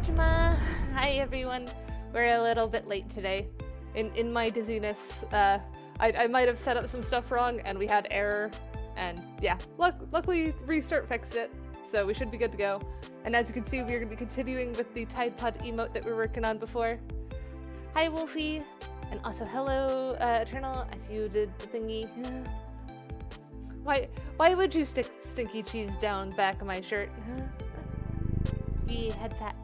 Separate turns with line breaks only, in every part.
Majima! Hi everyone. We're a little bit late today. In my dizziness, I might have set up some stuff wrong and we had error. And yeah, luckily Restart fixed it, so we should be good to go. And as you can see, we're going to be continuing with the Tide Pod emote that we were working on before. Hi Wolfie! And also hello Eternal, I see you did the thingy. Why would you stick stinky cheese down the back of my shirt? Head pat.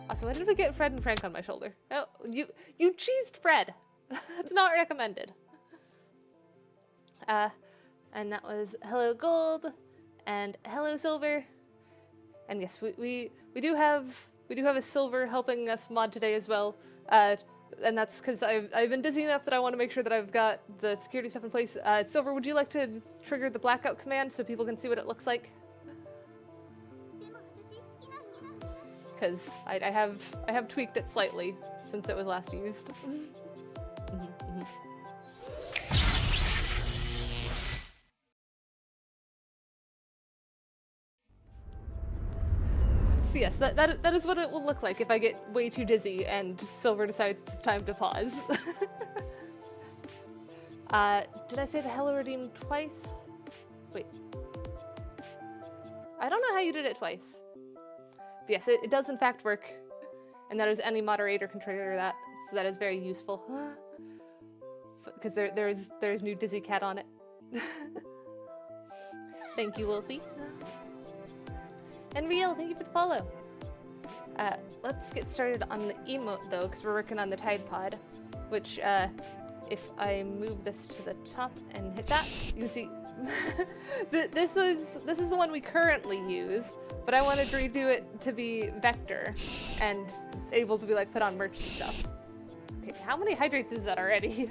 Also, why did we get Fred and Frank on my shoulder? Oh, you cheesed Fred. That's not recommended. And that was hello Gold and hello Silver. And yes, we do have a Silver helping us mod today as well. And that's because I've been dizzy enough that I want to make sure that I've got the security stuff in place. Silver, would you like to trigger the blackout command so people can see what it looks like? Because I have tweaked it slightly since it was last used. So yes, that is what it will look like if I get way too dizzy and Silver decides it's time to pause. Did I say the hello redeem twice? Wait. I don't know how you did it twice. But yes, it does in fact work. And that is any moderator can trigger that, so that is very useful. Because there's new Dizzy Cat on it. Thank you, Wolfie. And Real, thank you for the follow. Let's get started on the emote though, because we're working on the Tide Pod, which if I move this to the top and hit that, you can see this is the one we currently use, but I wanted to redo it to be vector and able to be like put on merch and stuff. Okay, how many hydrates is that already?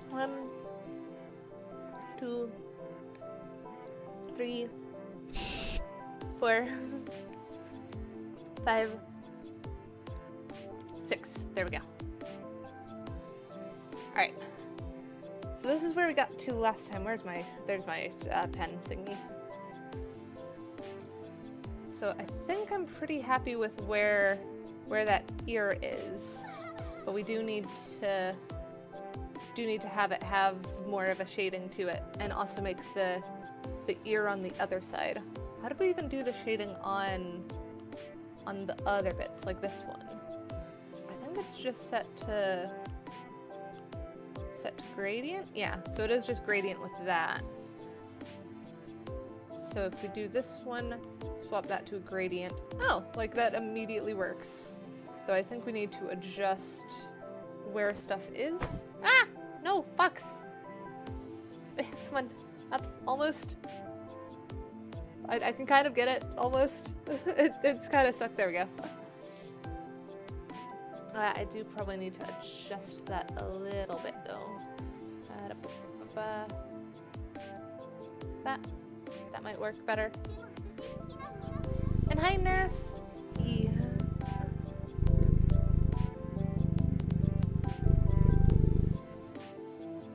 1, 2, 3, 4, 5, 6. There we go. Alright. So this is where we got to last time. There's my pen thingy. So I think I'm pretty happy with where that ear is. But we do need to have it have more of a shading to it and also make the ear on the other side. How do we even do the shading on the other bits, like this one? I think it's just set to gradient? Yeah, so it is just gradient with that. So if we do this one, swap that to a gradient. Oh, like that immediately works. Though I think we need to adjust where stuff is. Ah! No, box! Come on, up, almost. I can kind of get it, almost. It's kind of stuck, there we go. I do probably need to adjust that a little bit though. That might work better. And hi Nerf! Yeah.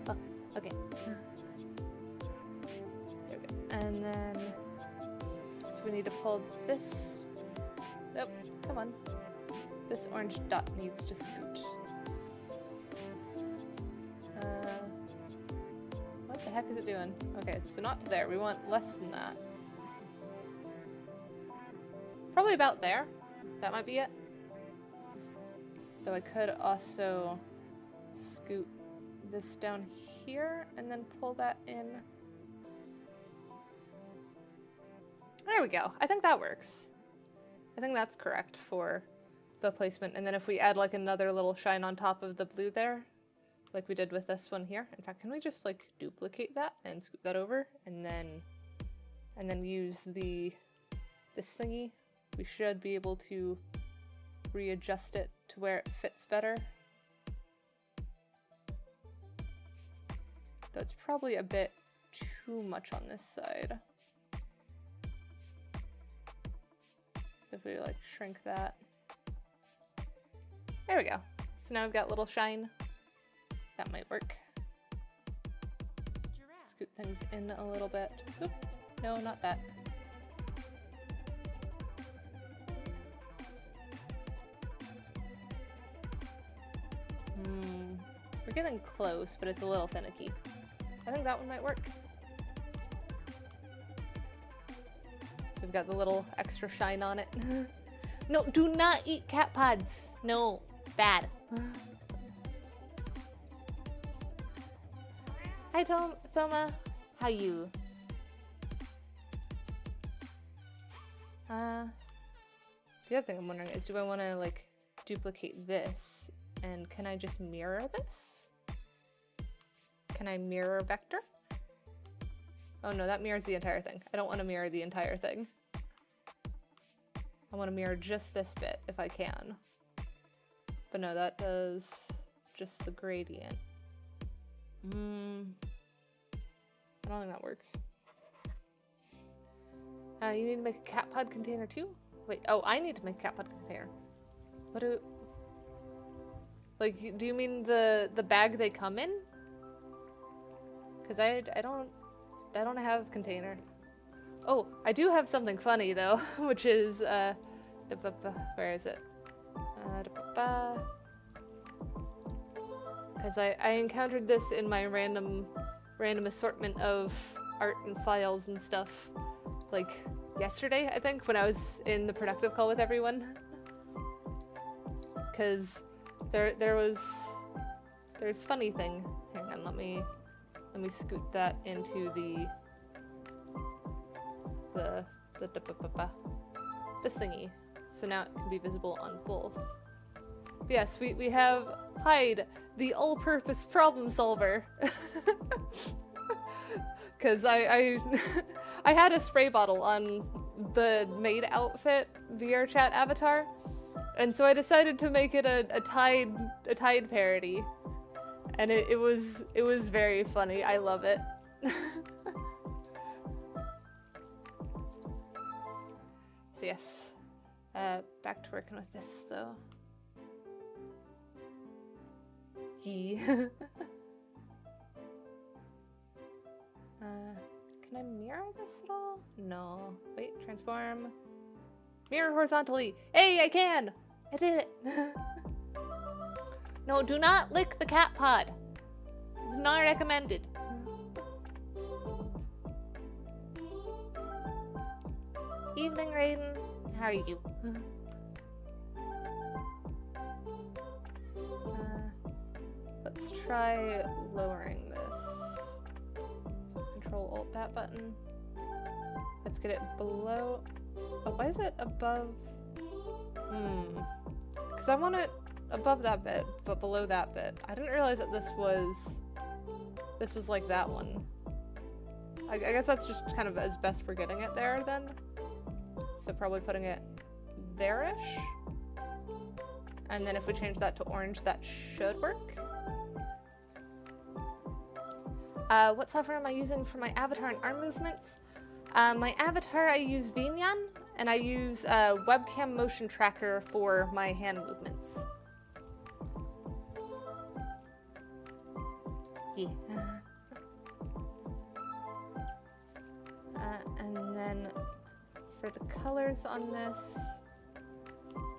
Oh, okay. There we go. And then so we need to pull this. Oh, come on. This orange dot needs to scoot. What the heck is it doing? Okay, so not to there. We want less than that. Probably about there. That might be it. Though I could also scoot this down here and then pull that in. There we go. I think that works. I think that's correct for the placement. And then if we add like another little shine on top of the blue there, like we did with this one here. In fact, can we just like duplicate that and scoot that over and then use this thingy? We should be able to readjust it to where it fits better. Though it's probably a bit too much on this side. So if we like shrink that. There we go. So now we've got little shine. That might work. scoot things in a little bit. Oop, no, not that. We're getting close, but it's a little finicky. I think that one might work. So we've got the little extra shine on it. No, do not eat cat pods. No, bad. Hi, Thoma. How you? The other thing I'm wondering is, do I want to like duplicate this, and can I just mirror this? Can I mirror vector? Oh no, that mirrors the entire thing. I don't want to mirror the entire thing. I want to mirror just this bit if I can. But no, that does just the gradient. I don't think that works. You need to make a cat pod container too? Wait, oh, I need to make a cat pod container. What do... Like, do you mean the bag they come in? Because I don't have container. Oh, I do have something funny though, which is, where is it? Because I encountered this in my random assortment of art and files and stuff, like yesterday, I think, when I was in the productive call with everyone. Because there's funny thing. Hang on, let me scoot that into this thingy, so now it can be visible on both. But yes, we have Hyde, the all-purpose problem solver. Because I had a spray bottle on the maid outfit VR chat avatar, and so I decided to make it a Tide parody, and it was very funny. I love it. So yes, back to working with this though. Can I mirror this at all? No. Wait, transform. Mirror horizontally. Hey, I can! I did it! No, do not lick the cat pod. It's not recommended. Evening, Raiden. How are you? Let's try lowering this. So Control-Alt that button. Let's get it below. Oh, why is it above? Because I want it above that bit, but below that bit. I didn't realize that this was like that one. I guess that's just kind of as best we're getting it there then. So probably putting it there-ish. And then if we change that to orange, that should work. What software am I using for my avatar and arm movements? My avatar, I use Vinyan, and I use webcam motion tracker for my hand movements. Yeah. And then for the colors on this,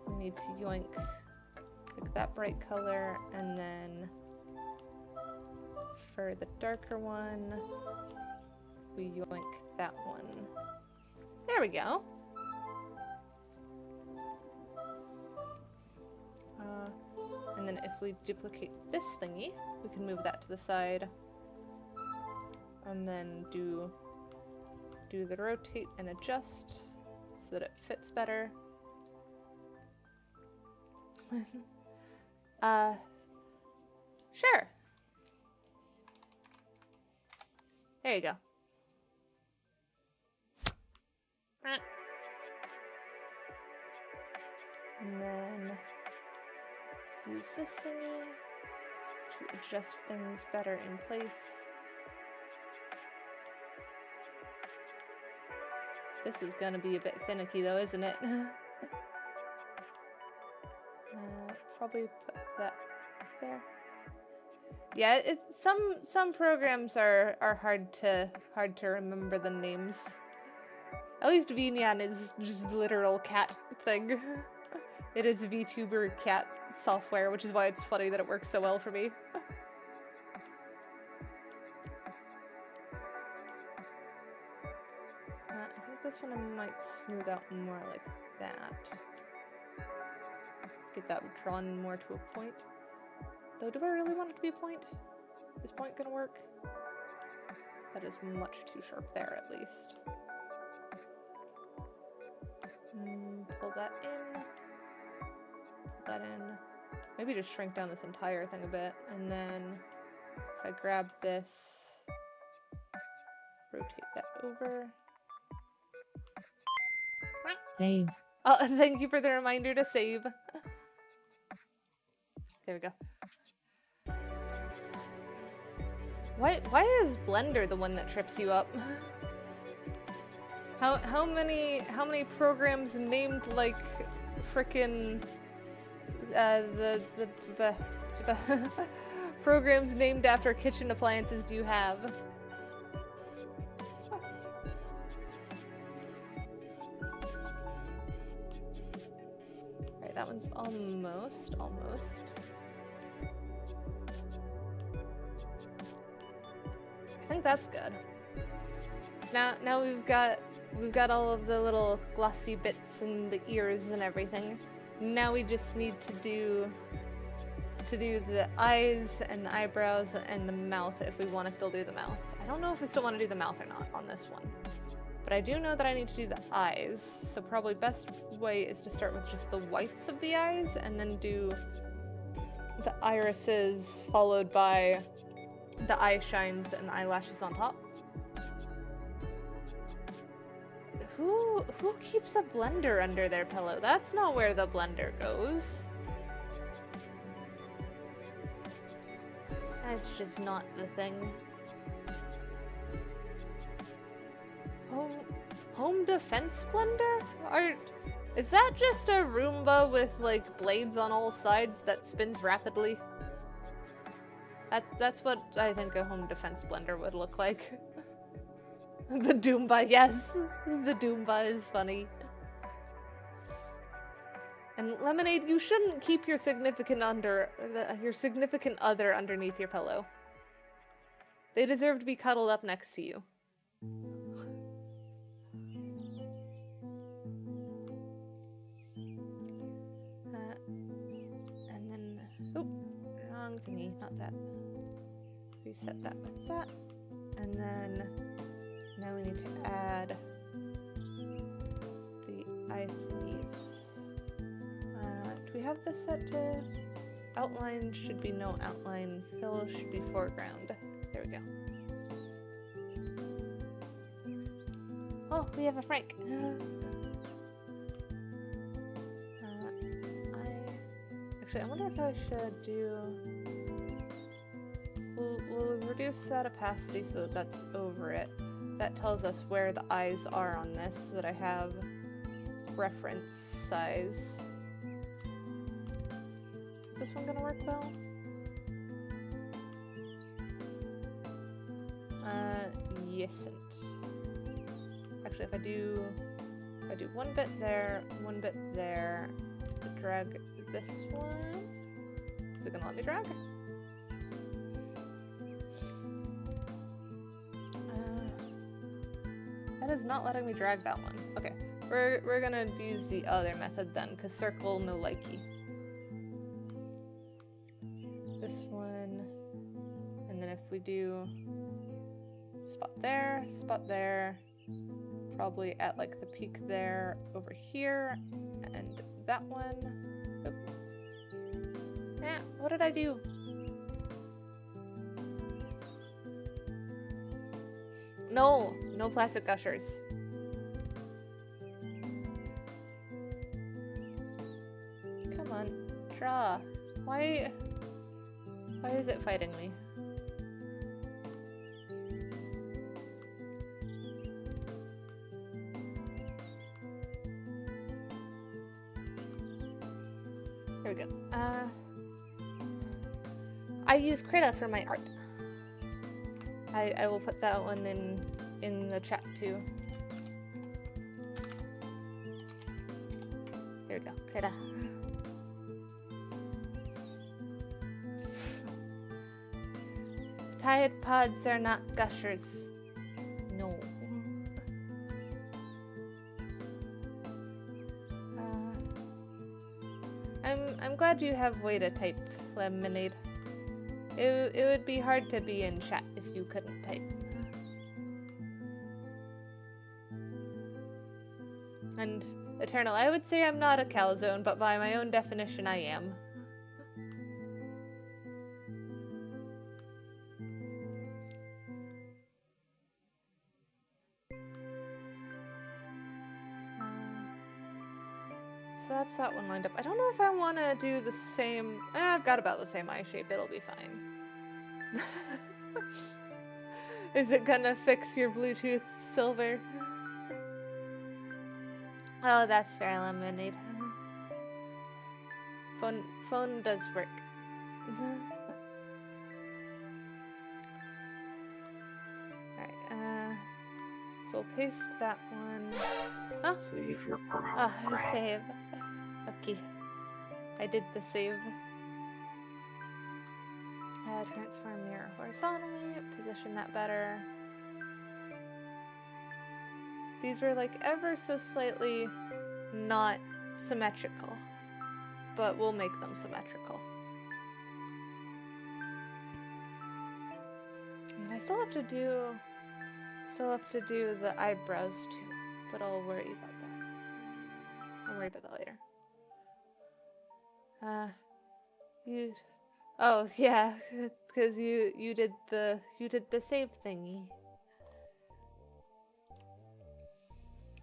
we need to yoink like that bright color, and then for the darker one, we yoink that one. There we go. And then if we duplicate this thingy, we can move that to the side. And then do the rotate and adjust so that it fits better. Sure. There you go. And then use this thingy to adjust things better in place. This is gonna be a bit finicky though, isn't it? Probably put that there. Yeah, some programs are hard to remember the names. At least VNyan is just literal cat thing. It is VTuber cat software, which is why it's funny that it works so well for me. I think this one I might smooth out more like that. Get that drawn more to a point. Though, do I really want it to be a point? Is point gonna work? That is much too sharp there, at least. Pull that in. Pull that in. Maybe just shrink down this entire thing a bit. And then if I grab this, rotate that over.
Save.
Oh, thank you for the reminder to save. There we go. Why is Blender the one that trips you up? How many programs named like frickin' the programs named after kitchen appliances do you have? Alright, that one's almost. I think that's good. So now we've got all of the little glossy bits and the ears and everything. Now we just need to do the eyes and the eyebrows and the mouth if we want to still do the mouth. I don't know if we still want to do the mouth or not on this one. But I do know that I need to do the eyes, so probably best way is to start with just the whites of the eyes and then do the irises followed by the eye shines and eyelashes on top. Who keeps a blender under their pillow? That's not where the blender goes. That's just not the thing. Home defense blender? Is that just a Roomba with like blades on all sides that spins rapidly? That's what I think a home defense blender would look like. The Doomba, yes. The Doomba is funny. And Lemonade, you shouldn't keep your significant other underneath your pillow. They deserve to be cuddled up next to you. And then, oh, wrong thingy, not that. Reset that with that. And then now we need to add the eye thingies. Do we have this set to outline? Should be no outline. Fill should be foreground. There we go. Oh, we have a Frank. Actually, I wonder if I should do. We'll reduce that opacity so that that's over it. That tells us where the eyes are on this, so that I have reference size. Is this one gonna work well? Yesn't. Actually, if I do one bit there, drag this one. Is it gonna let me drag? That is not letting me drag that one. Okay, we're gonna use the other method then, because circle no likey. This one, and then if we do spot there, probably at like the peak there over here, and that one. Oop. Yeah, what did I do? No plastic gushers. Come on, draw. Why is it fighting me? There we go. I use Keidakat for my art. I will put that one in the chat too. Here we go, Keidakat. Tide pods are not gushers. No. I'm glad you have way to type, Lemonade. It would be hard to be in chat if you couldn't type. And Eternal, I would say I'm not a calzone, but by my own definition I am. So that's that one lined up. I don't know if I want to do the same... I've got about the same eye shape. It'll be fine. Is it gonna fix your Bluetooth, Silver? Oh, that's fair, Lemonade. Phone does work. Alright, so we'll paste that one. Oh,
Save your progress.
Save. Okay. I did the save. Transform mirror horizontally, position that better. These were like ever so slightly not symmetrical, but we'll make them symmetrical. And I still have to do the eyebrows too, but I'll worry about that. I'll worry about that later. Oh yeah, because you did the save thingy.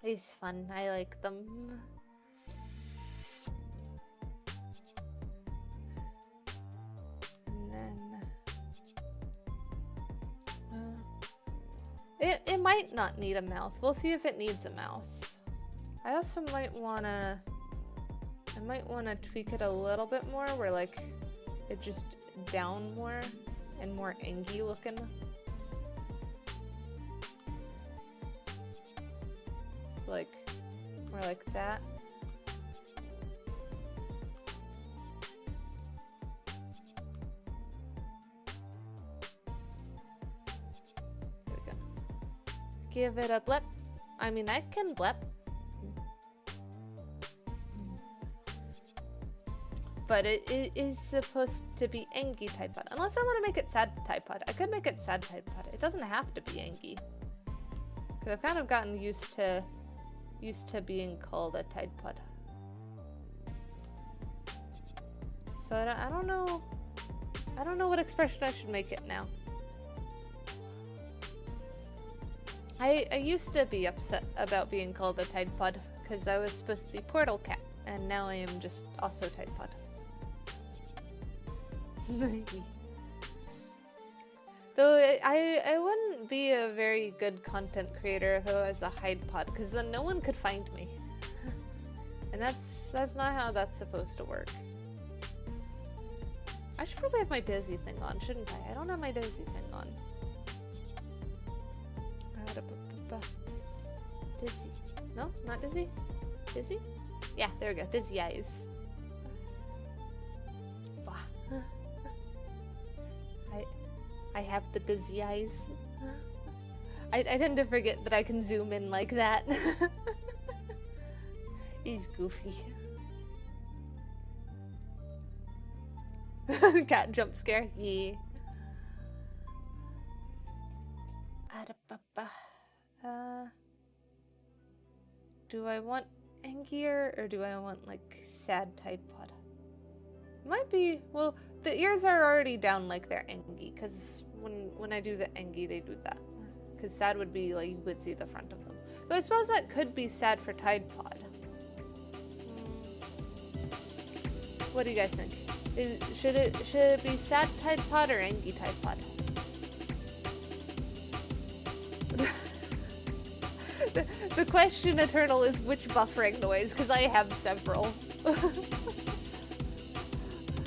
It's fun. I like them. And then it might not need a mouth. We'll see if it needs a mouth. I also might wanna tweak it a little bit more, where like it just down more and more angy looking. So like more like that. There we go. Give it a blep. I mean, I can blep. But it is supposed to be Angie type pod. Unless I want to make it sad type pod. I could make it sad type pod. It doesn't have to be Angie. Because I've kind of gotten used to being called a Tide Pod. So I don't know what expression I should make it now. I used to be upset about being called a Tide Pod because I was supposed to be Portal Cat, and now I am just also Tide Pod. Though I wouldn't be a very good content creator if I was a hide pod, because then no one could find me. And that's not how that's supposed to work. I should probably have my Dizzy thing on, shouldn't I? I don't have my Dizzy thing on. Dizzy. No, not Dizzy? Dizzy? Yeah, there we go. Dizzy eyes. I have the dizzy eyes. I tend to forget that I can zoom in like that. He's goofy. Cat jump scare. Yeah. Do I want Angier or do I want like sad Tide Pod? Might be, well, the ears are already down like they're Angie, because when I do the Angie, they do that. Because sad would be like you could see the front of them. But I suppose that could be sad for Tide Pod. What do you guys think? Should it be sad Tide Pod or Angie Tide Pod? The question, Eternal, is which buffering noise, because I have several.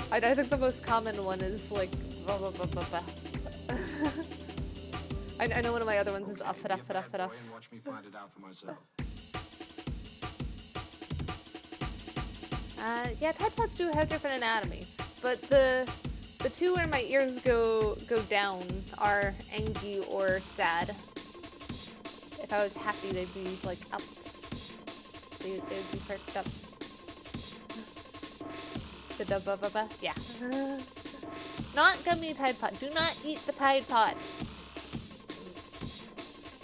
I think the most common one is like I know one of my other ones is off it, off it, off it, off.
Watch me find it out for myself.
Yeah, Tide Pods do have different anatomy, but the two where my ears go down are angry or sad. If I was happy, they'd be like up. They'd be perked up. Yeah. Not gummy Tide Pod. Do not eat the Tide Pod.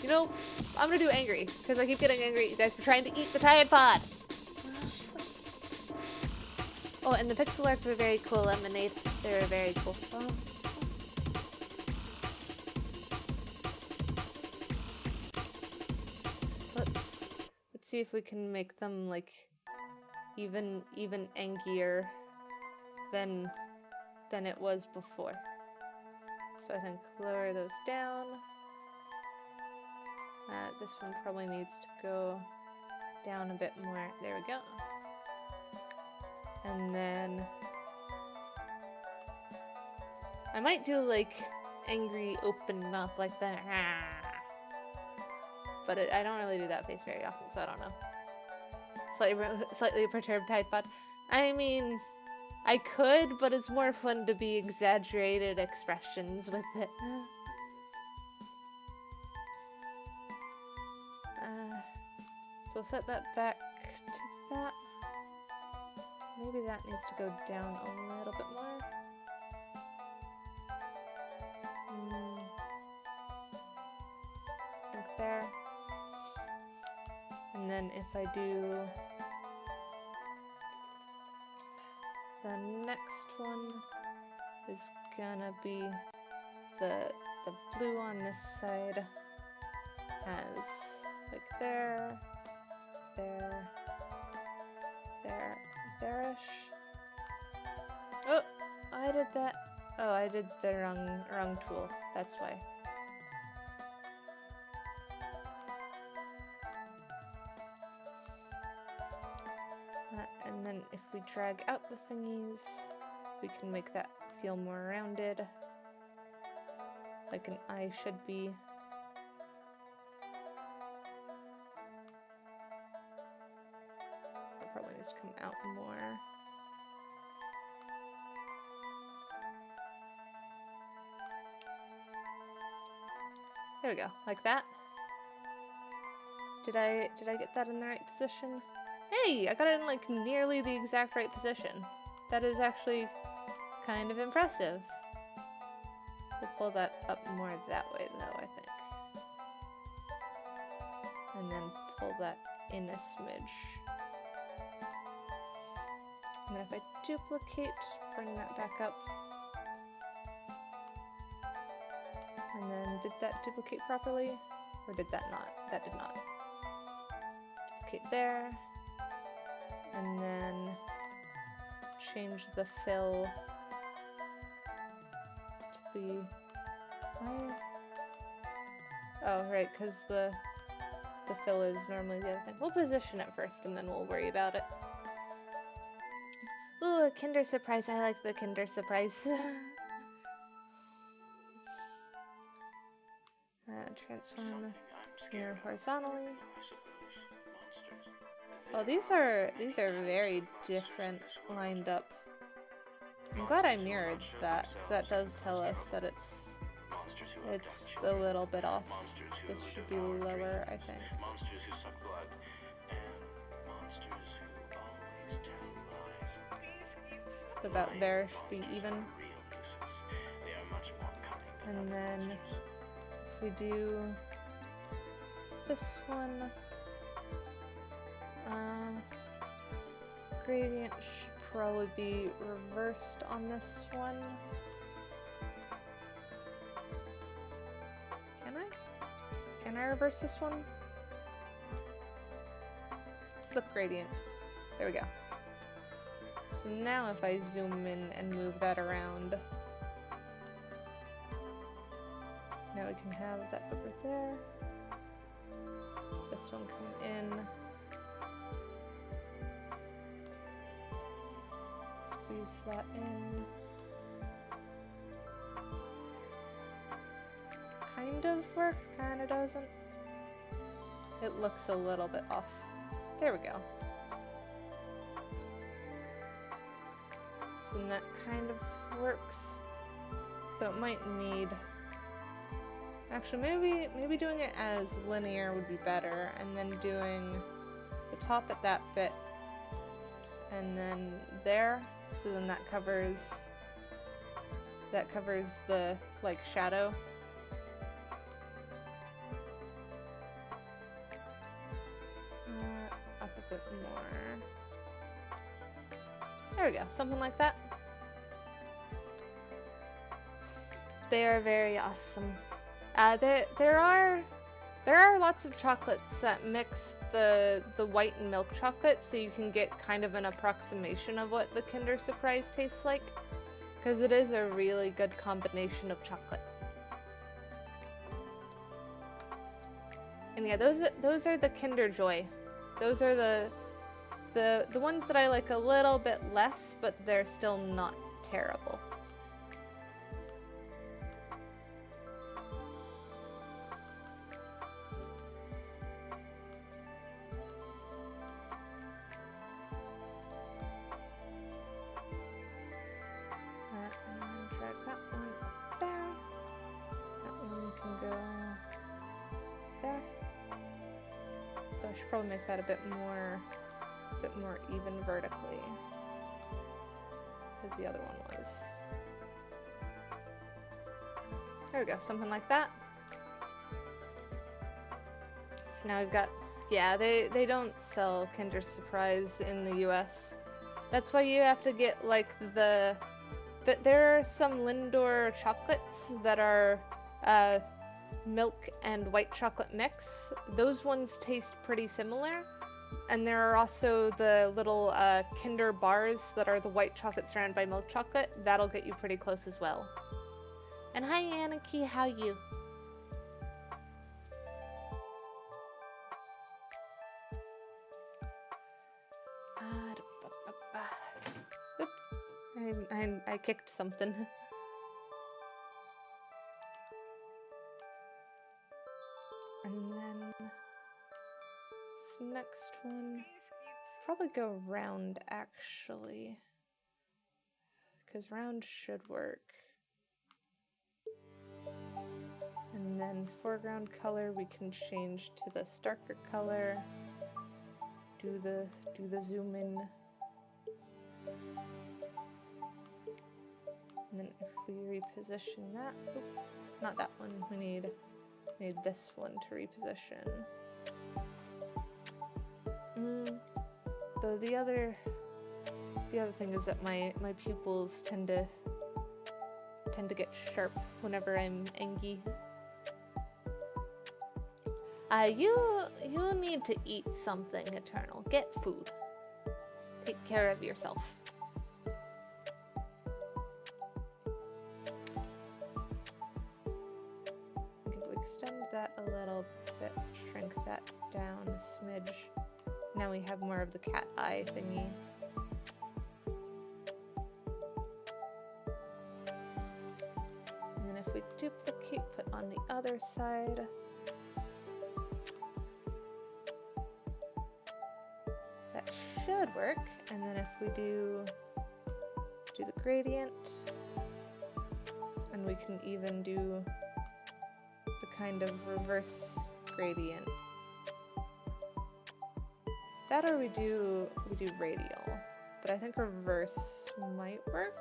You know, I'm gonna do angry, because I keep getting angry at you guys for trying to eat the Tide Pod. Oh, and the pixel arts were very cool, Lemonade. They were very cool. Oh. Let's see if we can make them like even angrier than it was before. So I think lower those down. This one probably needs to go down a bit more. There we go. And then I might do like angry open mouth like that. But I don't really do that face very often, so I don't know. Slightly perturbed Tide Pod. I mean, I could, but it's more fun to be exaggerated expressions with it. So we'll set that back to that. Maybe that needs to go down a little bit more. I think there. And then if I do the next one is gonna be the blue on this side has like there, there-ish. Oh, I did that. Oh, I did the wrong tool. That's why. And then if we drag out the thingies, we can make that feel more rounded, like an eye should be. It probably needs to come out more. There we go, like that. Did I get that in the right position? Hey, I got it in like nearly the exact right position. That is actually kind of impressive. We'll pull that up more that way though, I think. And then pull that in a smidge. And then if I duplicate, bring that back up. And then did that duplicate properly? Or did that not? That did not. Duplicate there. And then change the fill to be... Why? Oh, right, because the fill is normally the other thing. We'll position it first and then we'll worry about it. Ooh, a Kinder Surprise. I like the Kinder Surprise. Transform here horizontally. Oh, these are very different lined up. I'm glad I mirrored that, because that does tell us that it's a little bit off. This should be lower, I think. So about there should be even. And then if we do this one, gradient should probably be reversed on this one. Can I reverse this one? Flip gradient. There we go. So now if I zoom in and move that around, now we can have that over there. This one come in. Squeeze that in. kind of works, kind of doesn't. It looks a little bit off. There we go. So then that kind of works. Though it might need... Actually, maybe doing it as linear would be better, and then doing the top at that bit, and then there, so then that covers the, like, shadow. Up a bit more. There we go, something like that. They are very awesome. There are lots of chocolates that mix the white and milk chocolate, so you can get kind of an approximation of what the Kinder Surprise tastes like, because it is a really good combination of chocolate. And yeah, those are the Kinder Joy. Those are the ones that I like a little bit less, but they're still not terrible. Probably make that a bit more even vertically, because the other one was. There we go, something like that. So now we've got, yeah, they don't sell Kinder Surprise in the US. That's why you have to get like there are some Lindor chocolates that are milk and white chocolate mix. Those ones taste pretty similar. And there are also the little Kinder bars that are the white chocolate surrounded by milk chocolate. That'll get you pretty close as well. And hi Aniki, how you? Oop. I kicked something. And then this next one, probably go round actually, because round should work. And then foreground color we can change to this darker color. Do the zoom in. And then if we reposition that, oop, not that one, we need this one to reposition. Though the other thing is that my pupils tend to get sharp whenever I'm angry. You need to eat something, Eternal. Get food. Take care of yourself. Extend that a little bit, shrink that down a smidge. Now we have more of the cat eye thingy. And then if we duplicate, put on the other side. That should work. And then if we do the gradient, and we can even do kind of reverse gradient. That or we do radial, but I think reverse might work.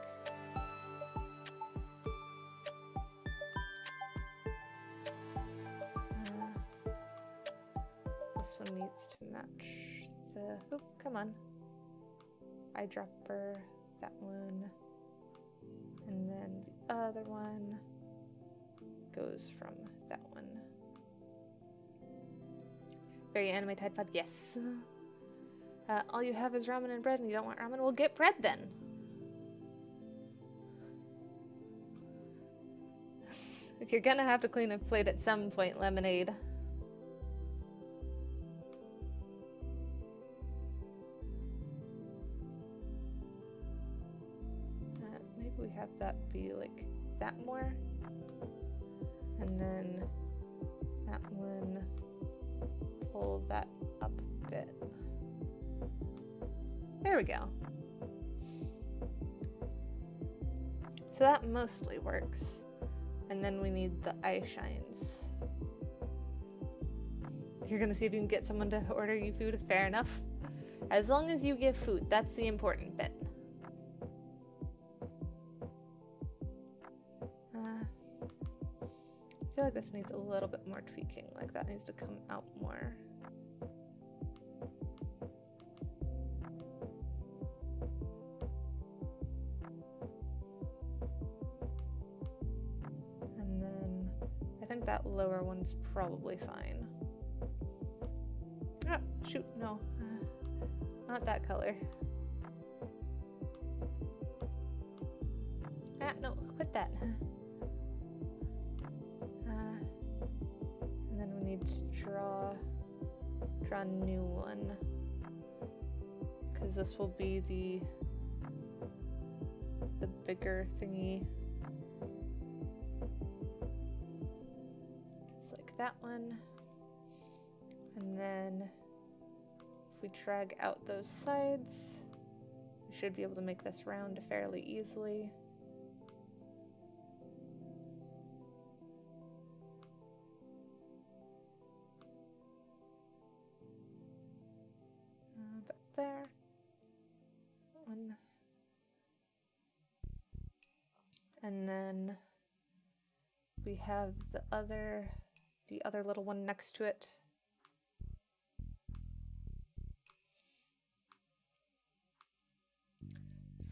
This one needs to match the, oh, come on. Eyedropper, that one. And then the other one goes from that one. Very anime Tide Pod, yes. All you have is ramen and bread and you don't want ramen? Well, get bread then. You're gonna have to clean a plate at some point, Lemonade. Maybe we have that be like that more. And then that one, pull that up a bit. There we go. So that mostly works. And then we need the eye shines. You're gonna see if you can get someone to order you food, fair enough. As long as you give food, that's the important bit. I feel like this needs a little bit more tweaking, like that needs to come out more. And then I think that lower one's probably fine. Ah, shoot, no. Not that color. Ah, no, quit that. And then we need to draw a new one. Because this will be the bigger thingy. It's like that one. And then if we drag out those sides, we should be able to make this round fairly easily. But there. One. And then we have the other little one next to it.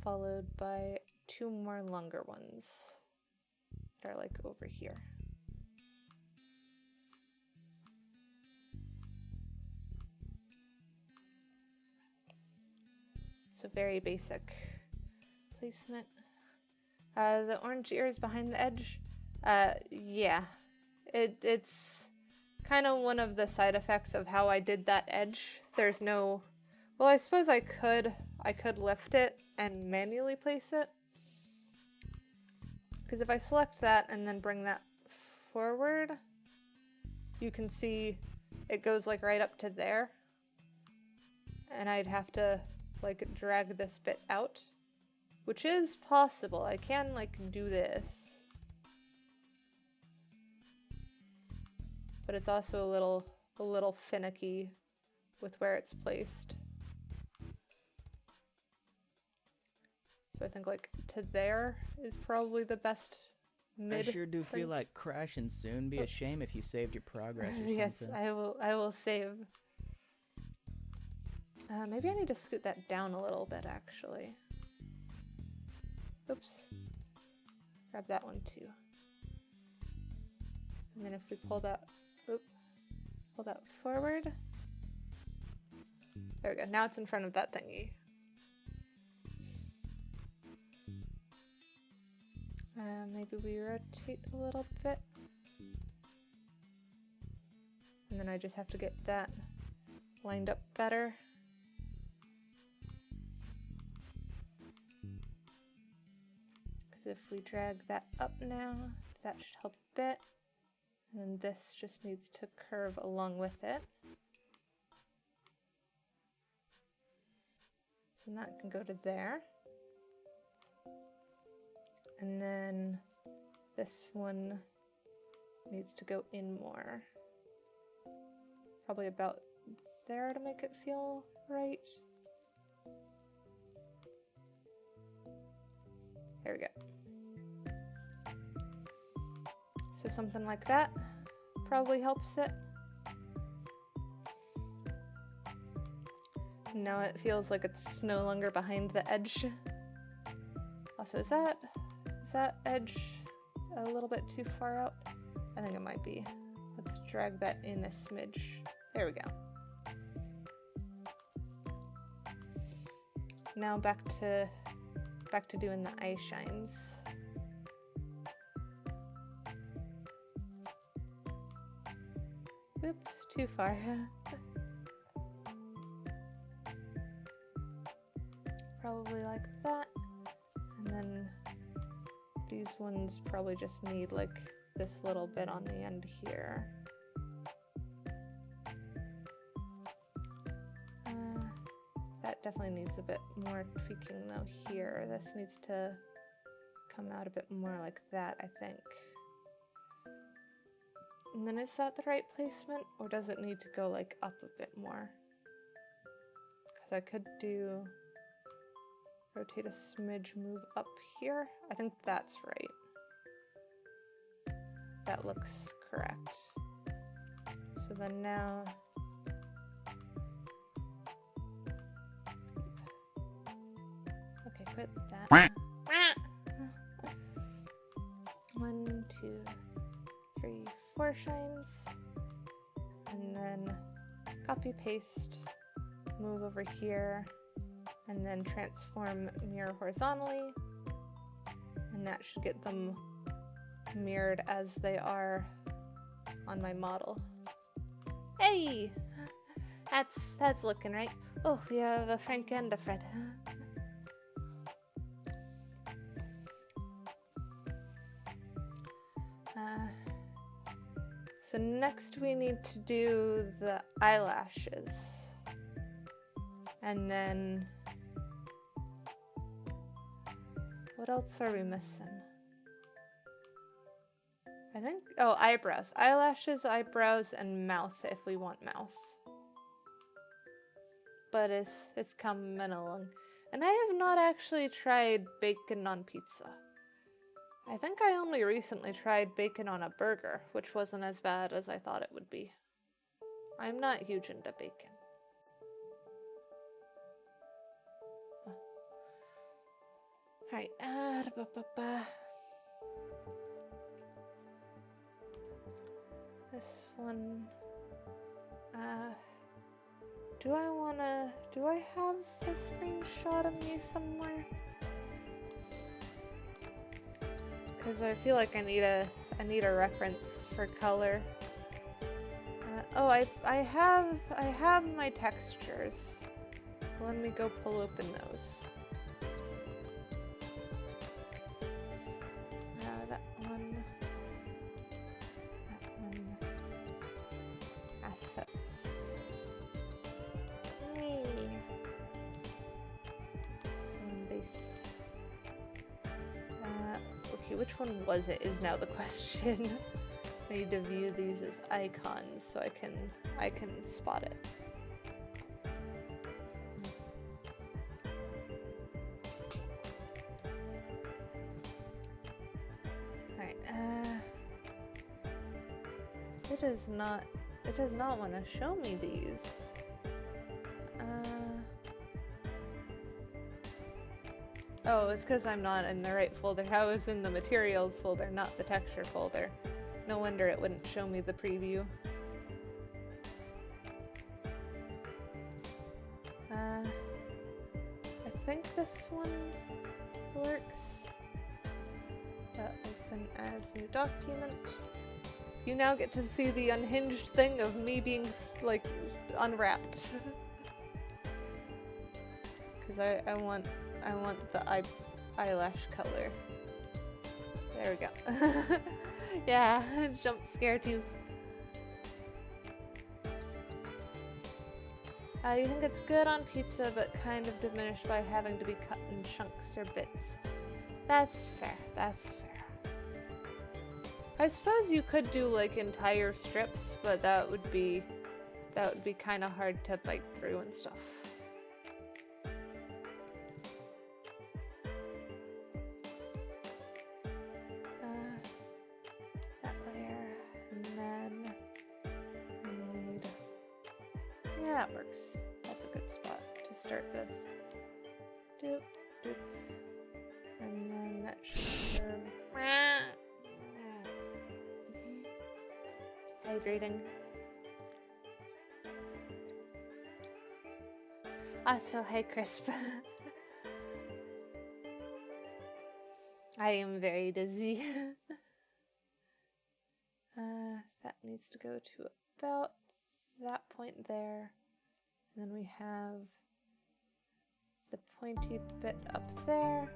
Followed by two more longer ones that are like over here. So very basic placement. The orange ears behind the edge. Yeah, it's kind of one of the side effects of how I did that edge. There's no, well, I suppose I could lift it and manually place it. Because if I select that and then bring that forward, you can see it goes like right up to there. And I'd have to like drag this bit out, which is possible. I can like do this. But it's also a little finicky with where it's placed. So I think like to there is probably the best mid.
I sure do
thing.
feel like crashing soon. Be a shame if you saved your progress or
Yes,
something.
I will save. Maybe I need to scoot that down a little bit actually. Oops. Grab that one too. And then if we pull that forward. There we go. Now it's in front of that thingy. Maybe we rotate a little bit. And then I just have to get that lined up better. Because if we drag that up now, that should help a bit. And then this just needs to curve along with it. So that can go to there. And then this one needs to go in more. Probably about there to make it feel right. There we go. So something like that probably helps it. Now it feels like it's no longer behind the edge. Also, is that edge a little bit too far out? I think it might be. Let's drag that in a smidge. There we go. Now back to doing the eye shines. Oop, too far. Probably like that. And then these ones probably just need like this little bit on the end here. That definitely needs a bit more tweaking though here. This needs to come out a bit more like that, I think. And then is that the right placement, or does it need to go like up a bit more? Because I could do rotate a smidge, move up here. I think that's right. That looks correct. So then now okay, put that 1, 2, 3, 4 shines, and then copy paste, move over here, and then transform mirror horizontally, and that should get them mirrored as they are on my model. Hey, that's looking right. Oh, we have a Frank and a Fred. So next we need to do the eyelashes. And then what else are we missing? I think, oh, eyebrows. Eyelashes, eyebrows, and mouth if we want mouth. But it's coming along. And I have not actually tried bacon on pizza. I think I only recently tried bacon on a burger, which wasn't as bad as I thought it would be. I'm not huge into bacon. Alright, this one, do I have a screenshot of me somewhere? Because I feel like I need a reference for color. Oh, I have my textures. Let me go pull open those. That one. Assets. Hey. And base. Okay, which one was it is now the question. I need to view these as icons so I can spot it. Alright, it does not want to show me these. Oh, it's because I'm not in the right folder. I was in the materials folder, not the texture folder. No wonder it wouldn't show me the preview. I think this one works. Open as new document. You now get to see the unhinged thing of me being like unwrapped. Because I want the eyelash color. There we go. Yeah, jump scare too. You think it's good on pizza, but kind of diminished by having to be cut in chunks or bits. That's fair, that's fair. I suppose you could do like entire strips, but that would be kind of hard to bite through and stuff. That layer, and then I need, yeah, that works. That's a good spot to start this. Doop, doop. And then that should serve. Hydrating. Also, hey Crisp. I am very dizzy. That needs to go to about that point there. And then we have the pointy bit up there.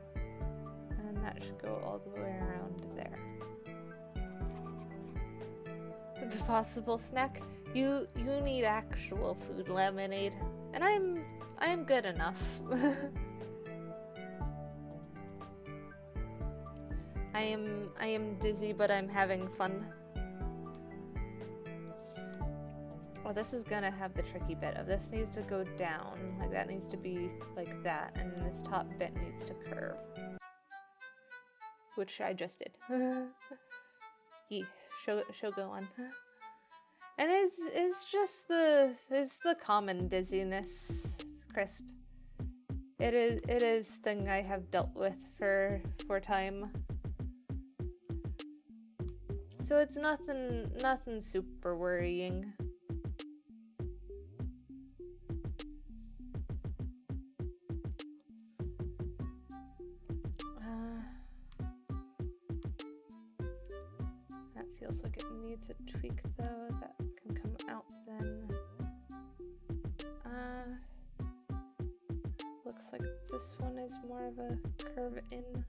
And that should go all the way around there. It's a possible snack. You need actual food, Lemonade. And I am good enough. I am dizzy, but I'm having fun. Oh, this is gonna have the tricky bit of this needs to go down. Like that needs to be like that, and then this top bit needs to curve. Which I just did. Yee, show go on. And it's just the common dizziness, Crisp. It is thing I have dealt with for time. So it's nothing super worrying. That feels like it needs a tweak though. That can come out then. Looks like this one is more of a curve in.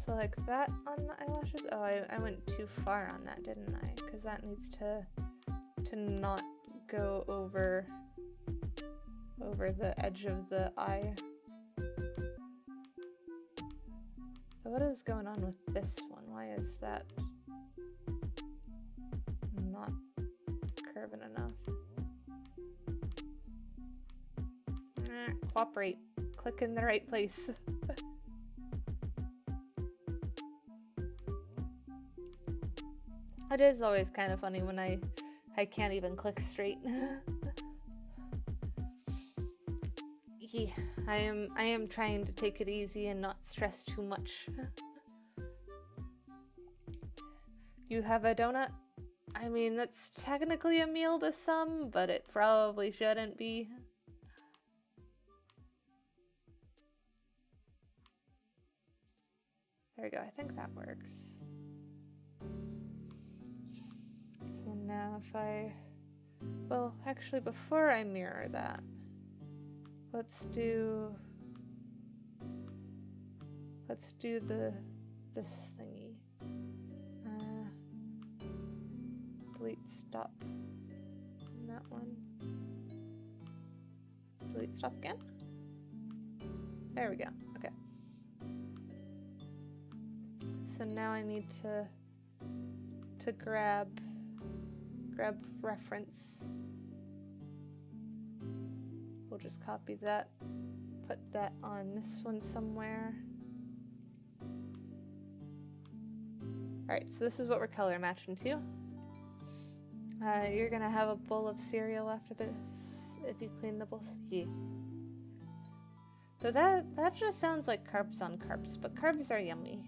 So like that on the eyelashes. Oh, I went too far on that, didn't I? Because that needs to not go over the edge of the eye. So what is going on with this one? Why is that not curving enough? Cooperate. Click in the right place. It is always kind of funny when I can't even click straight. Yeah, I am trying to take it easy and not stress too much. You have a donut? I mean, that's technically a meal to some, but it probably shouldn't be. There we go, I think that works. So now if I... Well, actually before I mirror that, let's do this thingy. Delete stop. And that one. Delete stop again. There we go. Okay. So now I need to grab reference. We'll just copy that, put that on this one somewhere. Alright, so this is what we're color matching to. You're gonna have a bowl of cereal after this if you clean the bowl. Yeah. So that just sounds like carbs on carbs, but carbs are yummy.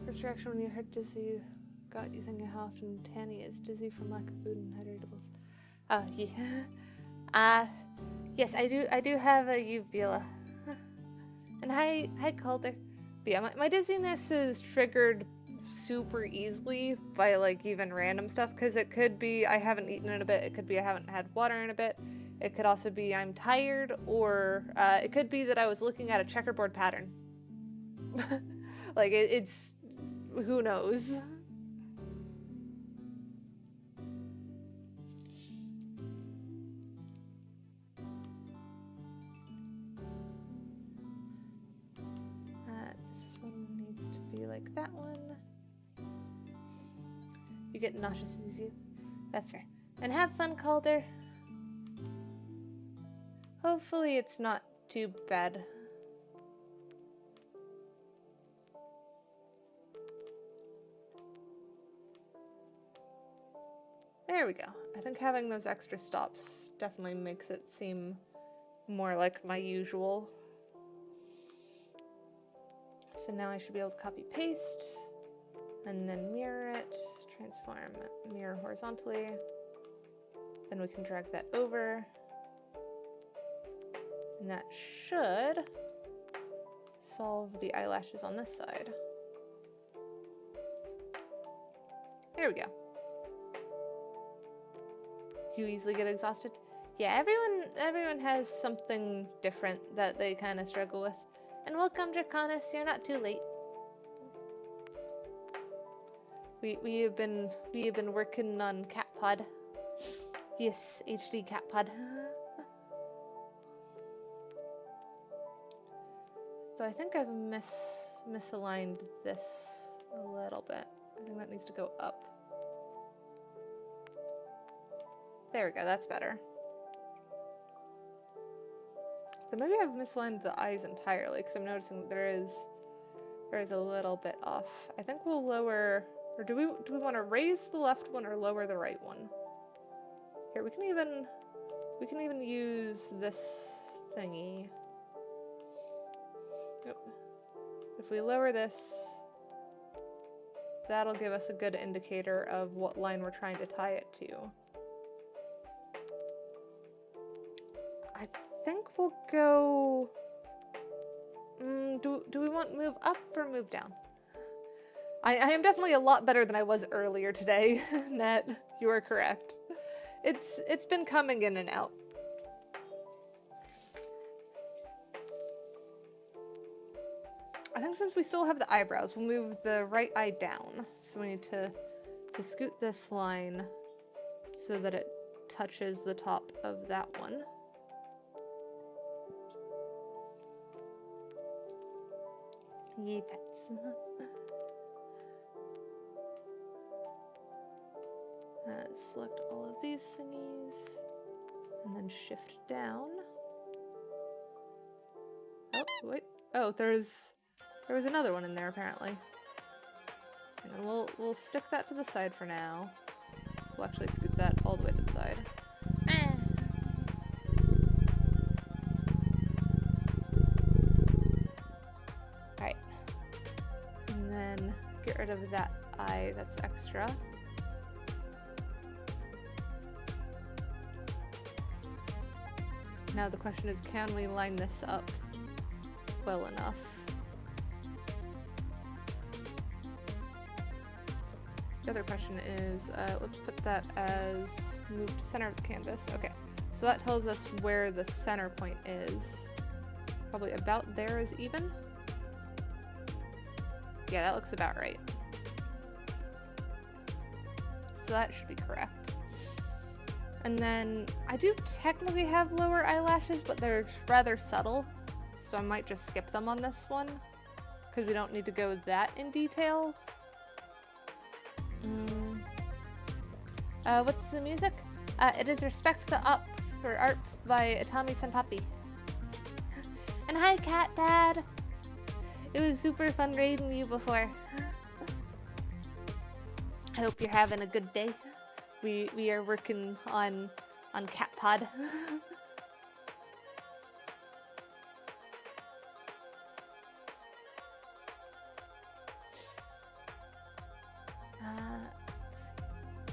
First reaction when you heard dizzy got you thinking how often Tanny is dizzy from lack of food and hydratables. Oh yeah. Yes, I do have a uvula. And hi Calder. But yeah, my dizziness is triggered super easily by like even random stuff, because it could be I haven't eaten in a bit, it could be I haven't had water in a bit, it could also be I'm tired, or it could be that I was looking at a checkerboard pattern. Like it's who knows. This one needs to be like that one. You get nauseous easy. That's fair. And have fun, Calder. Hopefully it's not too bad. There we go. I think having those extra stops definitely makes it seem more like my usual. So now I should be able to copy paste and then mirror it, transform, mirror horizontally. Then we can drag that over. And that should solve the eyelashes on this side. There we go. You easily get exhausted? Yeah, everyone has something different that they kind of struggle with. And welcome, Draconis. You're not too late. We have been working on Cat Pod. Yes, HD Cat Pod. So I think I've misaligned this a little bit. I think that needs to go up. There we go, that's better. So maybe I've misaligned the eyes entirely, because I'm noticing there is a little bit off. I think we'll lower, or do we want to raise the left one or lower the right one? Here, we can even use this thingy. Yep. If we lower this, that'll give us a good indicator of what line we're trying to tie it to. I think we'll go... do we want move up or move down? I am definitely a lot better than I was earlier today, Net. You are correct. It's been coming in and out. I think since we still have the eyebrows, we'll move the right eye down. So we need to scoot this line so that it touches the top of that one. Yee pets. Select all of these thingies and then shift down. Oh, wait. Oh, there was another one in there apparently. And then we'll stick that to the side for now. We'll actually scoot that all the way to the side. Alright. And then get rid of that eye that's extra. Now the question is, can we line this up well enough? The other question is, let's put that as move to center of the canvas. Okay, so that tells us where the center point is. Probably about there is even. Yeah, that looks about right. So that should be correct. And then I do technically have lower eyelashes, but they're rather subtle. So I might just skip them on this one because we don't need to go that in detail. What's the music? It is Respect the Up for art by Itami Senpapi. And hi, Cat Dad! It was super fun raiding you before. I hope you're having a good day. We are working on Cat Pod.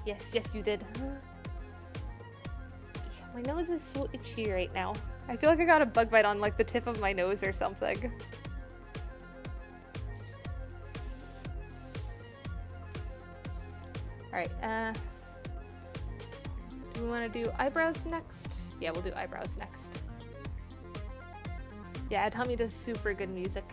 Yes, you did. My nose is so itchy right now. I feel like I got a bug bite on like the tip of my nose or something. Alright, do we want to do eyebrows next? Yeah, we'll do eyebrows next. Yeah, Tommy does super good music.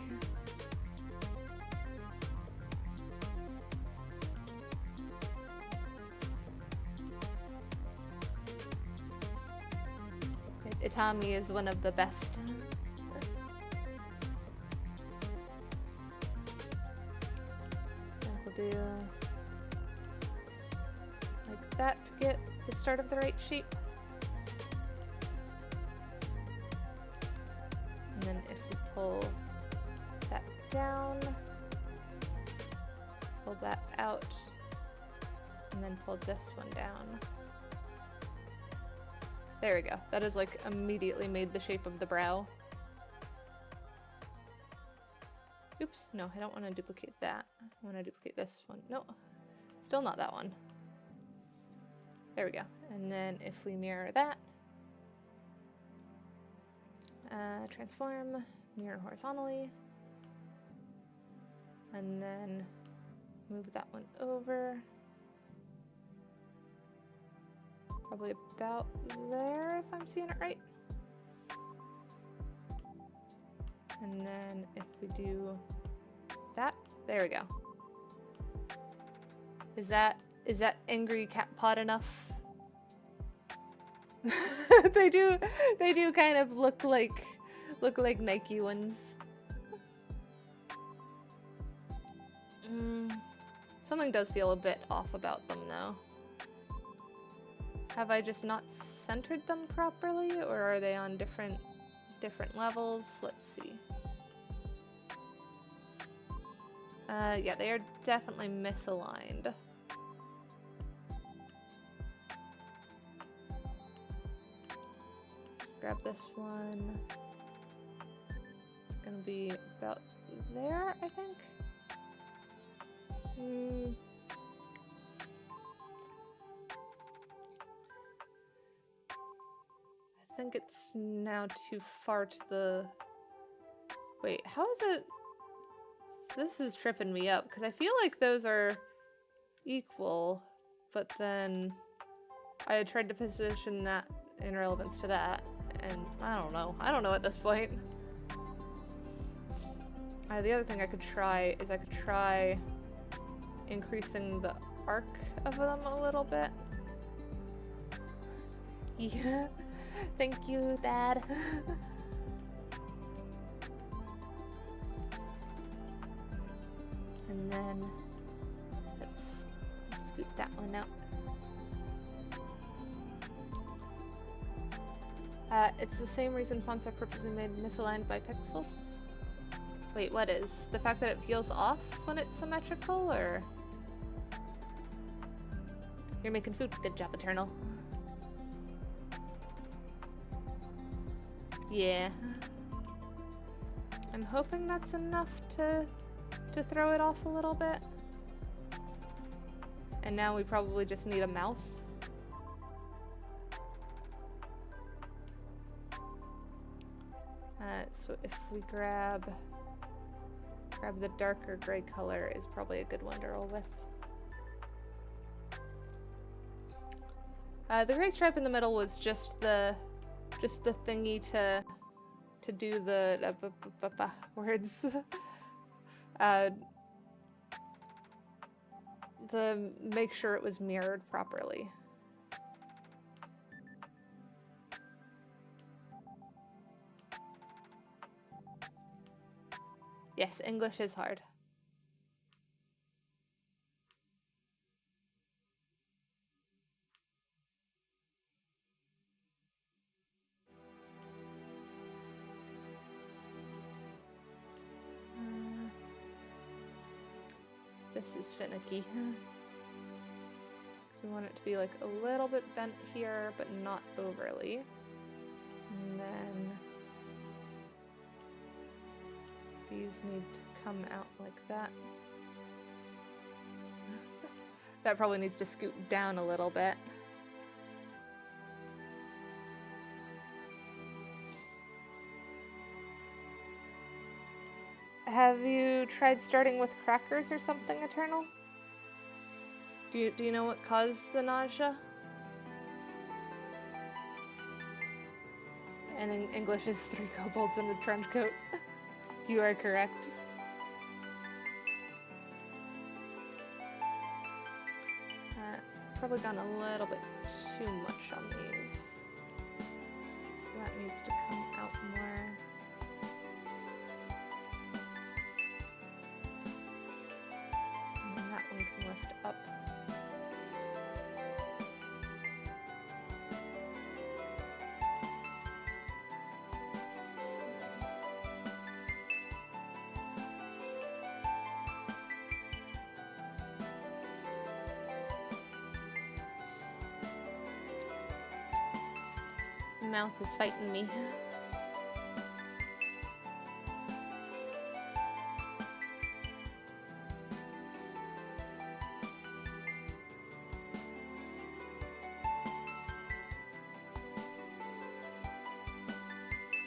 Itami is one of the best. And we'll do like that to get the start of the right shape. And then if we pull that down, pull that out, and then pull this one down. There we go. That has like immediately made the shape of the brow. Oops, no, I don't want to duplicate that. I want to duplicate this one. No, still not that one. There we go. And then if we mirror that, transform, mirror horizontally, And then move that one over. Probably about there, if I'm seeing it right. And then if we do that, there we go. Is that angry cat pot enough? they do kind of look like Nike ones. Something does feel a bit off about them though. Have I just not centered them properly, or are they on different levels? Let's see. Yeah, they are definitely misaligned. Grab this one. It's gonna be about there, I think. I think it's now too far to the... Wait, how is it? This is tripping me up, because I feel like those are equal, but then I tried to position that in relevance to that, and I don't know. I don't know at this point. The other thing I could try is I could try increasing the arc of them a little bit. Yeah. Thank you, Dad. And then let's scoop that one out. It's the same reason fonts are purposely made misaligned by pixels. Wait, what is? The fact that it feels off when it's symmetrical, or? You're making food. Good job, Eternal. Yeah. I'm hoping that's enough to throw it off a little bit. And now we probably just need a mouth. So if we grab the darker gray color is probably a good one to roll with. The gray stripe in the middle was just the thingy to do the words. The make sure it was mirrored properly. Yes, English is hard. This is finicky. So we want it to be like a little bit bent here, but not overly. And then these need to come out like that. That probably needs to scoot down a little bit. Have you tried starting with crackers or something, Eternal? Do you know what caused the nausea? And in English is 3 kobolds in a trench coat. You are correct. Probably gone a little bit too much on these. So that needs to come out more. And then that one can lift up. Mouth is fighting me.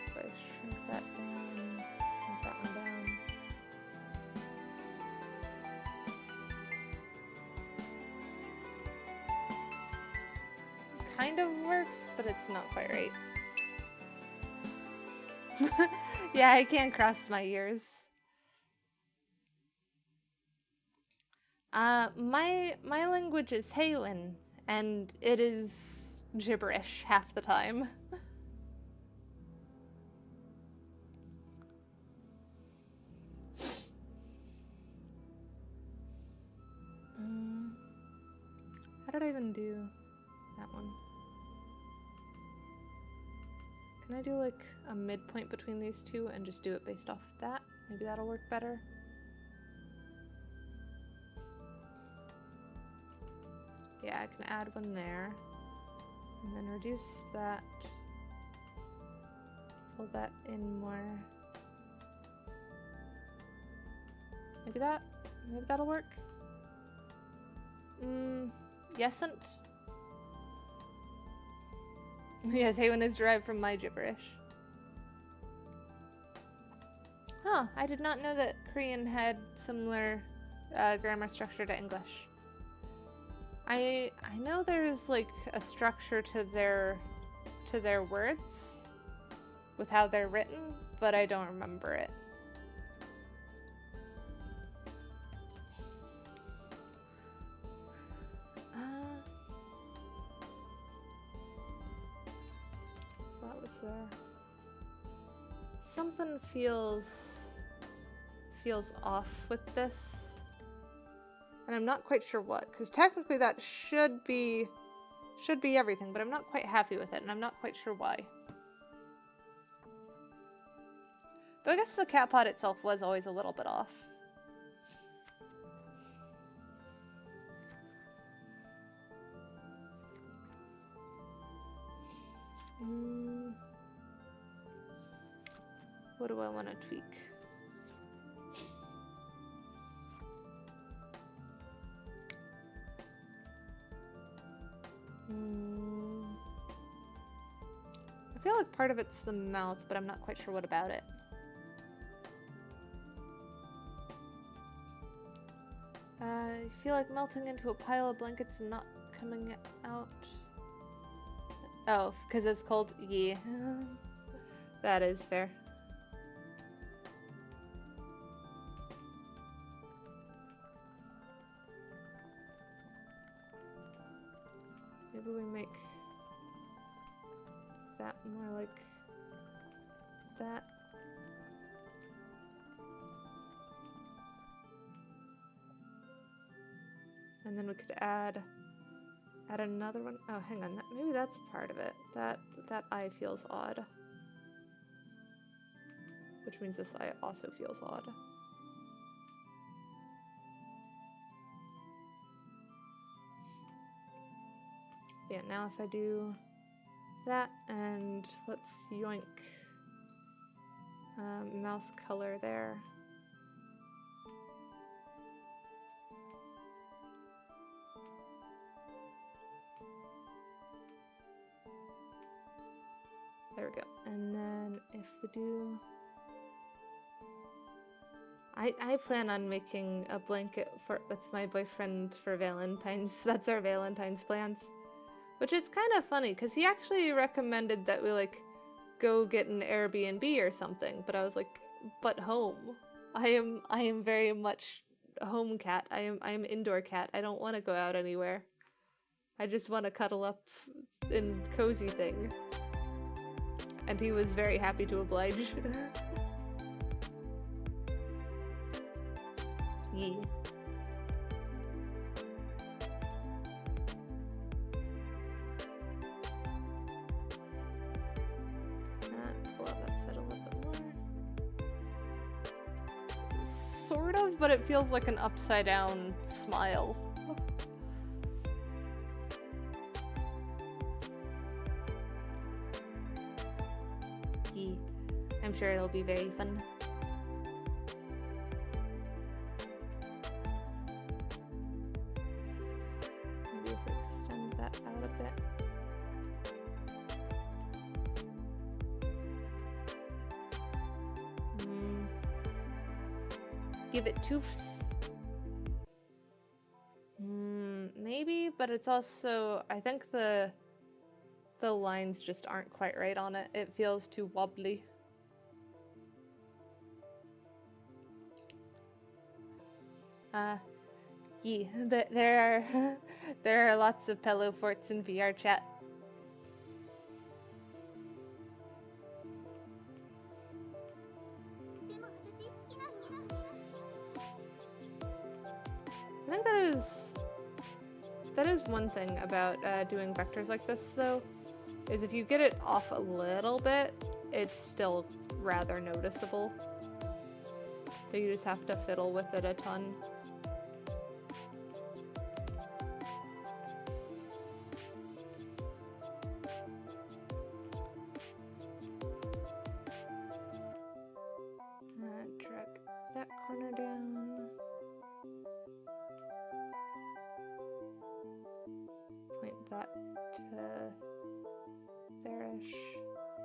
So I shrink that down, shrink that one down. kind of works, but it's not quite right. Yeah, I can't cross my ears. My language is Haywen, and it is gibberish half the time. How did I even do that one? Can I do like a midpoint between these two and just do it based off that? Maybe that'll work better. Yeah, I can add one there. And then reduce that. Pull that in more. Maybe that'll work. Yesn't. Yes, Haywen is derived from my gibberish. Huh, I did not know that Korean had similar grammar structure to English. I know there's like a structure to their words with how they're written, but I don't remember it. So that was there. Something feels off with this. And I'm not quite sure what, because technically that should be everything, but I'm not quite happy with it, and I'm not quite sure why. Though I guess the cat pod itself was always a little bit off. What do I want to tweak? I feel like part of it's the mouth, but I'm not quite sure what about it. I feel like melting into a pile of blankets and not coming out. Oh, because it's cold? Yeah. That is fair. Maybe we make that more like that. And then we could add another one. Oh, hang on. Maybe that's part of it. That eye feels odd. Which means this eye also feels odd. Yeah, now if I do that and let's yoink mouth color there. There we go. And then if we do... I plan on making a blanket with my boyfriend for Valentine's. That's our Valentine's plans. Which is kind of funny, because he actually recommended that we, like, go get an Airbnb or something. But I was like, but home. I am very much a home cat. I am indoor cat. I don't want to go out anywhere. I just want to cuddle up in cozy thing. And he was very happy to oblige. Yeah. Pull out that set a little bit more. Sort of, but it feels like an upside down smile. Yeah. I'm sure it'll be very fun. Give it toofs. Maybe, but it's also, I think the the lines just aren't quite right on it. It feels too wobbly. There are there are lots of pillow forts in VR chat. I think that is one thing about doing vectors like this, though, is if you get it off a little bit, it's still rather noticeable. So you just have to fiddle with it a ton. Drag that corner down. Point that to there-ish.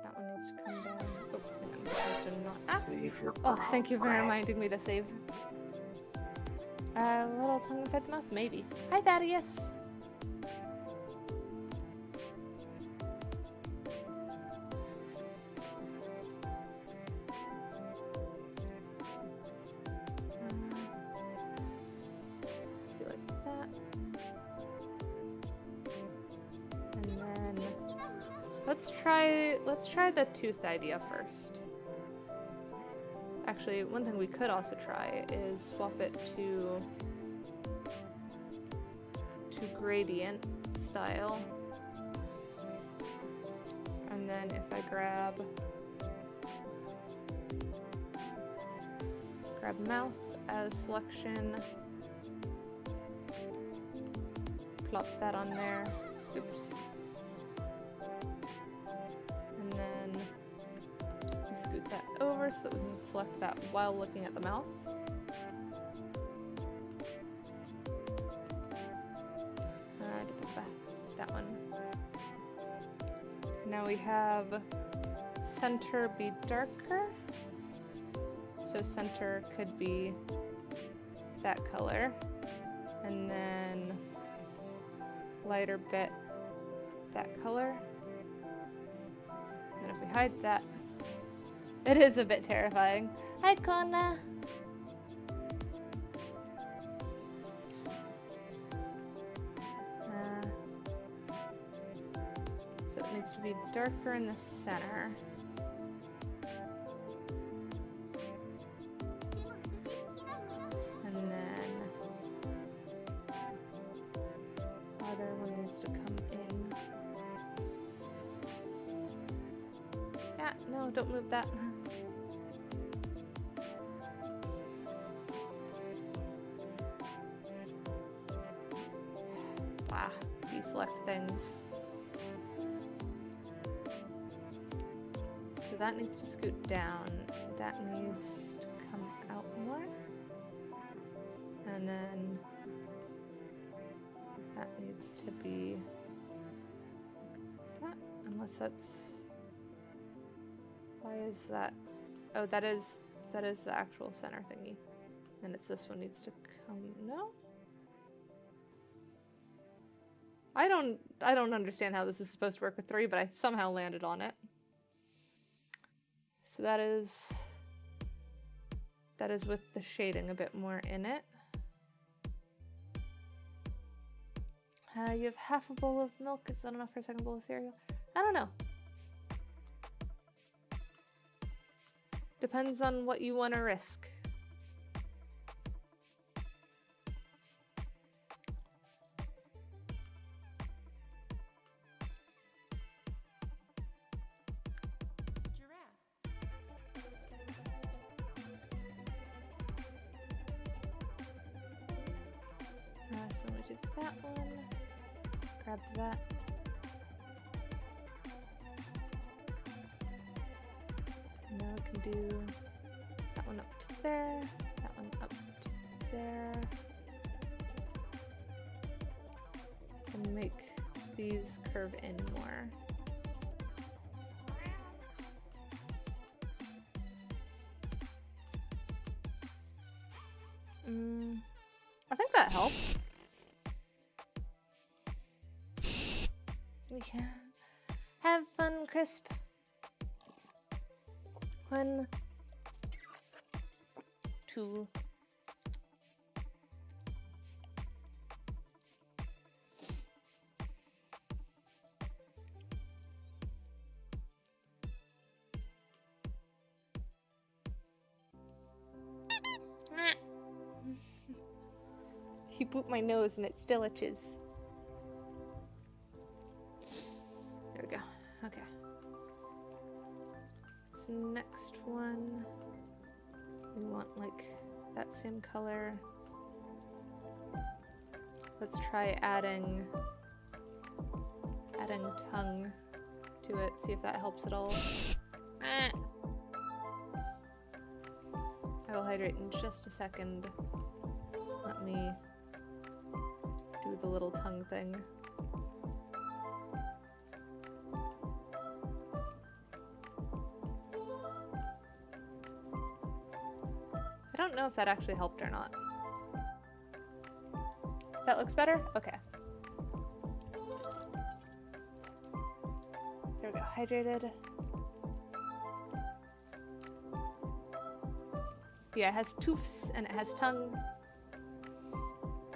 That one needs to come down. Oh, hang on. This did not. Ah!
Leave your
Oh, thank you for
progress.
reminding me to save. A little tongue inside the mouth? Maybe. Hi, Thaddeus! Let's be like that. And then let's try the tooth idea first. Actually, one thing we could also try is swap it to gradient style. And then if I grab mouth as selection, plop that on there. Oops. And then we scoot that over so that we can select that while looking at the mouth. That one. Now we have center be darker. So center could be that color. And then lighter bit that color. And then if we hide that, it is a bit terrifying. Hi, Kona! So it needs to be darker in the center. And then other one needs to come in. Yeah, no, don't move that. Wow, deselect things. So that needs to scoot down. That needs to come out more. And then that needs to be like that, unless that's, why is that? Oh, that is the actual center thingy. And it's this one needs to come, no? I don't understand how this is supposed to work with 3, but I somehow landed on it. So that is with the shading a bit more in it. You have half a bowl of milk. Is that enough for a second bowl of cereal? I don't know. Depends on what you want to risk. So we do that one. Grab that. Now we can do that one up to there, that one up to there. And make these curve in more. I think that helps. Yeah. Have fun, Crisp. 1, 2. He pooped my nose and it still itches. There we go. Okay. So next one, we want like that same color. Let's try adding tongue to it, see if that helps at all. I will hydrate in just a second. Let me do the little tongue thing. I don't know if that actually helped or not. That looks better? Okay. There we go, hydrated. Yeah, it has toofs and it has tongue.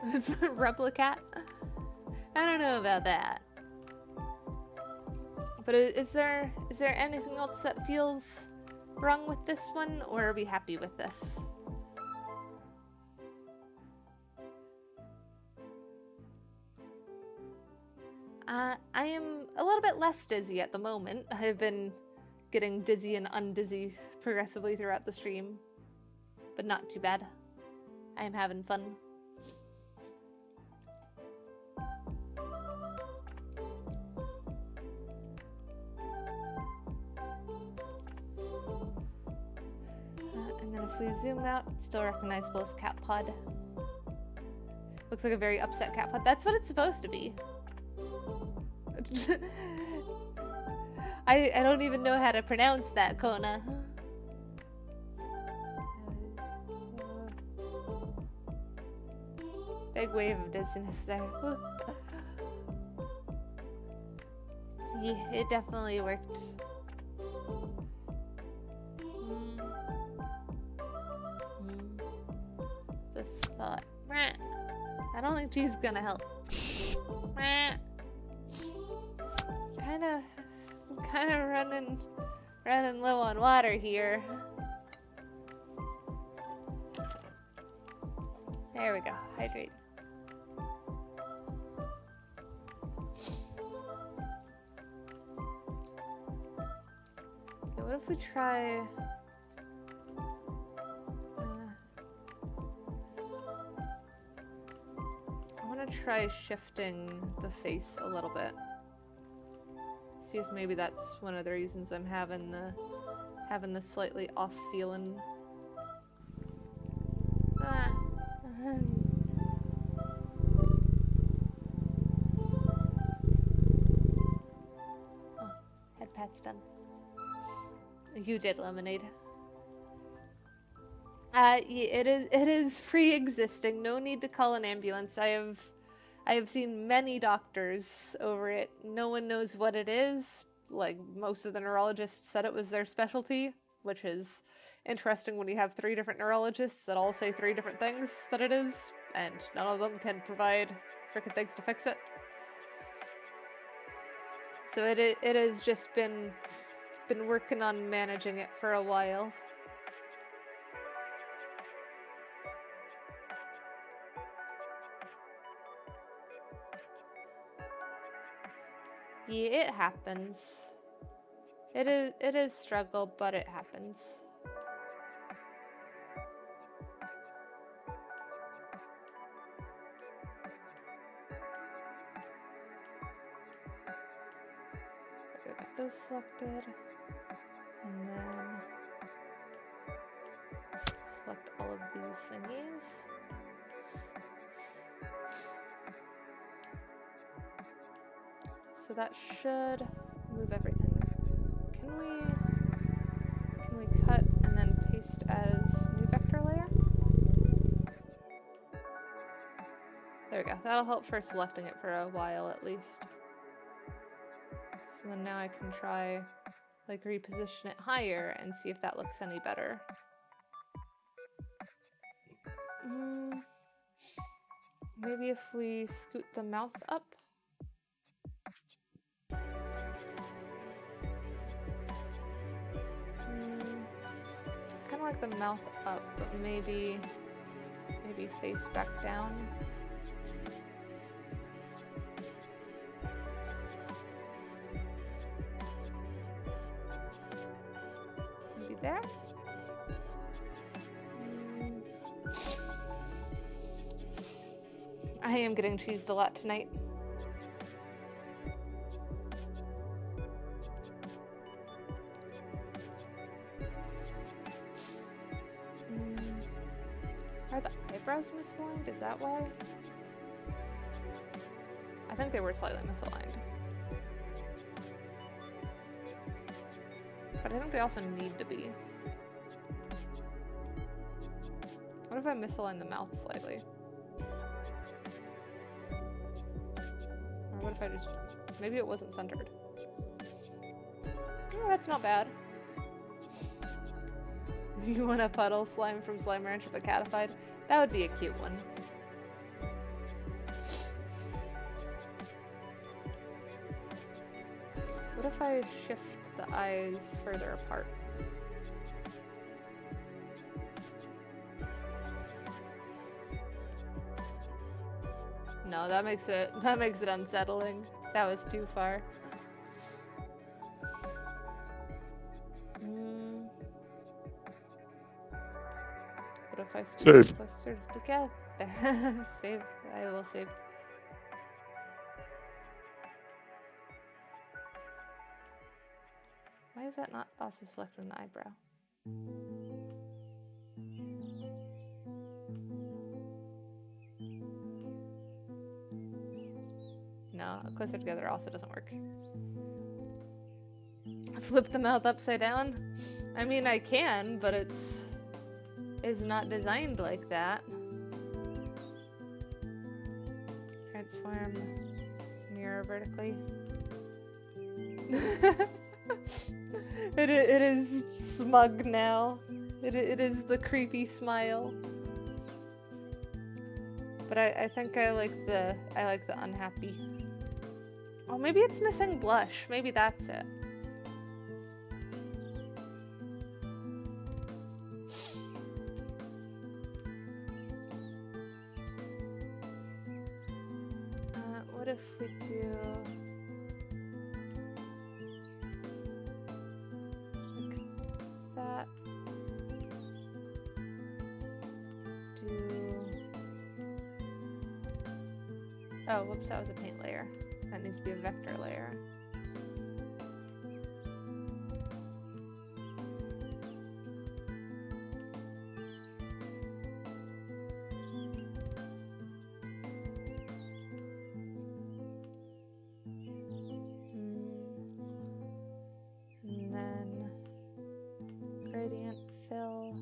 Replicat? I don't know about that. But is there anything else that feels wrong with this one, or are we happy with this? I am a little bit less dizzy at the moment. I've been getting dizzy and undizzy progressively throughout the stream, but not too bad. I am having fun. And then if we zoom out, still recognizable as cat pod. Looks like a very upset cat pod. That's what it's supposed to be. I don't even know how to pronounce that, Kona. Big wave of dizziness there. Yeah, it definitely worked. The thought. I don't think she's gonna help. Kind of running low on water here. There we go. Hydrate. Okay, what if we try? I want to try shifting the face a little bit. See if maybe that's one of the reasons I'm having the slightly off feeling. Oh, head pat's done. You did, Lemonade. Yeah, it is pre-existing. No need to call an ambulance. I have seen many doctors over it. No one knows what it is. Like, most of the neurologists said it was their specialty, which is interesting when you have 3 different neurologists that all say 3 different things that it is, and none of them can provide frickin' things to fix it. So it has just been working on managing it for a while. Yeah, it happens. It is struggle, but it happens. Okay, got those selected, and then select all of these thingies. So that should move everything. Can we cut and then paste as new vector layer? There we go. That'll help for selecting it for a while at least. So So then now I can try, like, reposition it higher and see if that looks any better. Maybe if we scoot the mouth up. Kind of like the mouth up, but maybe face back down. Maybe there. I am getting cheesed a lot tonight. Are the eyebrows misaligned? Is that why? I think they were slightly misaligned. But I think they also need to be. What if I misalign the mouth slightly? Or what if I just... Maybe it wasn't centered. Oh, that's not bad. You want a puddle slime from Slime Ranch with a catified? That would be a cute one. What if I shift the eyes further apart? No, that makes it unsettling. That was too far. What if I scoot closer together? Save. I will save. Why is that not also selected in the eyebrow? No, closer together also doesn't work. Flip the mouth upside down? I mean, I can, but it's not designed like that. Transform mirror vertically. It is smug now. It is the creepy smile. But I think I like the unhappy. Oh, maybe it's missing blush. Maybe that's it. What if we do like that? Oh, whoops, that was a paint layer. That needs to be a vector layer. And then gradient fill.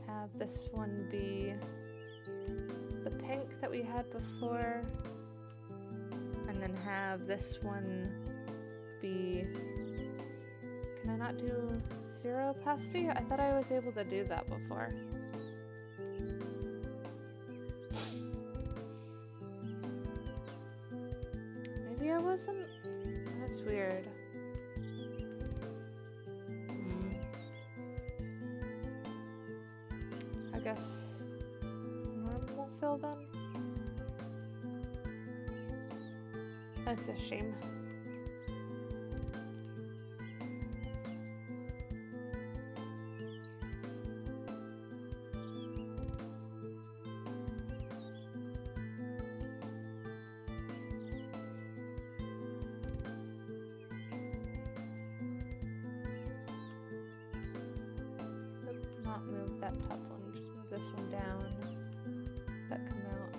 Have this one be the pink that we had before, and then have this one be... Can I not do zero opacity? I thought I was able to do that before. Maybe I wasn't? That's weird. I guess normal fill then? That's a shame. Not move that top one, just move this one down. That come out.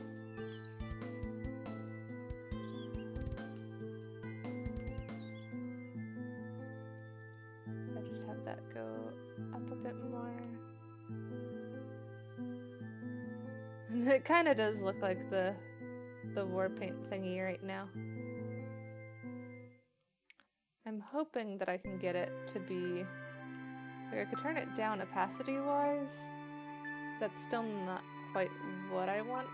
I just have that go up a bit more. And it kind of does look like the the war paint thingy right now. I'm hoping that I can get it to be... Like, I could turn it down opacity-wise. That's still not quite what I want.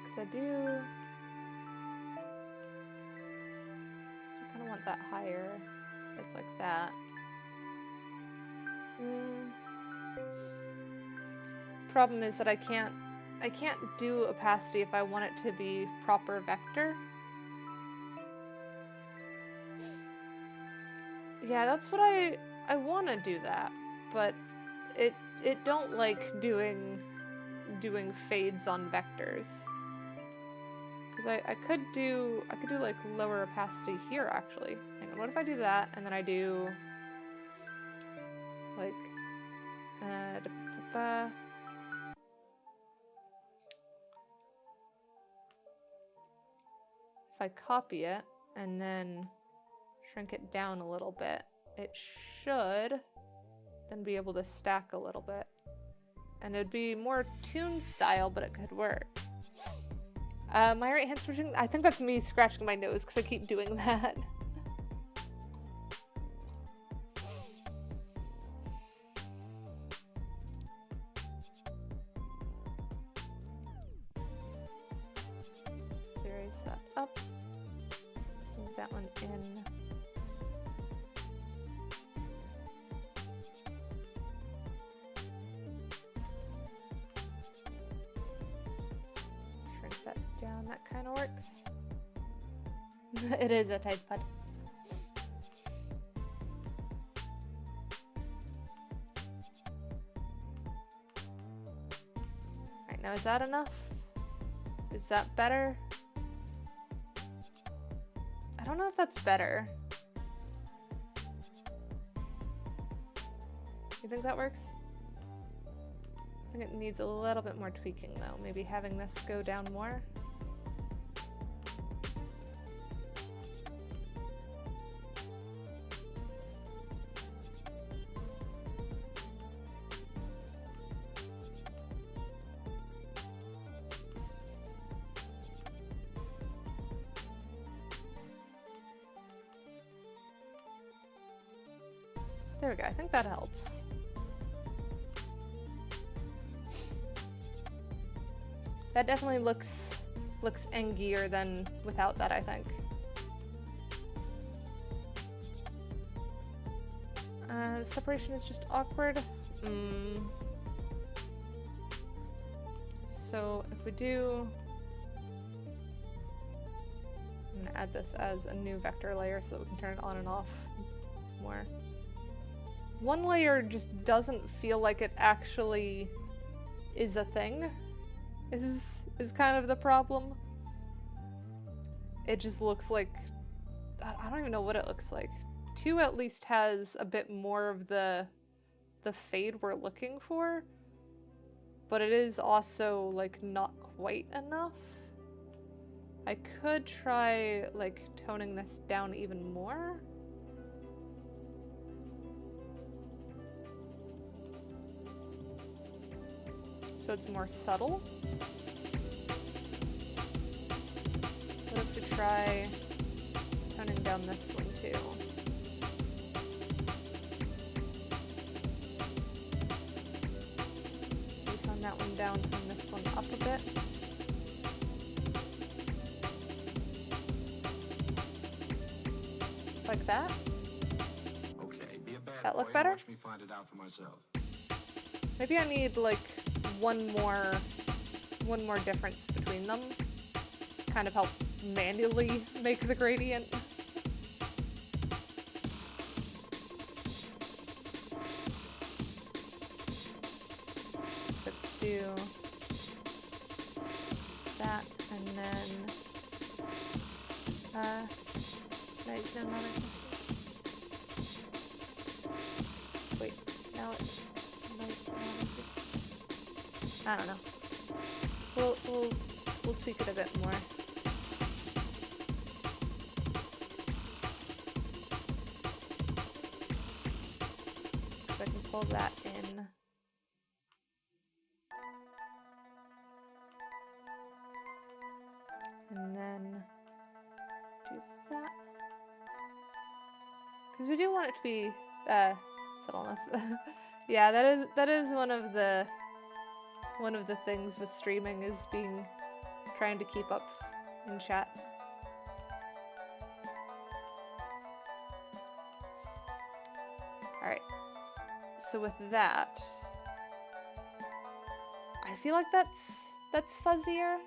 Because I kind of want that higher. It's like that. Problem is that I can't do opacity if I want it to be proper vector. Yeah, that's what I want to do that, but it don't like doing fades on vectors. Because I could do like lower opacity here actually. Hang on, what if I do that and then I do like if I copy it and then shrink it down a little bit, it should then be able to stack a little bit. And it'd be more toon style, but it could work. My right hand switching, I think that's me scratching my nose because I keep doing that. Let's raise that up. Move that one in. That down, that kind of works. It is a tight pad. Alright, now is that enough? Is that better? I don't know if that's better. You think that works? I think it needs a little bit more tweaking though. Maybe having this go down more. There we go, I think that helps. That definitely looks angier than without that, I think. The separation is just awkward. So if we do... I'm gonna add this as a new vector layer so that we can turn it on and off more. One layer just doesn't feel like it actually is a thing. Is kind of the problem. It just looks like... I don't even know what it looks like. 2 at least has a bit more of the fade we're looking for. But it is also, like, not quite enough. I could try, like, toning this down even more. So it's more subtle. What if we try toning down this one too? We tone that one down, tone this one up a bit. Like that.
Okay, be a bad
That look
boy and
better?
watch me find it out for myself.
Maybe I need like one more difference between them. Kind of help manually make the gradient. Let's do that and then right, no, not wait, now it's I don't know. We'll tweak it a bit more. pull that in. And then do that. Because we do want it to be subtle enough. Yeah, that is one of the things with streaming is trying to keep up in chat. Alright. So with that, I feel like that's fuzzier.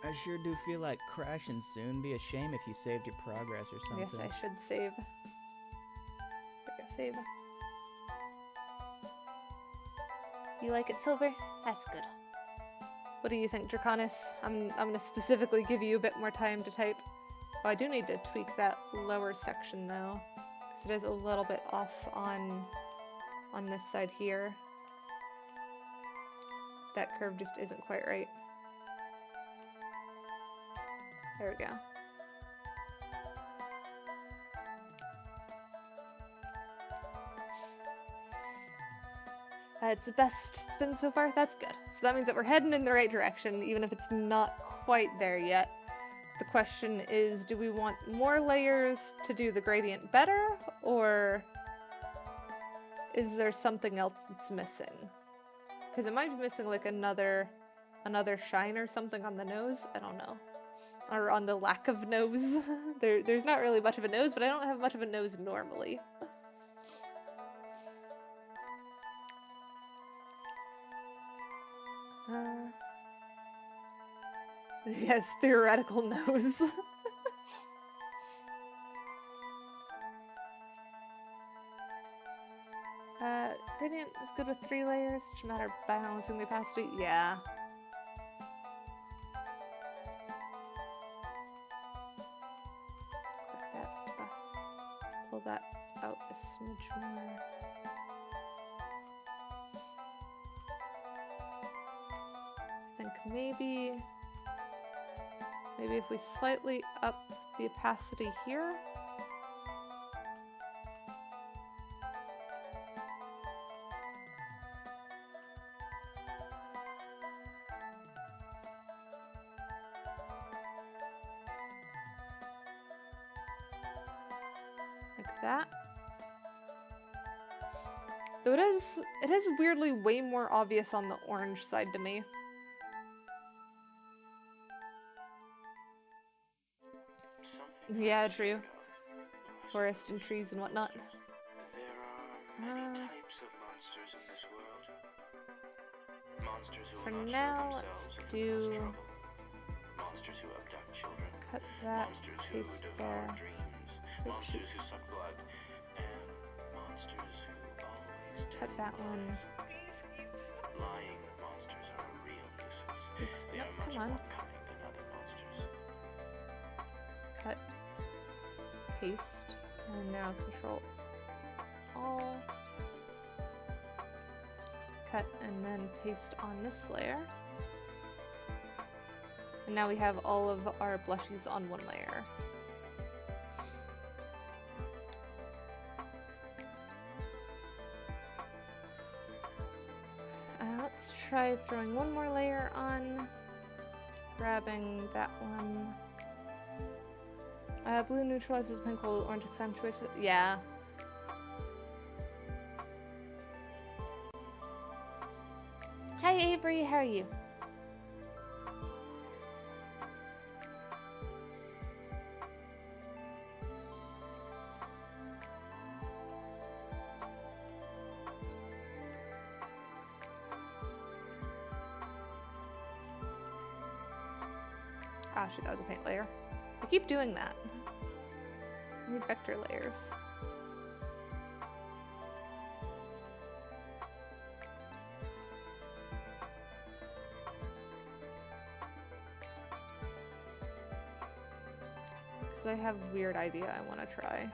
I sure do feel like crashing soon. Be a shame if you saved your progress or something.
Yes, I should save. Save. You like it, Silver? That's good. What do you think, Draconis? I'm gonna specifically give you a bit more time to type. Oh, I do need to tweak that lower section though, because it is a little bit off on this side here. That curve just isn't quite right. There we go. It's the best it's been so far. That's good. So that means that we're heading in the right direction, even if it's not quite there yet. The question is, do we want more layers to do the gradient better, or is there something else that's missing? Because it might be missing like another shine or something on the nose. I don't know. Or on the lack of nose. There's not really much of a nose, but I don't have much of a nose normally. Yes, theoretical nose. Gradient is good with 3 layers. It's just a matter of balancing the opacity. Yeah. Click that. Pull that out a smidge more. I think maybe if we slightly up the opacity here. Like that. Though it is weirdly way more obvious on the orange side to me. Yeah, true. Forest and trees and whatnot.
There are many types of monsters in this world. Monsters who
For
will not
now,
show
let's
themselves and
do...
cause trouble. Monsters who abduct children.
Cut that,
Monsters who
paste
devour
there.
dreams. Monsters who suck blood. And monsters who always
Cut
tell
that one.
lies. Lying monsters are a real nuisance.
Paste,
They
nope,
are much
come on.
more cunning than other monsters.
Cut, paste, and now Control All. Cut and then paste on this layer. And now we have all of our blushies on one layer. Let's try throwing one more layer on. Grabbing that one. Blue neutralizes pink while orange accentuates it. Yeah. Hi Avery, how are you? Ah, shoot, that was a paint layer. I keep doing that. I need vector layers. Because I have a weird idea I want to try.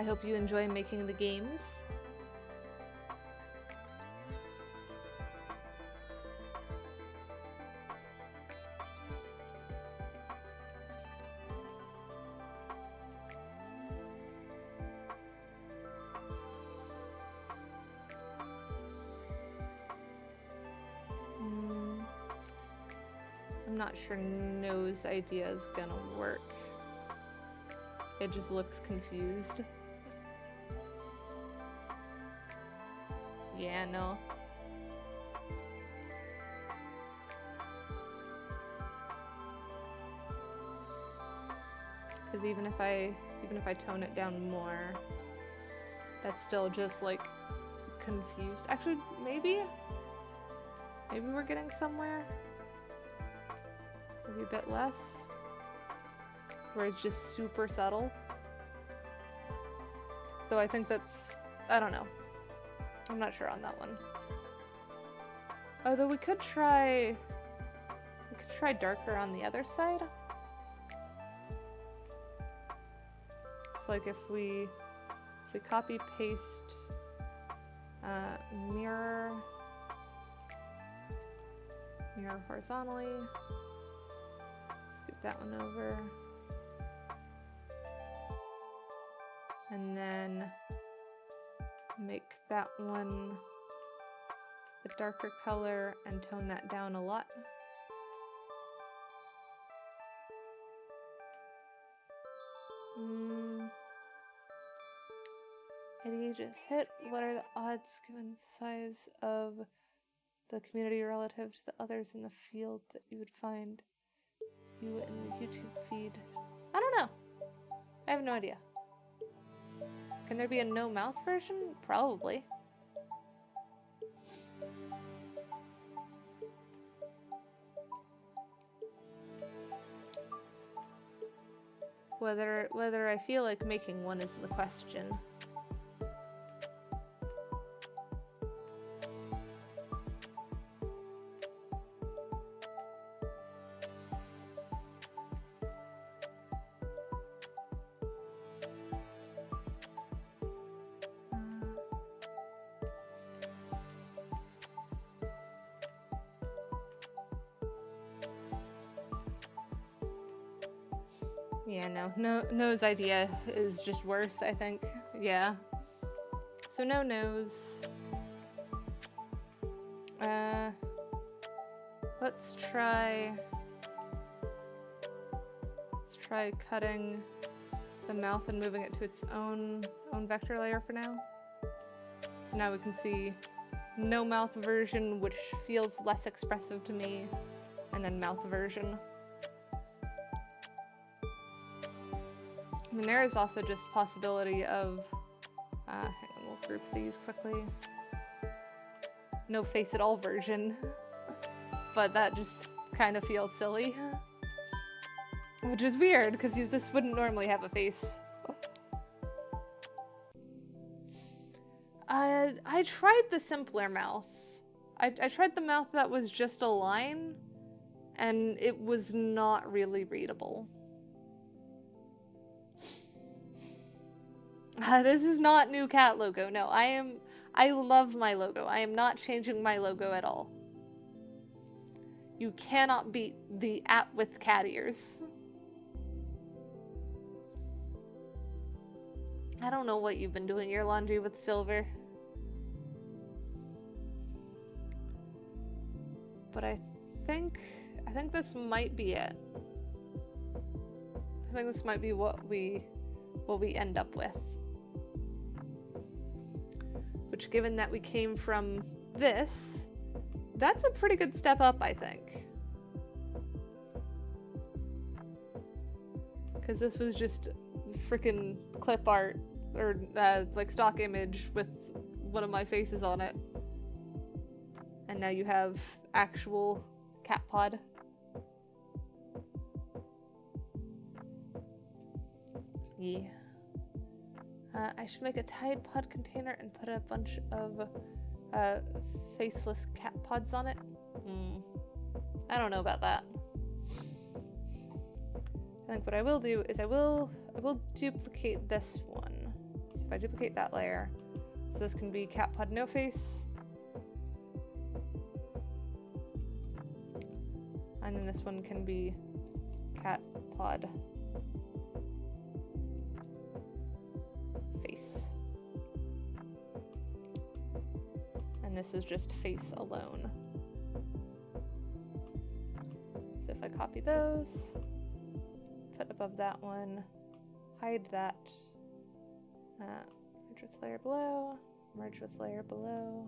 I hope you enjoy making the games. I'm not sure No's idea is gonna work. It just looks confused. Yeah, no. Because even if I tone it down more, that's still just like confused. Actually, maybe we're getting somewhere. Maybe a bit less. Where it's just super subtle. Though I think that's, I don't know. I'm not sure on that one. Although we could try darker on the other side. It's like if we copy paste mirror horizontally. Scoot that one over. And then make that one the darker color and tone that down a lot. Eddie just hit. What are the odds given the size of the community relative to the others in the field that you would find you in the YouTube feed? I don't know. I have no idea. Can there be a no mouth version? Probably. Whether I feel like making one is the question. Yeah, No's idea is just worse, I think. Yeah. So no nose. Let's try cutting the mouth and moving it to its own vector layer for now. So now we can see no mouth version, which feels less expressive to me, and then mouth version. I mean, there is also just possibility of, hang on, we'll group these quickly. No face at all version, but that just kind of feels silly. Which is weird, because this wouldn't normally have a face. I tried the simpler mouth. I tried the mouth that was just a line, and it was not really readable. This is not new cat logo. No, I love my logo. I am not changing my logo at all. You cannot beat the app with cat ears. I don't know what you've been doing your laundry with, Silver. But I think this might be it. I think this might be what we end up with. Which, given that we came from this, that's a pretty good step up, I think. Because this was just freaking clip art, or like stock image with one of my faces on it. And now you have actual cat pod. Yeah. I should make a Tide Pod container and put a bunch of faceless cat pods on it. I don't know about that. I think what I will do is I will duplicate this one. If I duplicate that layer, so this can be cat pod no face. And then this one can be cat pod face. And this is just face alone. So if I copy those, put above that one, hide that, merge with layer below, merge with layer below.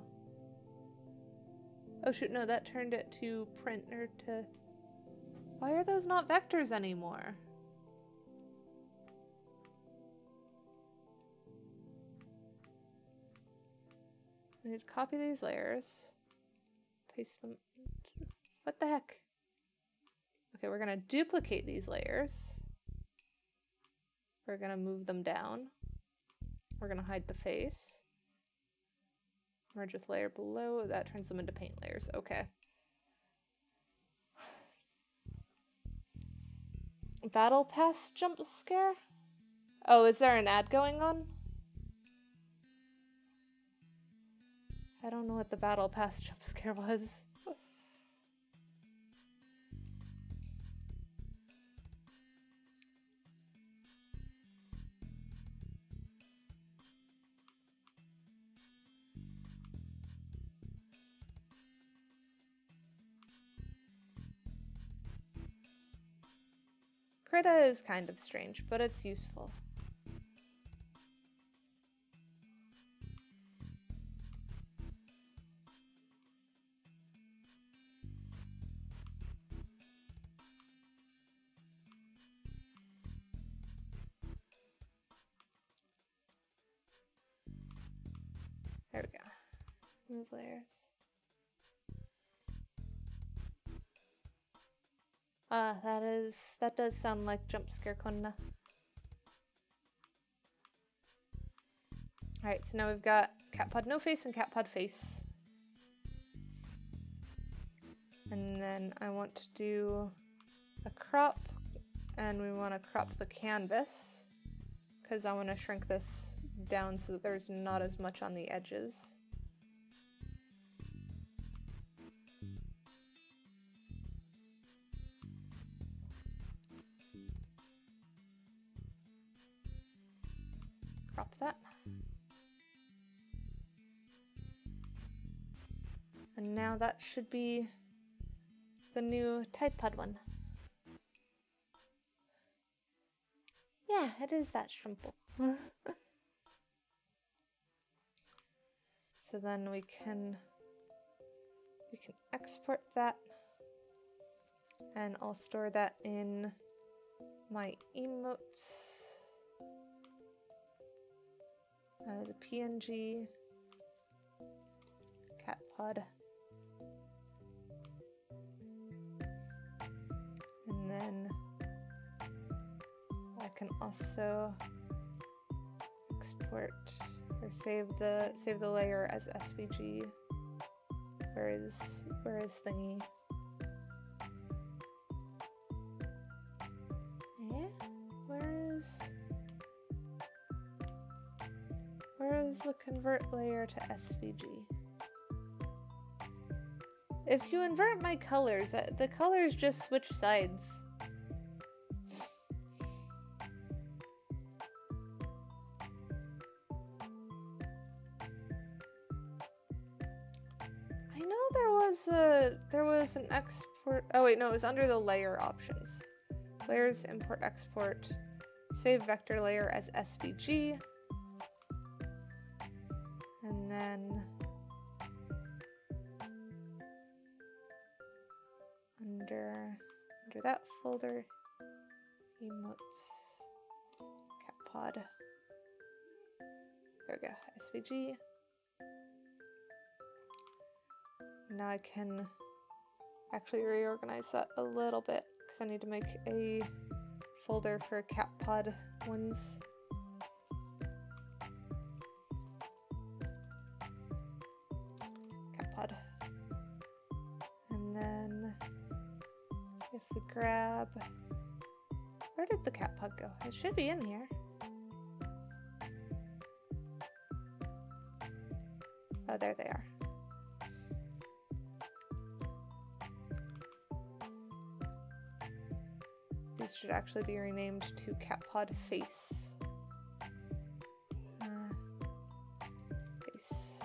Oh shoot, no, that turned it to print or to... Why are those not vectors anymore? I need to copy these layers, paste them. What the heck? Okay, we're gonna duplicate these layers. We're gonna move them down. We're gonna hide the face. Merge with layer below. That turns them into paint layers. Okay. Battle Pass jump scare? Oh, is there an ad going on? I don't know what the Battle Pass jump scare was. Krita is kind of strange, but it's useful. There we go. Move layers. That does sound like jump scare Konna. Alright, so now we've got cat pod no face and cat pod face. And then I want to do a crop, and we want to crop the canvas because I want to shrink this down so that there's not as much on the edges. Crop that. And now that should be the new Tide Pod one. Yeah, it is that simple. So then we can export that, and I'll store that in my emotes as a PNG cat pod. And then I can also export or save the layer as SVG. Where is thingy? Yeah? Where is the convert layer to SVG? If you invert my colors, the colors just switch sides. I know there was an export. Oh wait, no, it was under the layer options. Layers, import, export, save vector layer as SVG, and then under that folder, emotes, cat pod. There we go, SVG. Now I can actually reorganize that a little bit because I need to make a folder for cat pod ones. Cat pod. And then if we grab, where did the cat pod go? It should be in here. Oh, there they are. These should actually be renamed to Catpod Face. Face.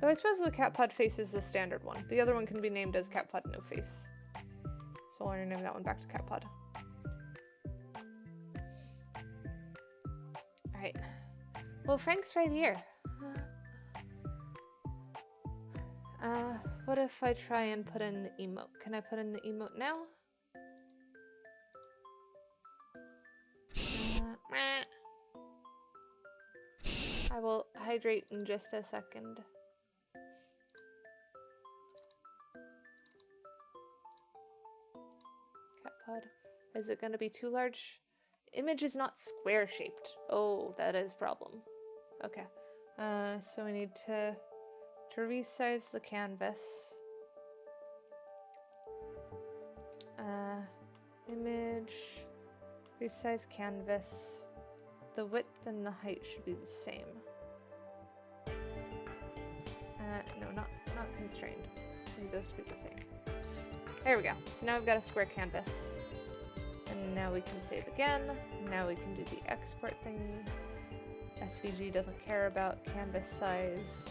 Though I suppose the Catpod Face is the standard one. The other one can be named as Catpod No Face. So I'll rename that one back to Catpod. Alright. Well, Frank's right here. What if I try and put in the emote? Can I put in the emote now? I will hydrate in just a second. Catpod. Is it going to be too large? Image is not square shaped. Oh, that is a problem. Okay. So we need to resize the canvas. Image, resize canvas. The width and the height should be the same. No, not constrained. I need those to be the same. There we go. So now we've got a square canvas. And now we can save again. Now we can do the export thingy. SVG doesn't care about canvas size.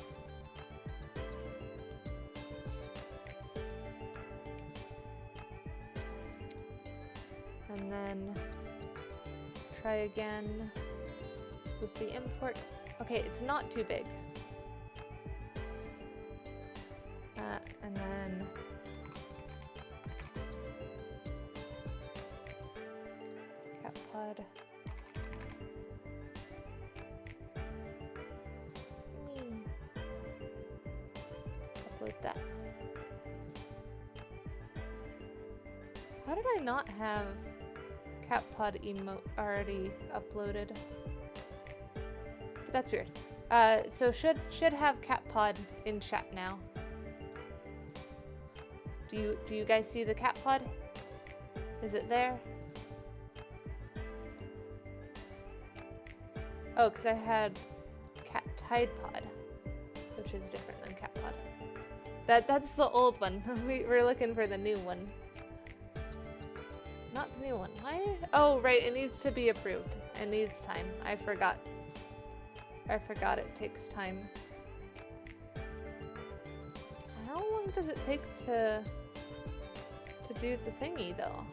And then try again with the import. Okay, it's not too big. And then Catpod. Upload that. How did I not have Catpod emote already uploaded? But that's weird. So should have Catpod in chat now. Do you guys see the Catpod? Is it there? Oh, because I had Cat Tide Pod, which is different than Catpod. That's the old one. We're looking for the new one. Not the new one. Why? Oh, right. It needs to be approved. It needs time. I forgot. It takes time. How long does it take to do the thingy, though?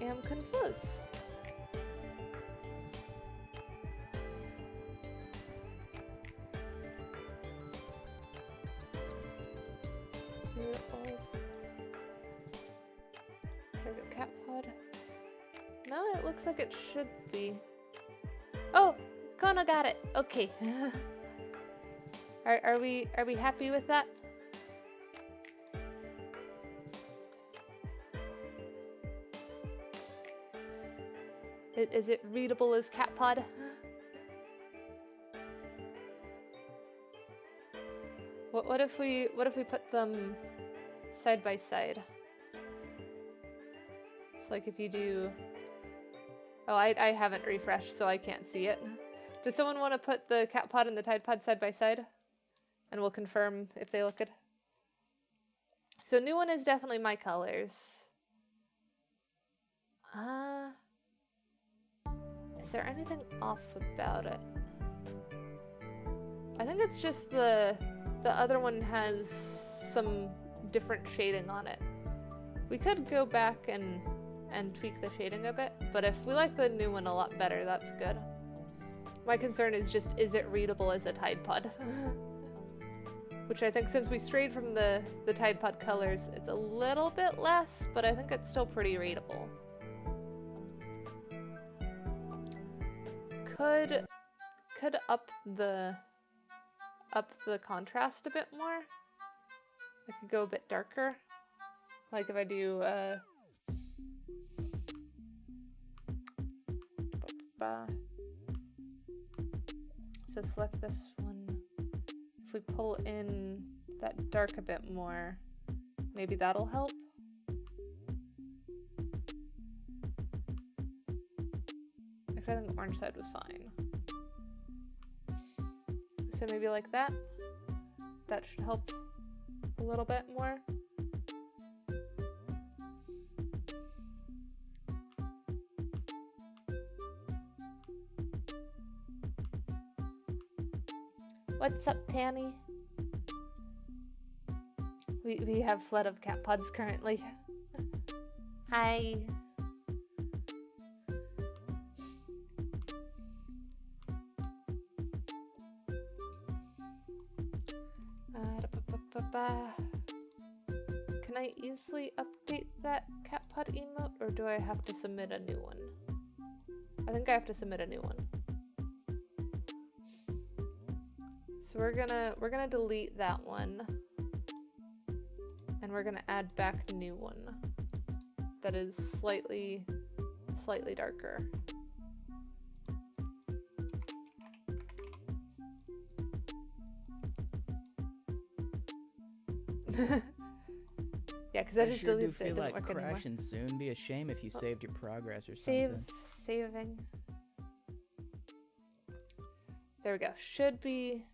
I'm confused. There we go, Catpod. No, it looks like it should be. Oh, Kona got it. Okay. Are we happy with that? Is it readable as Catpod? What if we put them side by side? It's like if you do. Oh, I haven't refreshed, so I can't see it. Does someone want to put the Catpod and the Tide Pod side by side? And we'll confirm if they look good. So new one is definitely my colors. Is there anything off about it? I think it's just the other one has some different shading on it. We could go back and tweak the shading a bit, but if we like the new one a lot better, that's good. My concern is just, is it readable as a Tide Pod? Which I think since we strayed from the Tide Pod colors, it's a little bit less, but I think it's still pretty readable. Could up the contrast a bit more. I could go a bit darker. Like if I do so select this one. If we pull in that dark a bit more, maybe that'll help. Actually, I think the orange side was fine. So maybe like that. That should help a little bit more. What's up, Tanny? We have flood of cat pods currently. Hi. Can I easily update that cat pod emote, or do I have to submit a new one? I think I have to submit a new one. So we're gonna delete that one, and we're gonna add back a new one that is slightly darker. Yeah, because I just
sure do
deleted it. It
feel
doesn't
like
work anymore.
crashing soon. Be a shame if you saved your progress or
Saving.
something.
There we go. Should be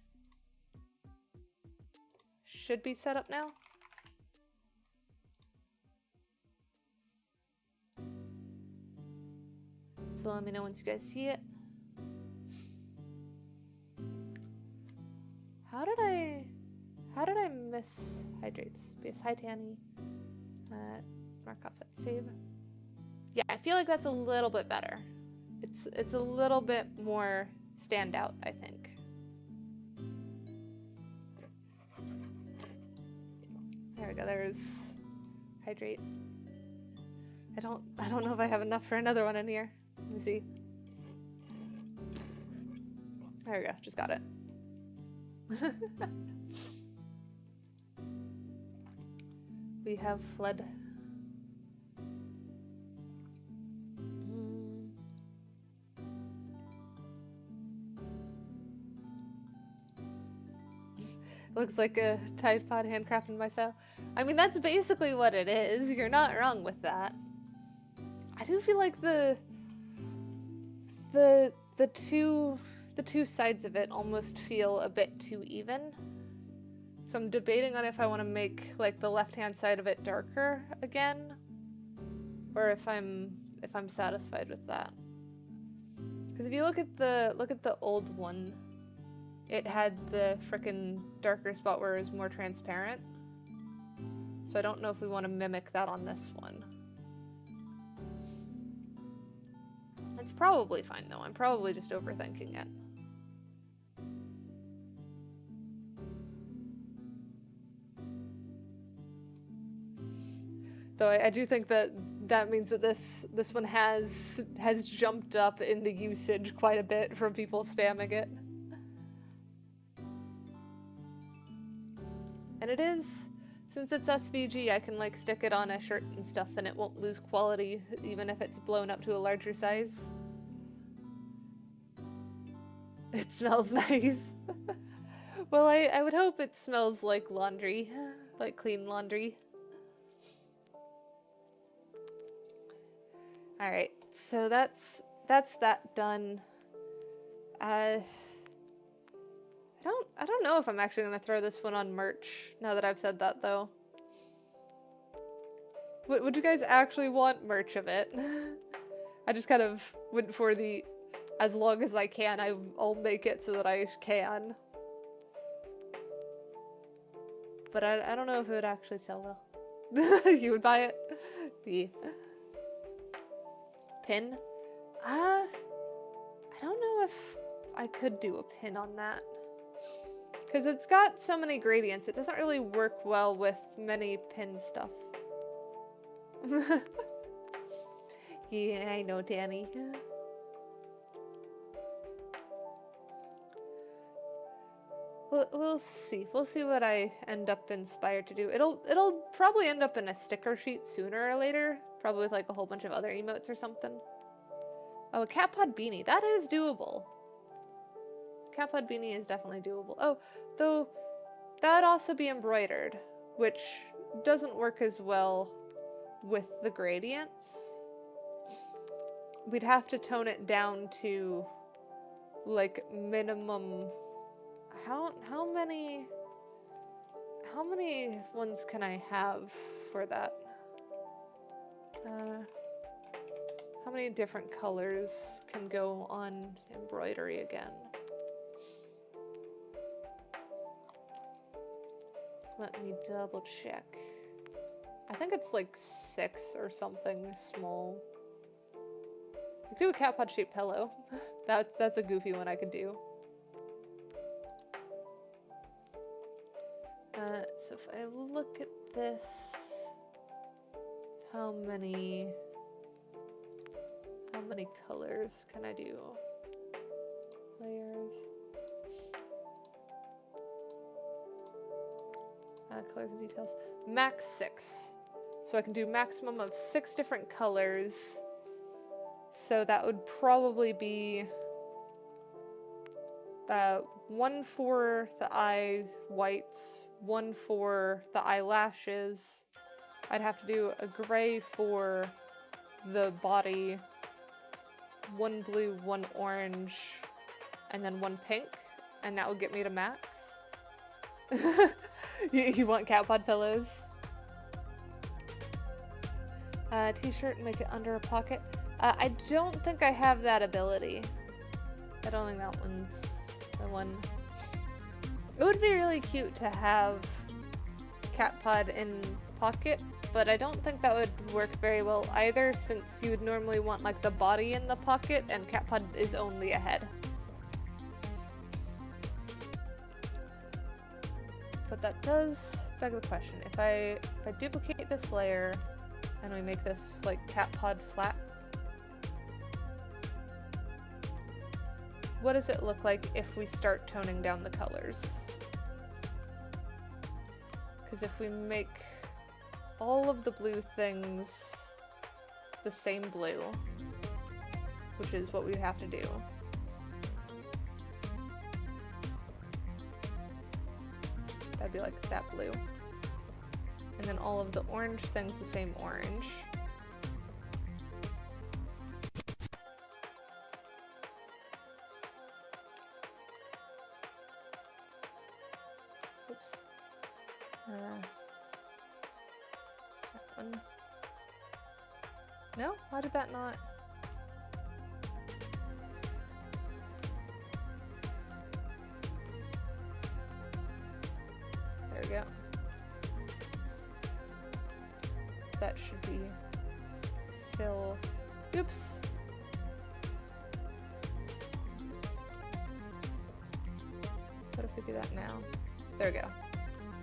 set up now. So let me know once you guys see it. How did I miss hydrates? BS hi Tanny. Mark off that save. Yeah, I feel like that's a little bit better. It's a little bit more standout, I think. There we go. There's hydrate. I don't know if I have enough for another one in here. Let me see. There we go. Just got it. We have flood. Looks like a Tide Pod handcrafted my style. I mean, that's basically what it is. You're not wrong with that. I do feel like the two sides of it almost feel a bit too even. So I'm debating on if I want to make like the left-hand side of it darker again, or if I'm satisfied with that. Because if you look at the old one, it had the frickin' darker spot where it was more transparent. So I don't know if we want to mimic that on this one. It's probably fine though. I'm probably just overthinking it. Though I do think that means that this one has jumped up in the usage quite a bit from people spamming it. And it is, since it's SVG, I can like stick it on a shirt and stuff and it won't lose quality even if it's blown up to a larger size. It smells nice. Well, I would hope it smells like laundry, like clean laundry. All right, so that's that done. I don't know if I'm actually gonna throw this one on merch now that I've said that though. Would you guys actually want merch of it? I just kind of went for the as long as I can, I'll make it so that I can. But I don't know if it would actually sell well. You would buy it? The pin? I don't know if I could do a pin on that. Because it's got so many gradients, it doesn't really work well with many pin stuff. Yeah, I know, Danny. We'll see. We'll see what I end up inspired to do. It'll probably end up in a sticker sheet sooner or later. Probably with like a whole bunch of other emotes or something. Oh, a cat pod beanie. That is doable. Cat pod beanie is definitely doable. Oh, though that would also be embroidered, which doesn't work as well with the gradients. we'd have to tone it down to like minimum. How many ones can I have for that? How many different colors can go on embroidery again? Let me double check. I think it's like 6 or something small. I could do a cat pod shaped pillow. That's a goofy one I could do. So if I look at this, how many colors can I do? Layers. Colors and details. Max 6. So I can do maximum of 6 different colors. So that would probably be 1 for the eye whites, 1 for the eyelashes. I'd have to do a gray for the body, 1 blue, 1 orange, and then 1 pink, and that would get me to max. You want cat pod pillows? T-shirt and make it under a pocket. I don't think I have that ability. I don't think that one's the one. It would be really cute to have cat pod in pocket, but I don't think that would work very well either, since you would normally want like the body in the pocket and cat pod is only a head. But that does beg the question. If I duplicate this layer and we make this like cat pod flat, what does it look like if we start toning down the colors? Because if we make all of the blue things the same blue, which is what we have to do, that'd be like that blue. And then all of the orange things the same orange. Oops. That one. No? Why did that not? There we go. That should be fill. Oops. What if we do that now? There we go.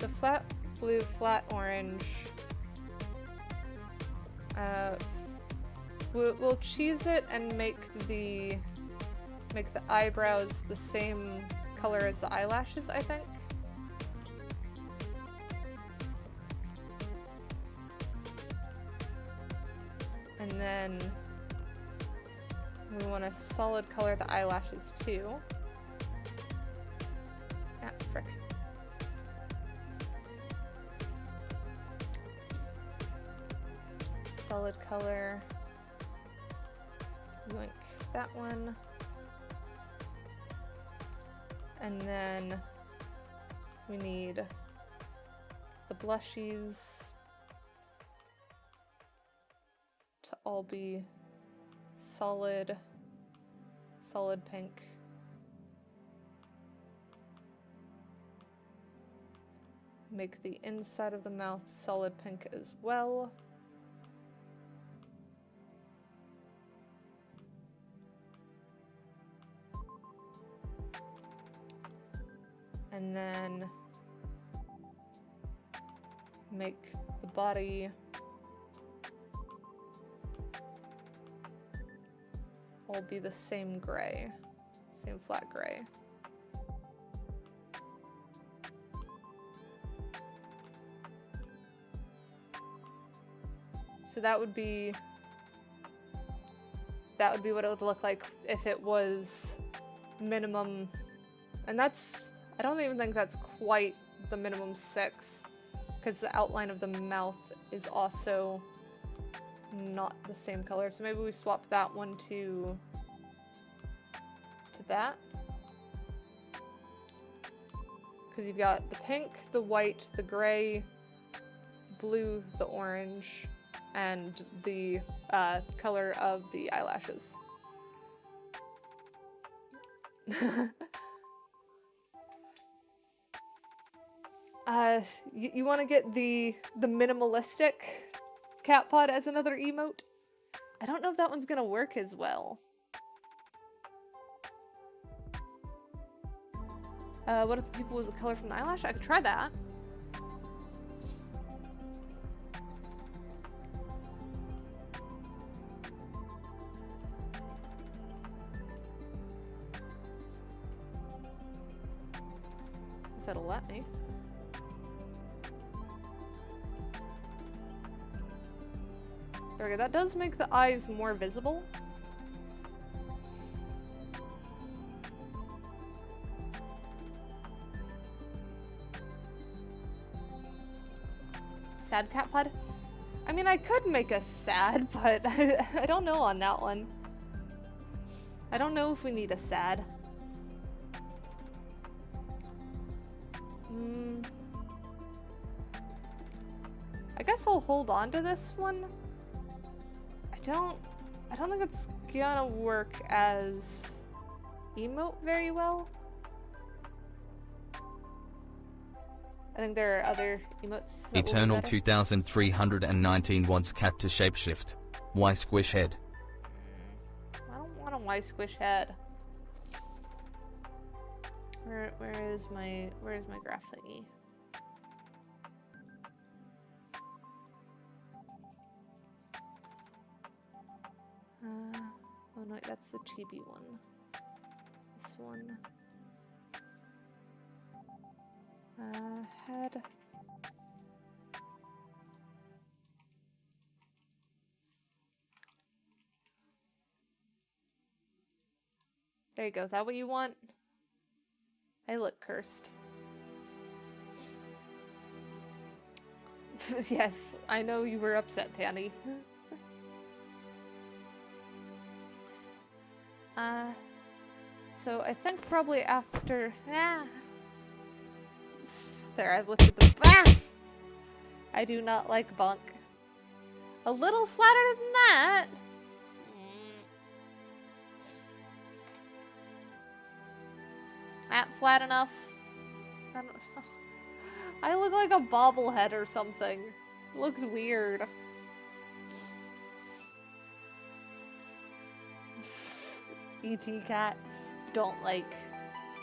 So flat blue, flat orange. We'll cheese it and make the eyebrows the same color as the eyelashes, I think. And then we want to solid color the eyelashes too. Ah, frick. Solid color. Yoink that one. And then we need the blushies to all be solid pink. Make the inside of the mouth solid pink as well. And then make the body all be the same gray, same flat gray. So that would be what it would look like if it was minimum, and that's, I don't even think that's quite the minimum 6, because the outline of the mouth is also not the same color. So maybe we swap that one to that. Because you've got the pink, the white, the gray, the blue, the orange, and the color of the eyelashes. You want to get the minimalistic cat pod as another emote? I don't know if that one's gonna work as well. What if the pupil was the color from the eyelash? I could try that. If it'll let me. There we go. That does make the eyes more visible. Sad cat pod? I mean, I could make a sad, but I don't know on that one. I don't know if we need a sad. I guess I'll hold on to this one. I don't think it's gonna work as emote very well. I think there are other emotes. That
Eternal
will be better.
2319 wants cat to shapeshift. Why squish head?
I don't want a Y squish head. Where is my graph thingy? Oh no, that's the chibi one. This one. Head. There you go. Is that what you want? I look cursed. Yes, I know you were upset, Tanny. So I think probably after... There, I've lifted the... I do not like bonk. A little flatter than that. That flat enough? I don't... I look like a bobblehead or something. It looks weird. E.T. cat. Don't like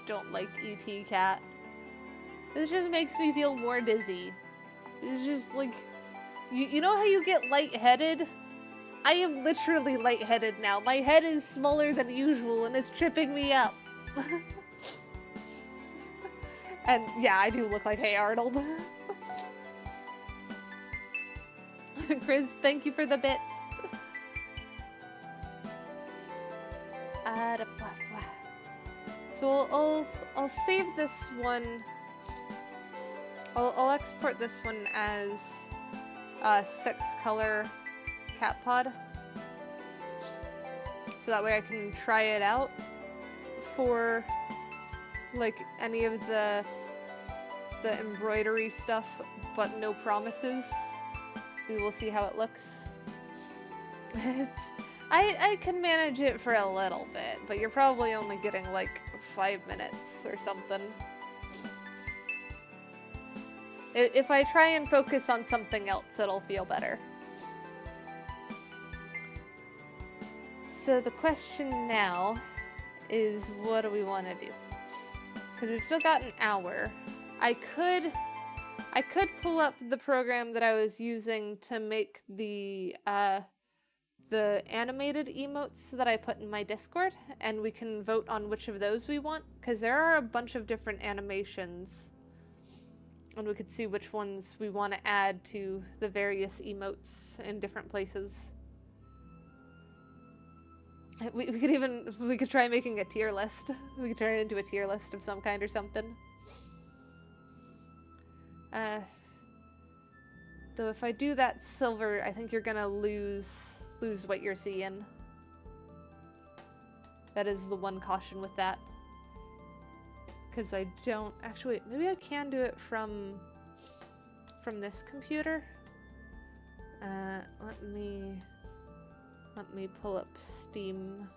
E.T. cat. This just makes me feel more dizzy. It's just like, you know how you get lightheaded? I am literally lightheaded now. My head is smaller than usual and it's tripping me up. And yeah, I do look like Hey Arnold. Chris, thank you for the bits. So I'll save this one. I'll export this one as a 6-color cat pod. So that way I can try it out for like any of the embroidery stuff, but no promises. We will see how it looks. I can manage it for a little bit, but you're probably only getting like 5 minutes or something. If I try and focus on something else, it'll feel better. So the question now is, what do we want to do? Because we've still got an hour. I could pull up the program that I was using to make the animated emotes that I put in my Discord, and we can vote on which of those we want, because there are a bunch of different animations, and we could see which ones we want to add to the various emotes in different places. We could try making a tier list. We could turn it into a tier list of some kind or something. Though if I do that silver, I think you're gonna lose what you're seeing. That is the one caution with that. Because I don't actually wait, maybe I can do it from this computer. Let me pull up Steam.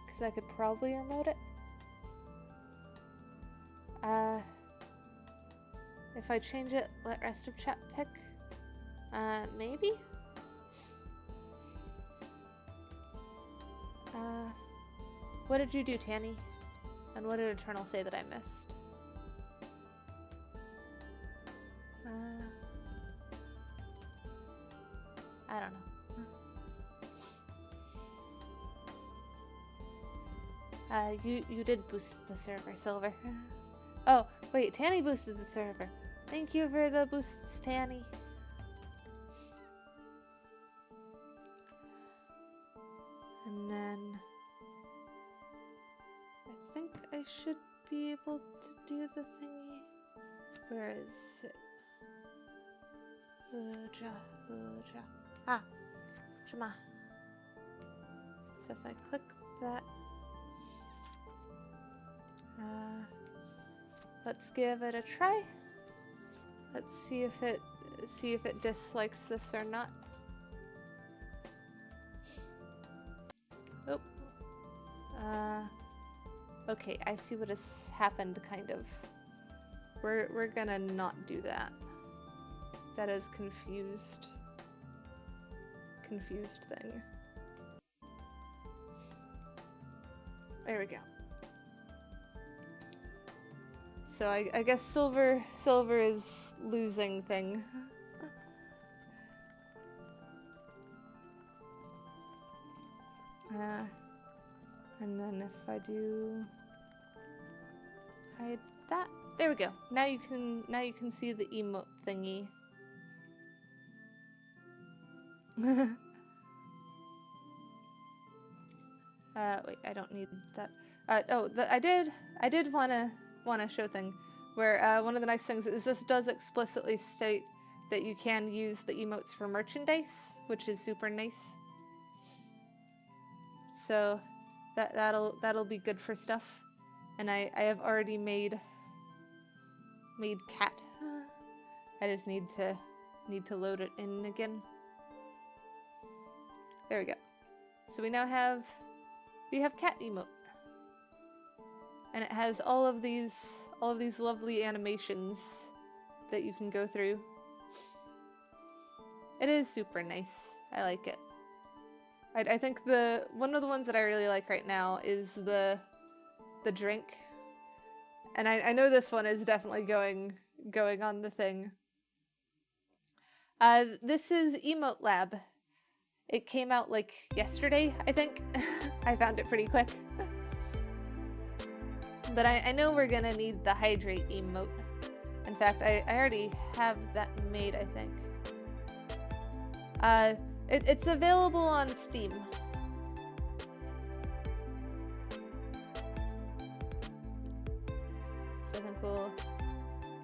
Because I could probably remote it. If I change it, let rest of chat pick. Maybe? What did you do, Tanny? And what did Eternal say that I missed? I don't know. You did boost the server, Silver. Oh, wait, Tanny boosted the server. Thank you for the boosts, Tanny. And then I think I should be able to do the thingy. Where is it? Ah, Shema. So if I click that, let's give it a try. Let's see if it dislikes this or not. Oh. Okay, I see what has happened, kind of. We're gonna not do that. That is confused thing. There we go. So I guess silver is losing thing. And then if I do hide that, there we go. Now you can see the emote thingy. Wait, I don't need that. I did wanna show thing where one of the nice things is this does explicitly state that you can use the emotes for merchandise, which is super nice. So that'll be good for stuff. And I have already made cat. I just need to load it in again. There we go. So we now have cat emote. And it has all of these lovely animations that you can go through. It is super nice. I like it. I think one of the ones that I really like right now is the drink. And I know this one is definitely going on the thing. This is Emote Lab. It came out like yesterday, I think. I found it pretty quick. But I know we're gonna need the hydrate emote. In fact, I already have that made, I think. It's available on Steam. So I think we'll...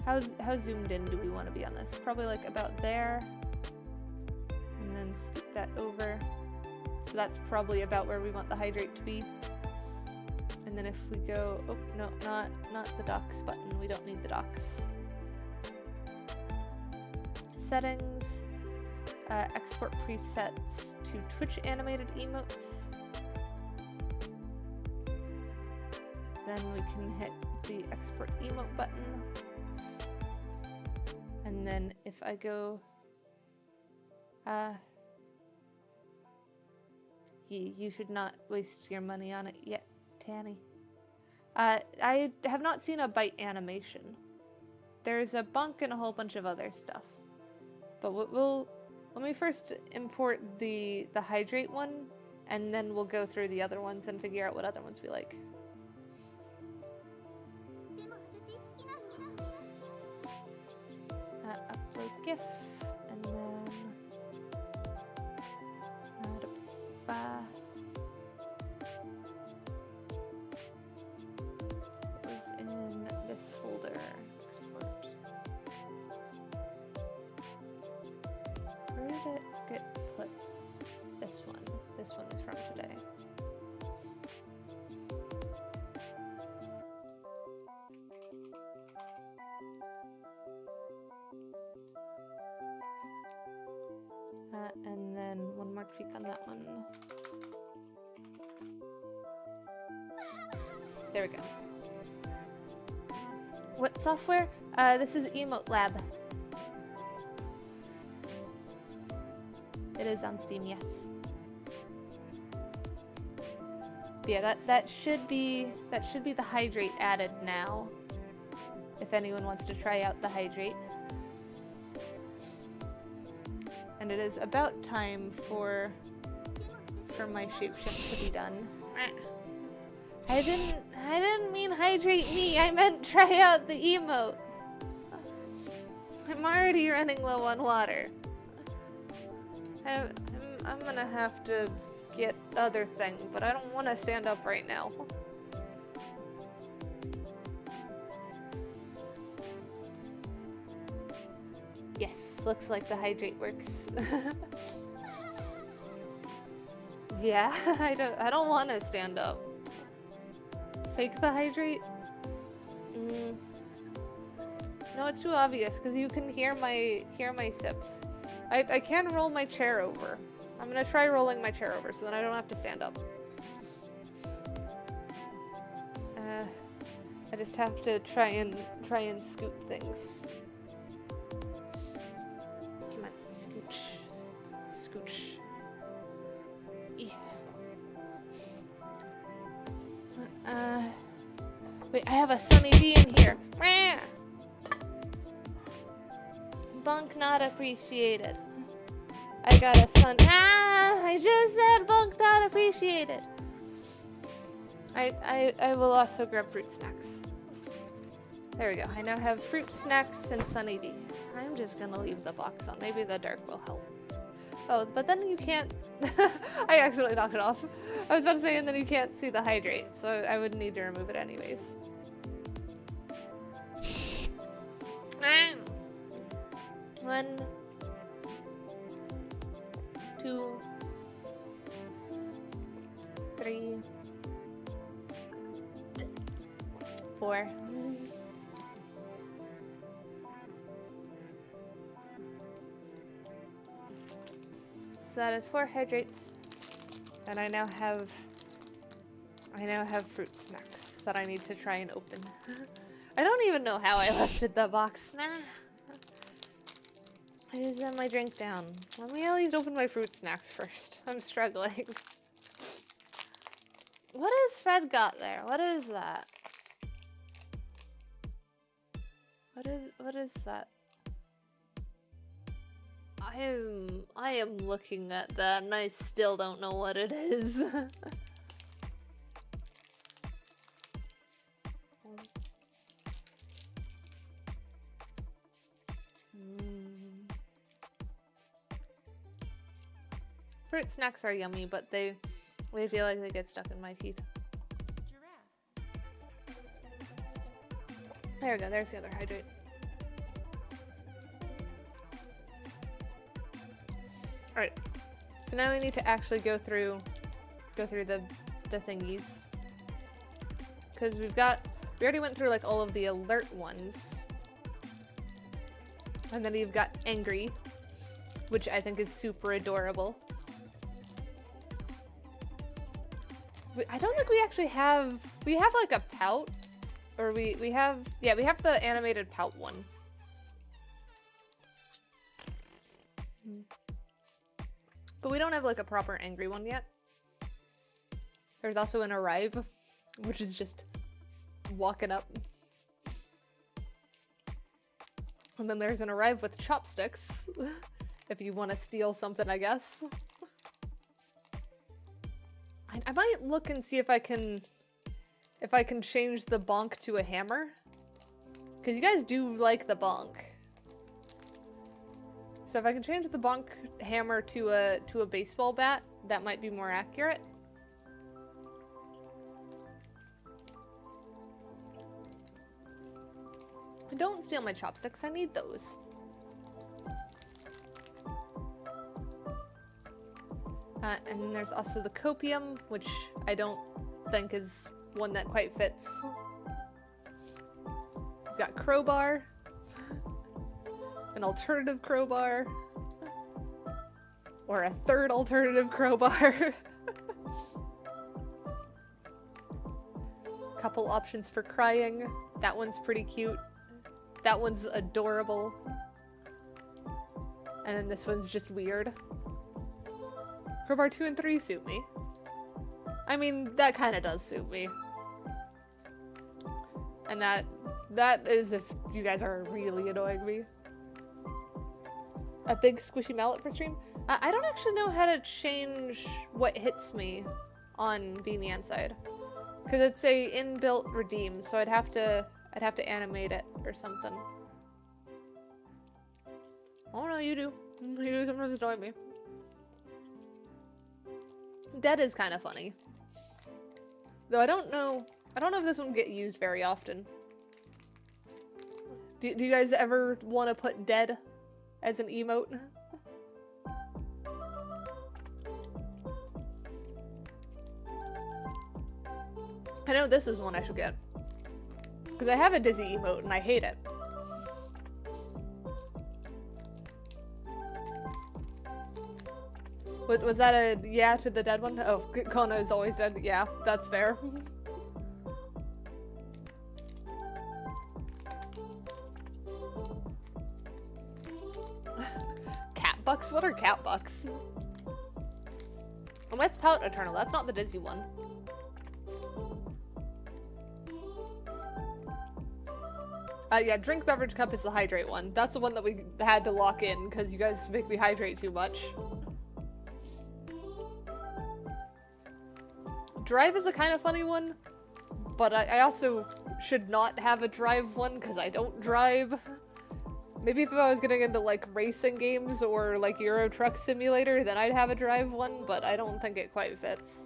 How zoomed in do we want to be on this? Probably like about there. And then scoot that over. So that's probably about where we want the hydrate to be. And then if we go... Oh, no, not the docks button. We don't need the docks. Settings. Export presets to Twitch animated emotes. Then we can hit the export emote button. And then if I go... you should not waste your money on it yet, Tanny. I have not seen a bite animation. There's a bunk and a whole bunch of other stuff. But let me first import the hydrate one, and then we'll go through the other ones and figure out what other ones we like. Upload GIF, and then was in this folder. Export. peek on that one. There we go. What software? This is Emote Lab. It is on Steam, yes. Yeah, that should be the hydrate added now. If anyone wants to try out the hydrate. And it is about time for my shapeshift to be done. I didn't mean hydrate me. I meant try out the emote. I'm already running low on water. I'm gonna have to get other thing, but I don't want to stand up right now. Yes, looks like the hydrate works. Yeah, I don't want to stand up. Fake the hydrate? No, it's too obvious because you can hear my sips. I can roll my chair over. I'm gonna try rolling my chair over so then I don't have to stand up. I just have to try and scoot things. Come on, scooch. Scooch. Wait, I have a Sunny D in here. Bunk not appreciated. I got a I just said bunk not appreciated. I will also grab fruit snacks. There we go. I now have fruit snacks and Sunny D. I'm just gonna leave the box on. Maybe the dark will help. Oh, but then you can't... I accidentally knocked it off. I was about to say, and then you can't see the hydrate, so I would need to remove it anyways. 1, 2, 3, 4. So that is 4 hydrates, and I now have fruit snacks that I need to try and open. I don't even know how I lifted the box. Nah. I just set my drink down. Let me at least open my fruit snacks first. I'm struggling. What has Fred got there? What is that? What is that? I am looking at that and I still don't know what it is. Fruit snacks are yummy, but they feel like they get stuck in my teeth. There we go, there's the other hydrate. Alright, so now we need to actually go through the thingies. Because we already went through like all of the alert ones. And then you've got angry, which I think is super adorable. I don't think we actually have, we have like a pout, or we have the animated pout one. But we don't have like a proper angry one yet. There's also an arrive, which is just walking up. And then there's an arrive with chopsticks, if you want to steal something, I guess. I might look and see if I can change the bonk to a hammer, because you guys do like the bonk. So if I can change the bonk hammer to a baseball bat, that might be more accurate. Don't steal my chopsticks, I need those. And then there's also the copium, which I don't think is one that quite fits. We've got crowbar. An alternative crowbar. Or a third alternative crowbar. Couple options for crying. That one's pretty cute. That one's adorable. And then this one's just weird. Crowbar 2 and 3 suit me. I mean, that kind of does suit me. And that is if you guys are really annoying me. A big squishy mallet for stream? I don't actually know how to change what hits me on being the inside. Because it's a inbuilt redeem, so I'd have to animate it or something. Oh no, you do. You do sometimes annoy me. Dead is kind of funny. Though I don't know if this one get used very often. Do you guys ever want to put dead as an emote? I know this is one I should get. Because I have a dizzy emote and I hate it. Was that a yeah to the dead one? Oh, Kona is always dead. Yeah, that's fair. Cat bucks? What are cat bucks? And let's pout Eternal. That's not the dizzy one. Yeah, drink beverage cup is the hydrate one. That's the one that we had to lock in because you guys make me hydrate too much. Drive is a kind of funny one, but I also should not have a drive one because I don't drive. Maybe if I was getting into like racing games or like Euro Truck Simulator, then I'd have a drive one, but I don't think it quite fits.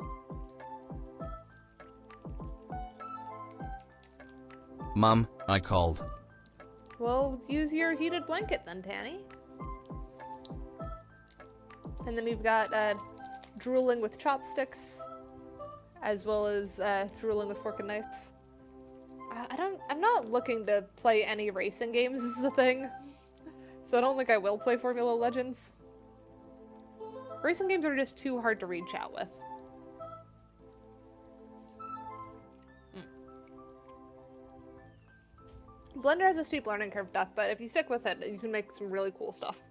Mum, I called.
Well, use your heated blanket then, Tanny. And then you've got drooling with chopsticks, as well as drooling with fork and knife. I'm not looking to play any racing games, is the thing. So I don't think I will play Formula Legends. Racing games are just too hard to read chat with. Blender has a steep learning curve, Duck, but if you stick with it, you can make some really cool stuff.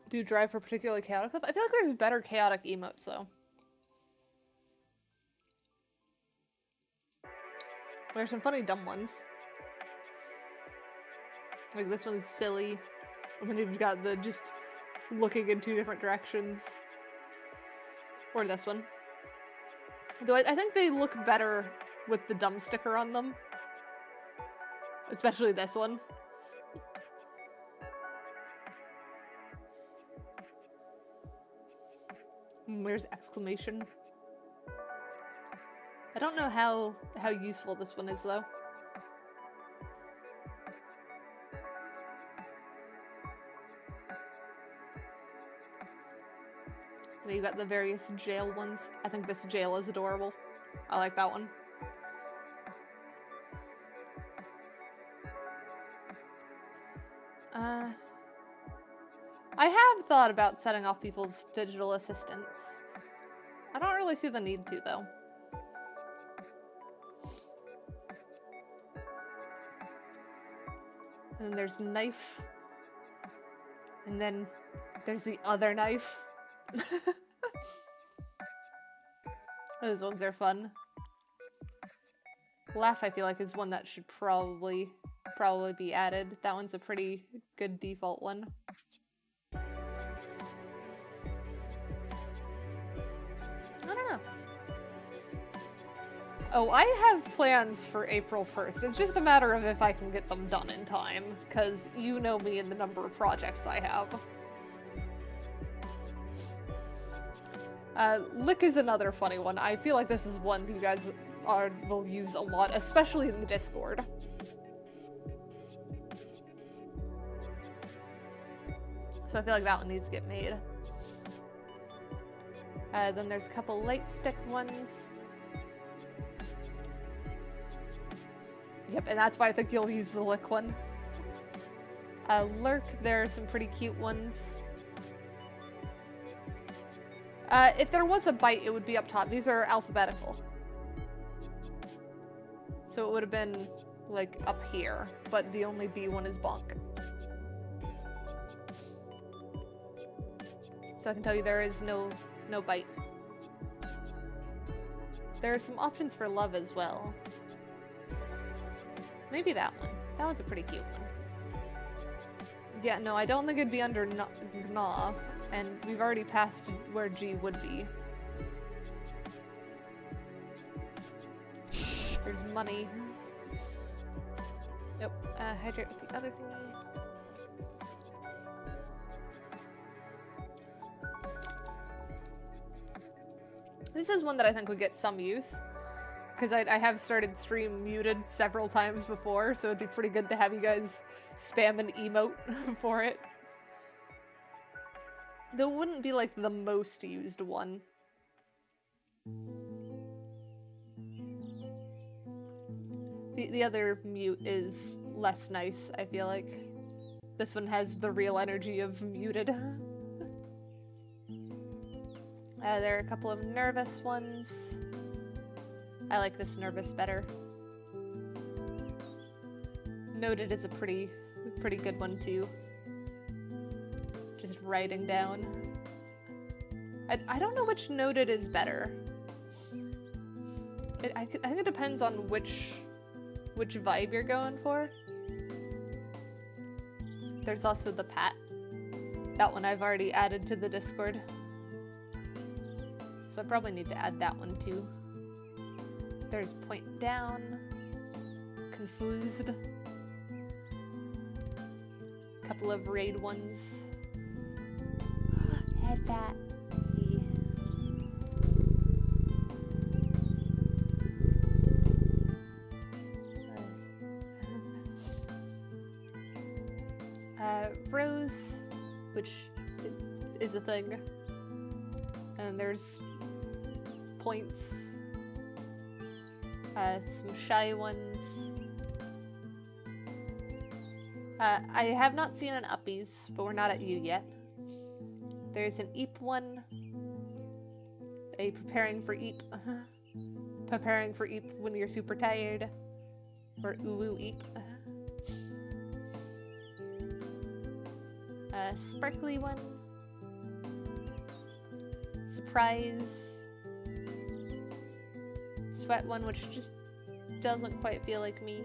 Do you drive for particularly chaotic stuff? I feel like there's better chaotic emotes, though. There's some funny dumb ones. Like this one's silly. And then you've got the just looking in 2 different directions. Or this one. Though I think they look better with the dumb sticker on them. Especially this one. Where's exclamation? I don't know how useful this one is though. And you've got the various jail ones. I think this jail is adorable. I like that one. I have thought about setting off people's digital assistants. I don't really see the need to, though. And then there's knife. And then there's the other knife. Those ones are fun. Laugh, I feel like, is one that should probably be added. That one's a pretty good default one. I don't know. Oh, I have plans for April 1st. It's just a matter of if I can get them done in time, because you know me and the number of projects I have. Lick is another funny one. I feel like this is one you guys will use a lot, especially in the Discord. So I feel like that one needs to get made. Then there's a couple light stick ones. Yep, and that's why I think you'll use the lick one. Lurk, there are some pretty cute ones. If there was a bite, it would be up top. These are alphabetical. So it would have been, like, up here, but the only B one is bonk. So I can tell you there is no bite. There are some options for love as well. Maybe that one. That one's a pretty cute one. Yeah, no, I don't think it'd be under Gnaw, and we've already passed where G would be. There's money. Nope. Hydrate with the other thingy. This is one that I think would get some use, because I have started stream muted several times before, so it'd be pretty good to have you guys spam an emote for it. Though it wouldn't be like the most used one. The other mute is less nice, I feel like. This one has the real energy of muted. There are a couple of nervous ones. I like this nervous better. Noted is a pretty good one too. Just writing down. I don't know which noted is better. I think it depends on which vibe you're going for. There's also the pat. That one I've already added to the Discord. So I probably need to add that one too. There's point down, confused, couple of raid ones. Head bat. Rose, which is a thing, and there's points. Some shy ones. I have not seen an uppies, but we're not at you yet. There's an eep one. A preparing for eep. Preparing for eep when you're super tired. Or ooh eep. Sparkly one. Surprise. Sweat one, which just doesn't quite feel like me.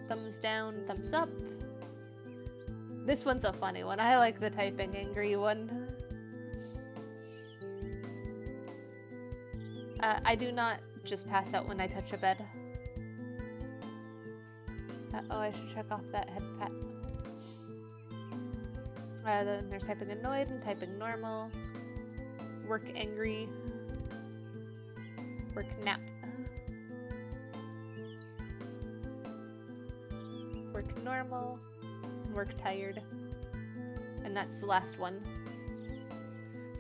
Thumbs down, thumbs up. This one's a funny one. I like the typing angry one. I do not just pass out when I touch a bed. Oh, I should check off that head pat. Then there's typing annoyed and typing normal. Work angry. Work nap. Work normal. Work tired. And that's the last one.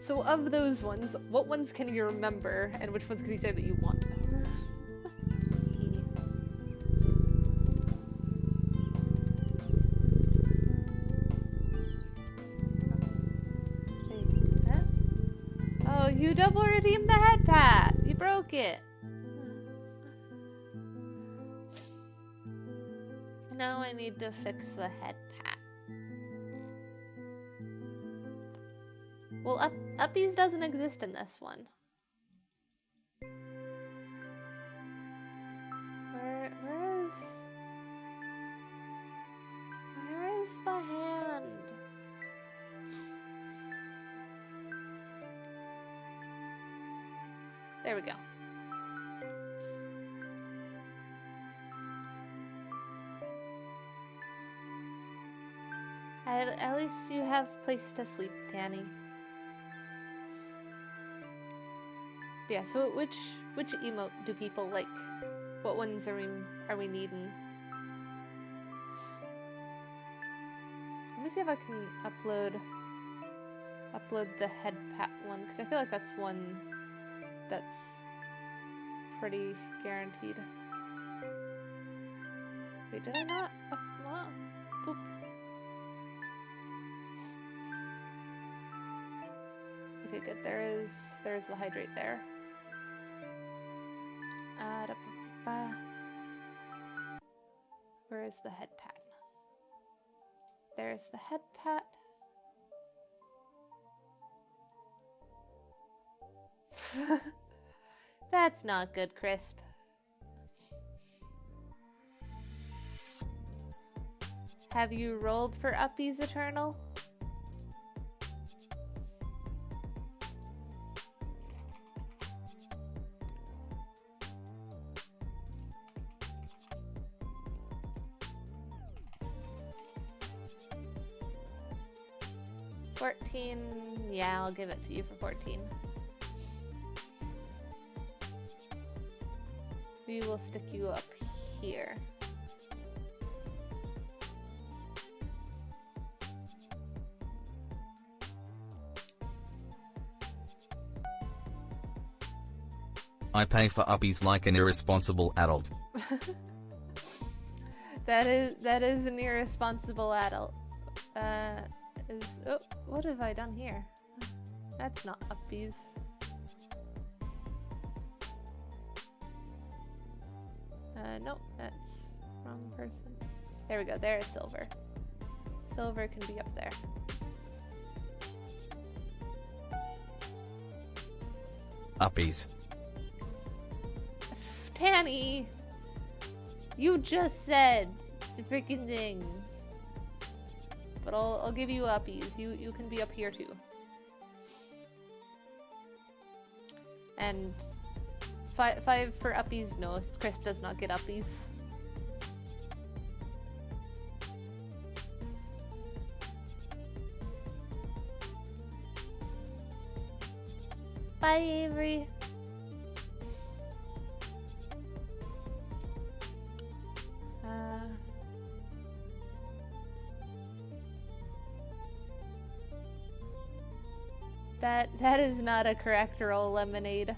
So of those ones, what ones can you remember and which ones can you say that you want? Oh, you double redeemed the head pat! You broke it! Now I need to fix the head pat. Well, uppies doesn't exist in this one. Where is the hand? There we go. At least you have place to sleep, Tanny. Yeah, so which emote do people like? What ones are we needing? Let me see if I can upload the head pat one, because I feel like that's one that's pretty guaranteed. Wait, did I not? Oh, wow. Boop. Okay, good. There's the hydrate there. Da-ba-ba-ba. Where is the head pat? There's the head pat. That's not good, Crisp. Have you rolled for Uppies Eternal? $14. Yeah, I'll give it to you for 14. We will stick you up here.
I pay for uppies like an irresponsible adult.
That is an irresponsible adult. Oh, what have I done here? That's not Uppies. Nope, that's wrong person. There we go, there is Silver. Silver can be up there.
Uppies.
Tanny! You just said the freaking thing. But I'll give you Uppies. You can be up here too. And 5 for Uppies. No, Crisp does not get Uppies. Bye, Avery. That is not a correct roll, Lemonade.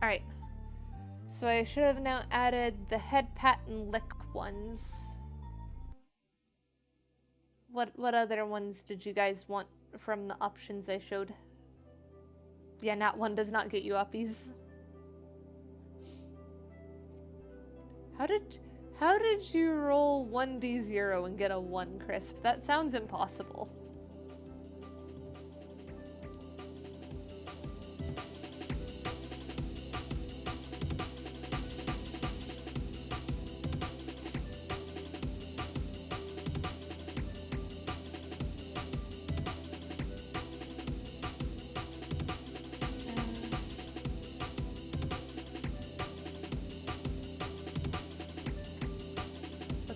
Alright. So I should have now added the head pat and lick ones. What other ones did you guys want from the options I showed? Yeah, nat 1 does not get you Uppies. How did you roll 1d0 and get a 1, Crisp? That sounds impossible.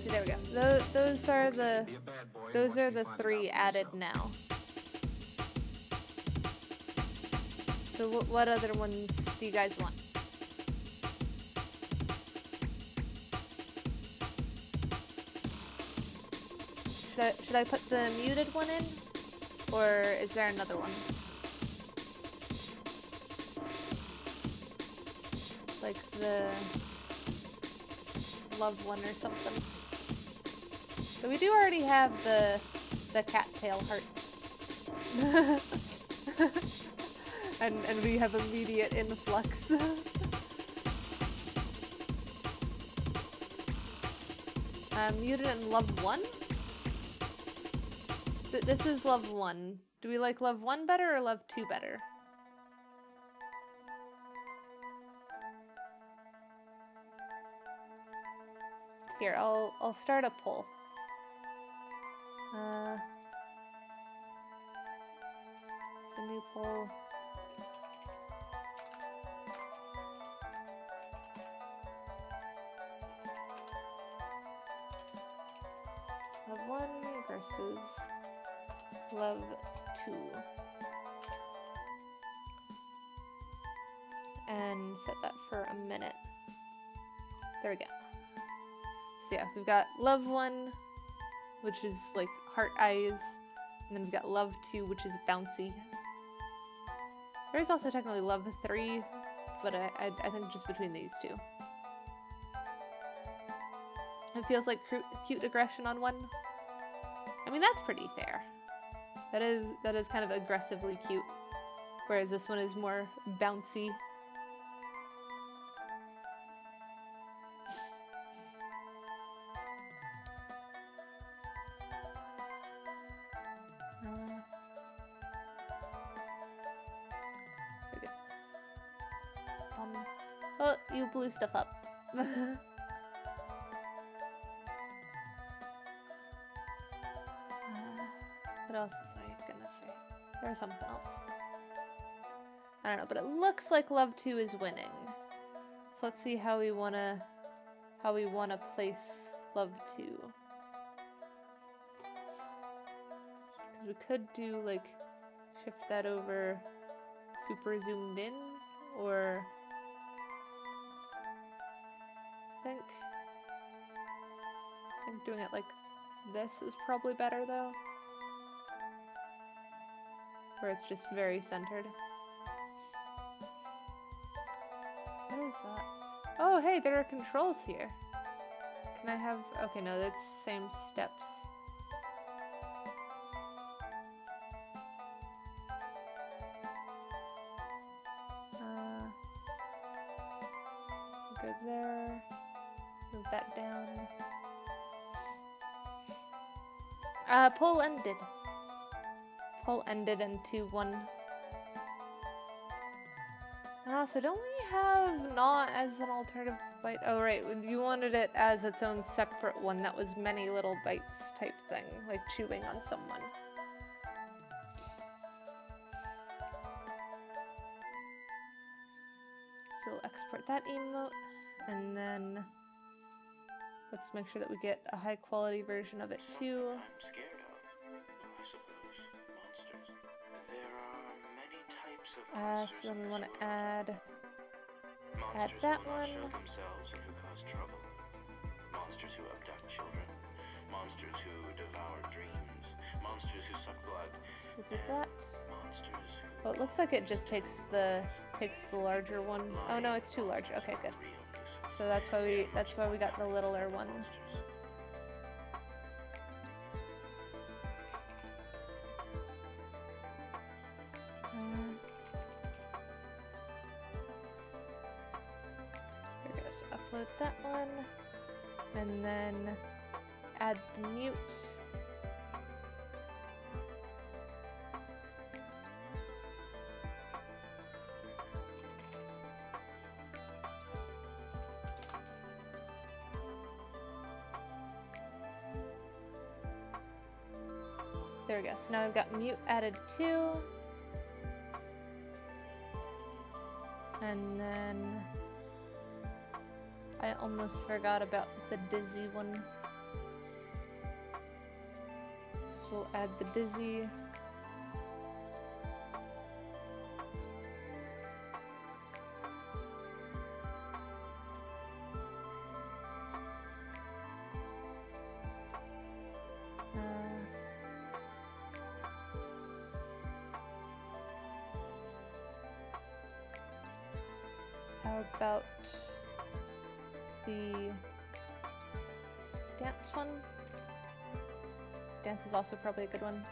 There we go. Those are the 3 added now. So what other ones do you guys want? Should I put the muted one in? Or is there another one? Like the love one or something. But we do already have the cattail heart. and we have immediate influx. Muted and love 1? This is love 1. Do we like love 1 better or love 2 better? Here, I'll start a poll. So new poll. Love 1 versus love 2. And set that for a minute. There we go. So yeah, we've got love 1, which is like heart eyes, and then we've got love 2, which is bouncy. There is also technically love 3, but I think just between these two. It feels like cute aggression on one. I mean, that's pretty fair. That is kind of aggressively cute. Whereas this one is more bouncy. There we go. Oh, you blew stuff up. What else was I gonna say? There was something else. I don't know, but it looks like Love 2 is winning. So let's see how we wanna place Love 2. Because we could do like shift that over super zoomed in, or I think doing it like this is probably better though. Where it's just very centered. What is that? Oh, hey, there are controls here. Can I have... Okay, no, that's same steps. Good there. Move that down. Poll ended. Poll ended in 2-1. And also, don't we have not as an alternative bite? Oh, right. You wanted it as its own separate one that was many little bites type thing, like chewing on someone. So we'll export that emote, and then let's make sure that we get a high quality version of it too.
I'm scared of, I suppose, monsters. There are many types of monsters.
So then we
in
want
this
to
world.
add
Monsters
that
who will
one.
not show themselves and who cause trouble. Monsters who abduct children. Monsters who devour dreams. Monsters who suck blood.
We'll do that.
Monsters who...
Well, it looks like it just takes the larger one. Oh no, it's too large. Okay, good. So that's why we got the littler one. There we go. So upload that one, and then add the mute. There we go. So now we've got mute added too. And then I almost forgot about the dizzy one. So we'll add the dizzy. How about the dance one? Dance is also probably a good one.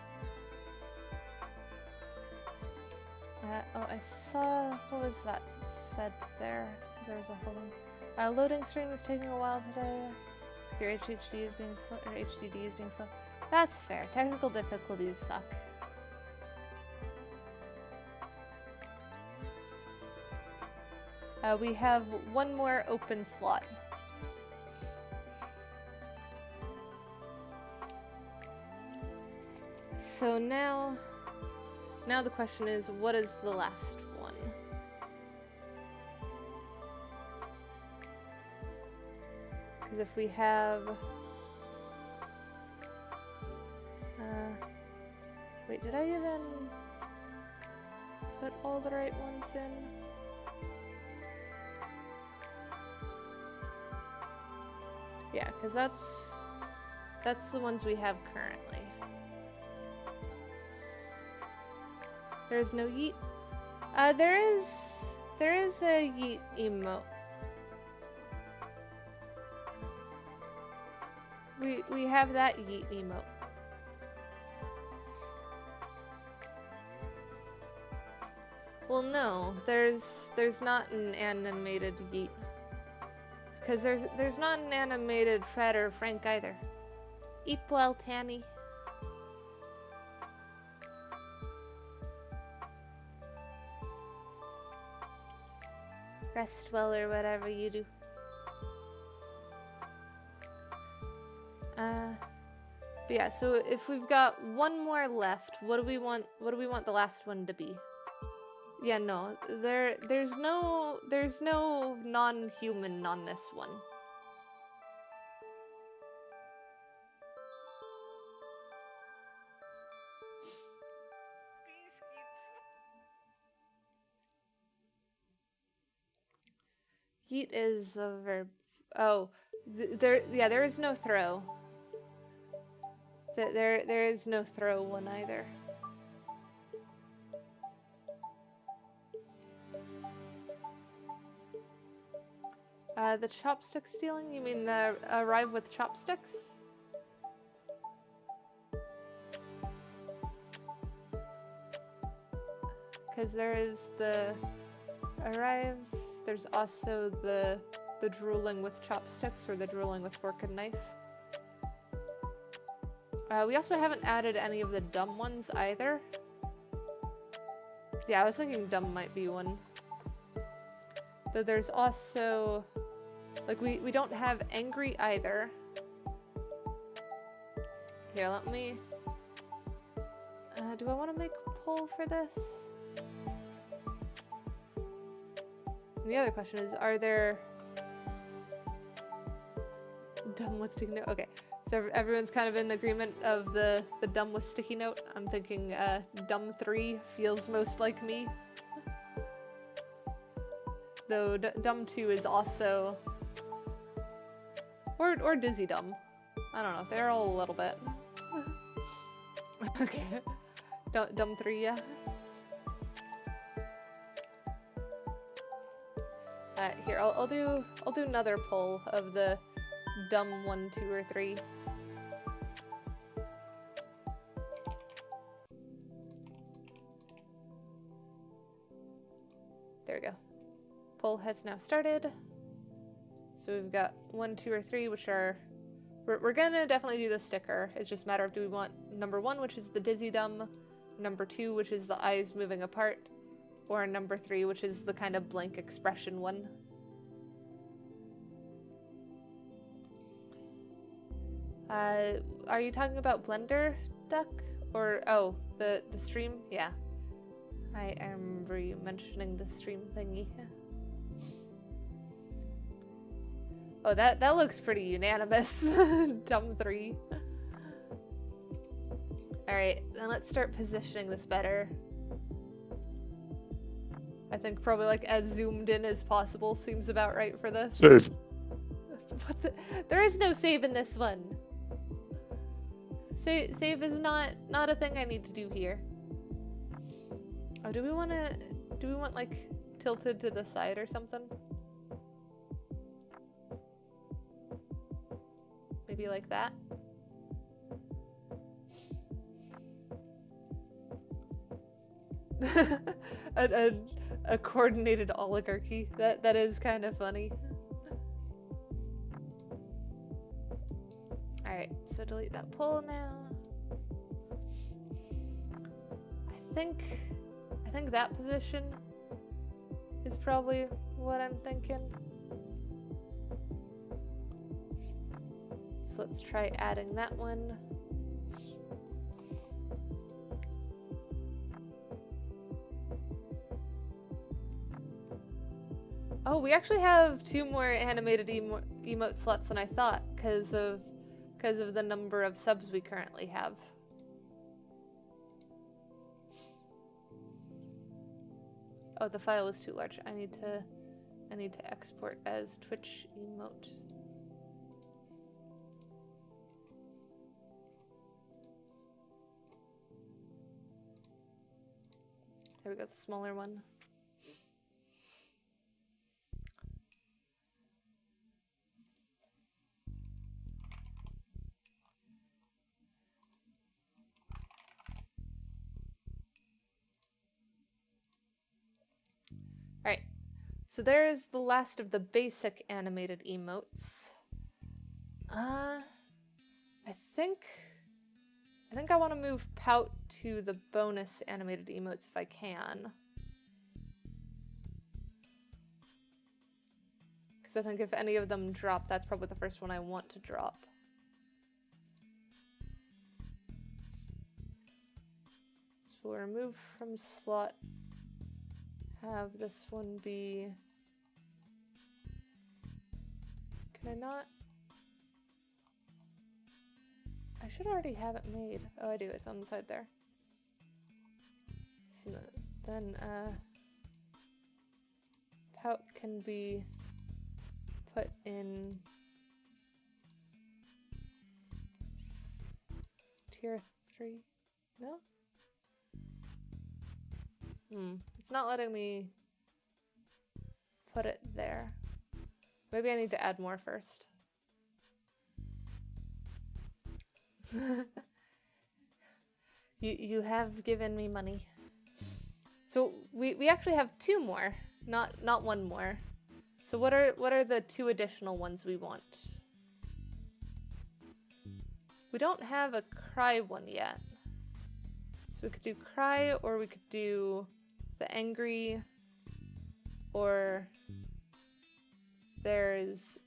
Oh, I saw, what was that said there? Because there was a whole one. Loading screen was taking a while today. Your HDD is being slow, or HDD is being slow. That's fair. Technical difficulties suck. We have one more open slot. So now the question is, what is the last one? Because if we have... wait, did I even put all the right ones in? Yeah, because that's the ones we have currently. There's no yeet. There is a yeet emote. we have that yeet emote. Well, no, there's not an animated yeet. Because there's not an animated Fred or Frank either. Eat well, Tanny. Rest well or whatever you do. But yeah, so if we've got one more left, what do we want the last one to be? Yeah, no, there's no non-human on this one. Yeet is a verb. Oh, there is no throw. There is no throw one either. The chopstick stealing? You mean the arrive with chopsticks? Because there is the arrive. There's also the drooling with chopsticks or the drooling with fork and knife. We also haven't added any of the dumb ones either. Yeah, I was thinking dumb might be one. Though there's also, like, we don't have angry either. Here, let me, do I want to make a poll for this? And the other question is, are there dumb with sticky note? Okay, so everyone's kind of in agreement of the dumb with sticky note. I'm thinking dumb 3 feels most like me. Though dumb 2 is also, or dizzy dumb. I don't know, they're all a little bit. Okay, dumb 3, yeah. Here, I'll do another poll of the dumb 1, 2, or 3. There we go. Poll has now started. So we've got 1, 2, or 3, which are we're gonna definitely do the sticker. It's just a matter of, do we want number 1, which is the dizzy dumb, number 2, which is the eyes moving apart, or number 3, which is the kind of blank expression one. Are you talking about Blender, Duck? Or, oh, the stream? Yeah. I remember you mentioning the stream thingy. Oh, that looks pretty unanimous. Dumb 3. Alright, then let's start positioning this better. I think probably like as zoomed in as possible seems about right for this.
Save.
What the? There is no save in this one. Save is not a thing I need to do here. Oh, do we want like tilted to the side or something? Maybe like that. a coordinated oligarchy. That is kind of funny. Alright, so delete that poll now. I think that position is probably what I'm thinking. So let's try adding that one. Oh, we actually have 2 more animated emote slots than I thought, because of the number of subs we currently have. Oh, the file is too large. I need to export as Twitch emote. There we go, the smaller one. Alright, so there's the last of the basic animated emotes. I think I want to move Pout to the bonus animated emotes if I can. Because I think if any of them drop, that's probably the first one I want to drop. So we'll remove from slot, have this one be... Can I not? I should already have it made. Oh, I do. It's on the side there. So then, Pout can be put in tier 3. No? It's not letting me put it there. Maybe I need to add more first. You have given me money. So we actually have 2 more, not 1 more. So what are the 2 additional ones we want? We don't have a cry one yet. So we could do cry, or we could do the angry, or there's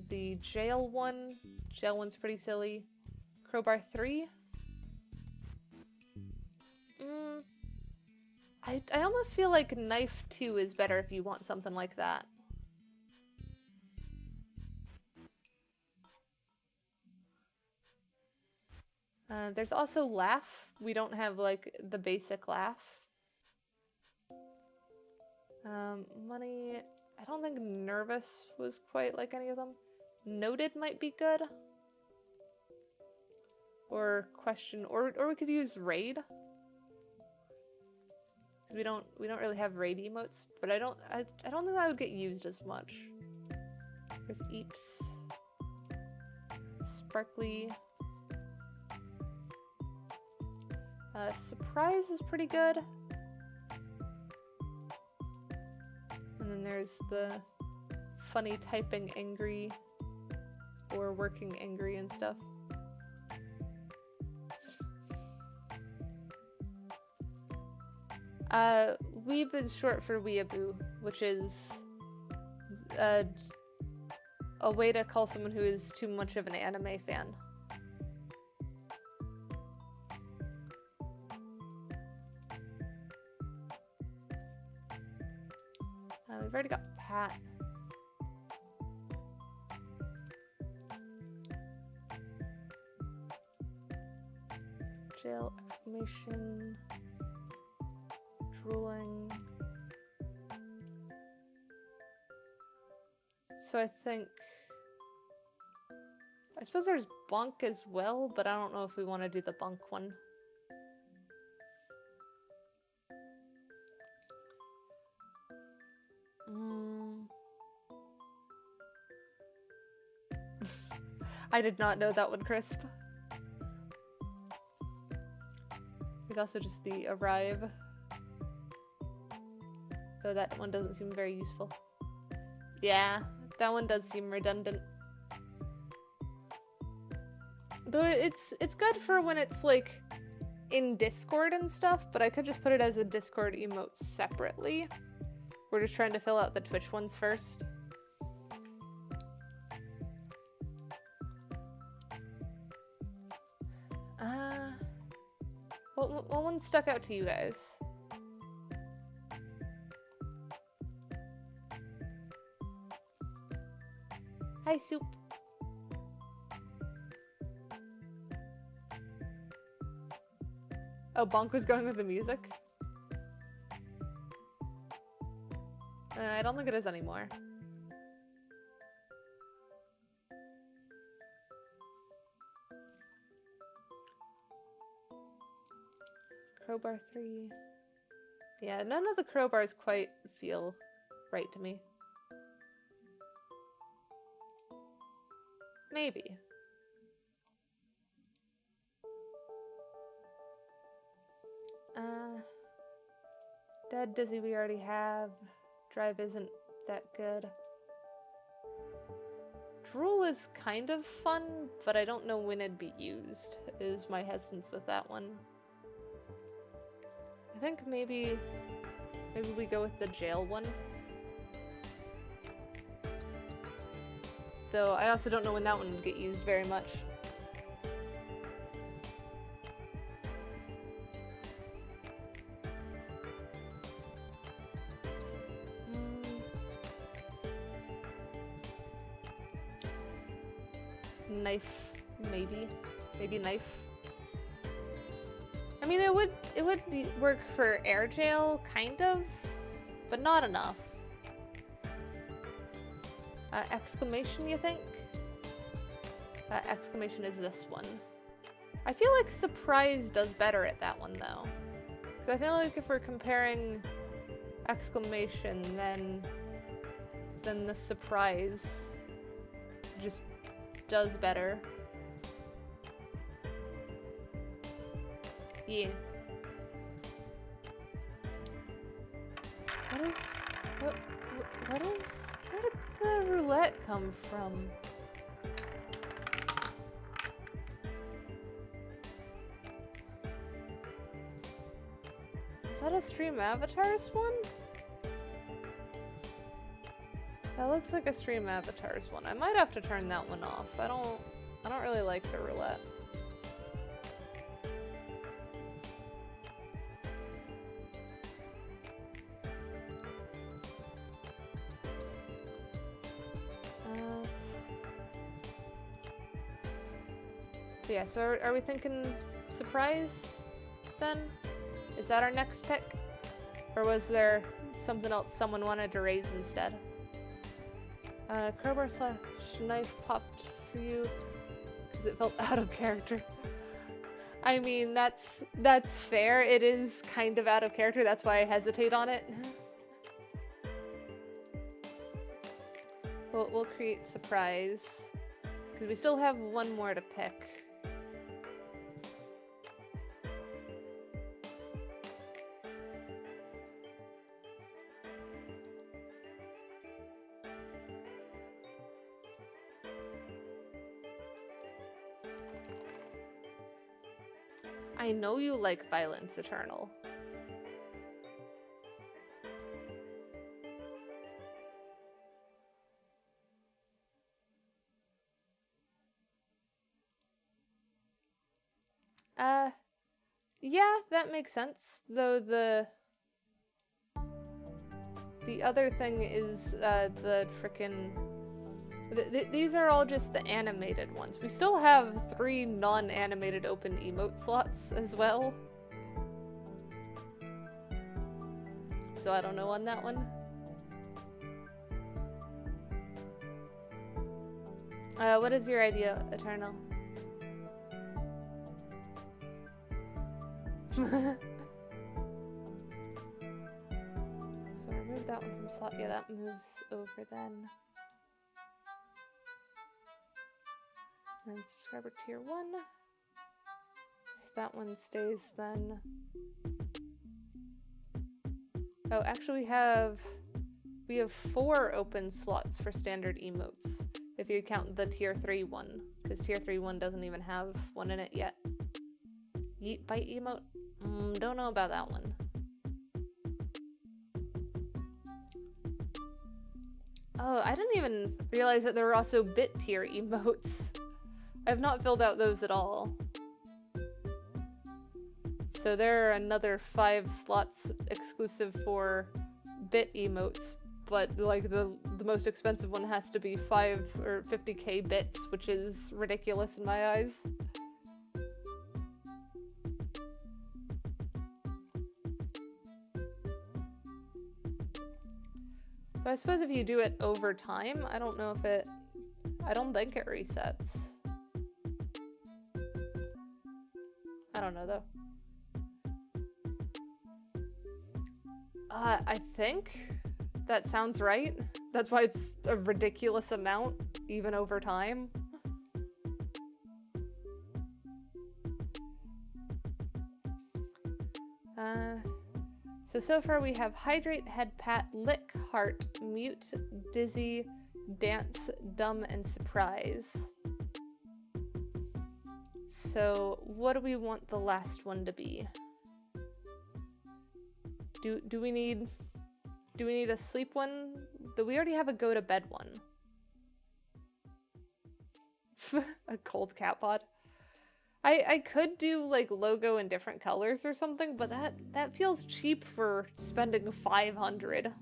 the jail one. Jail one's pretty silly. Crowbar 3. I almost feel like knife 2 is better if you want something like that. There's also laugh. We don't have like the basic laugh. Money. I don't think nervous was quite like any of them. Noted might be good. Or question, or we could use raid. We don't really have raid emotes, but I don't think that would get used as much. There's Eeps. Sparkly. Surprise is pretty good. And then there's the funny typing angry or working angry and stuff. Weeb is short for weeaboo, which is a way to call someone who is too much of an anime fan. We've already got Pat. Jail, exclamation, drooling. So I suppose there's bunk as well, but I don't know if we want to do the bunk one. I did not know that one, Crisp. There's also just the arrive. Though that one doesn't seem very useful. Yeah, that one does seem redundant. Though it's good for when it's like in Discord and stuff, but I could just put it as a Discord emote separately. We're just trying to fill out the Twitch ones first. What one stuck out to you guys? Hi, Soup. Oh, Bonk was going with the music? I don't think it is anymore. Crowbar 3. Yeah, none of the crowbars quite feel right to me. Maybe. Dead Dizzy we already have. Drive isn't that good. Drool is kind of fun, but I don't know when it'd be used, is my hesitance with that one. I think maybe we go with the jail one. Though I also don't know when that one would get used very much. Knife, maybe. Maybe knife. I mean, it would work for air jail, kind of, but not enough. Exclamation, you think? Exclamation is this one. I feel like surprise does better at that one, though. Because I feel like if we're comparing exclamation, then the surprise just does better. Yeah. What is, where did the roulette come from? Is that a Stream Avatars one? That looks like a Stream Avatars one. I might have to turn that one off. I don't really like the roulette. Yeah, so are we thinking surprise then? Is that our next pick? Or was there something else someone wanted to raise instead? Crowbar slash knife popped for you because it felt out of character. I mean, that's fair. It is kind of out of character. That's why I hesitate on it. We'll create surprise because we still have one more to pick. I know you like Violence Eternal. Yeah, that makes sense. Though the other thing is the frickin' these are all just the animated ones. We still have 3 non-animated open emote slots as well. So I don't know on that one. What is your idea, Eternal? So remove that one from slot. Yeah, that moves over then. And subscriber tier 1. So that one stays then. Oh, actually we have 4 open slots for standard emotes. If you count the tier 3 one, because tier 3 one doesn't even have one in it yet. Yeet bite emote? Don't know about that one. Oh, I didn't even realize that there were also bit tier emotes. I have not filled out those at all. So there are another 5 slots exclusive for bit emotes, but like the most expensive one has to be 5 or 50k bits, which is ridiculous in my eyes. So I suppose if you do it over time, I don't know if I don't think it resets. I don't know though. I think that sounds right. That's why it's a ridiculous amount, even over time. So So far we have hydrate, head pat, lick, heart, mute, dizzy, dance, dumb, and surprise. So what do we want the last one to be? Do we need a sleep one? We already have a go to bed one. A cold cat pod. I could do like logo in different colors or something, but that feels cheap for spending 500.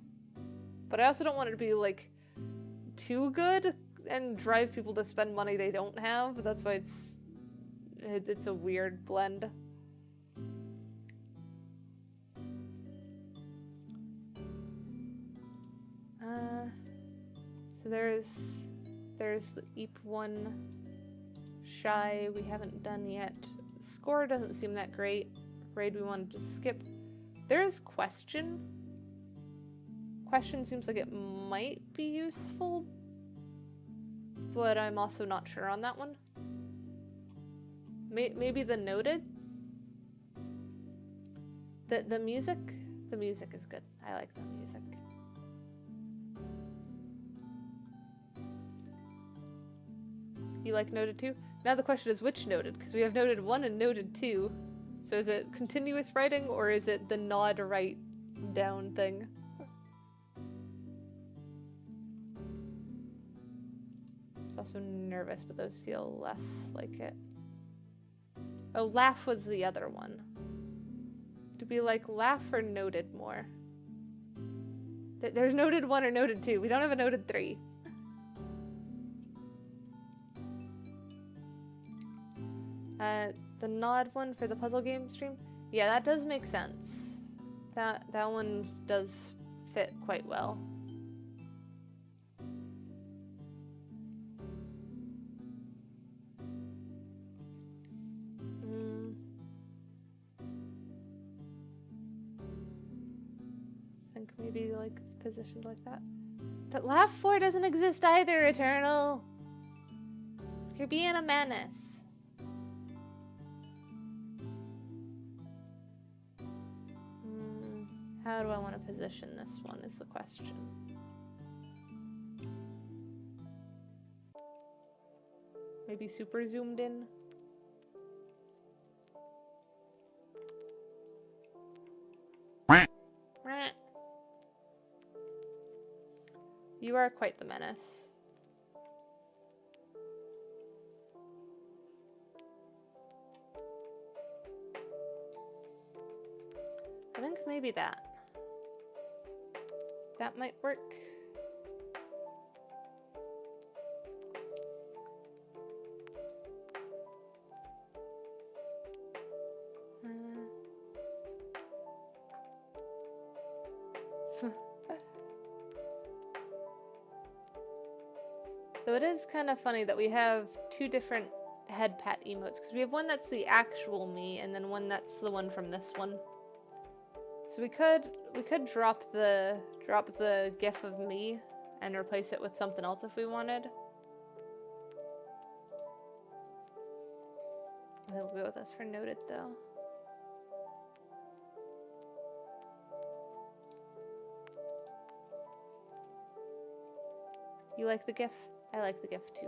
But I also don't want it to be like too good and drive people to spend money they don't have. That's why it's a weird blend. So there's the Eep one. Shy we haven't done yet. Score doesn't seem that great. Raid we wanted to skip. There is question. Question seems like it might be useful, but I'm also not sure on that one. Maybe the noted. The music is good. I like the music. You like noted too? Now the question is which noted, because we have noted 1 and noted 2. So is it continuous writing or is it the nod write down thing? It's also nervous, but those feel less like it. Oh, laugh was the other one. Do we like laugh or noted more? There's noted 1 or noted 2. We don't have a noted 3. The nod one for the puzzle game stream? Yeah, that does make sense. That one does fit quite well. I think maybe like it's positioned like that. But Laugh 4 doesn't exist either, Eternal! You're being a menace. How do I want to position this one is the question. Maybe super zoomed in? You are quite the menace. I think maybe that. That might work. Though it is kind of funny that we have two different head pat emotes, because we have one that's the actual me and then one that's the one from this one. So we could drop the gif of me and replace it with something else if we wanted. I think we'll go with this for noted though. You like the gif? I like the gif too.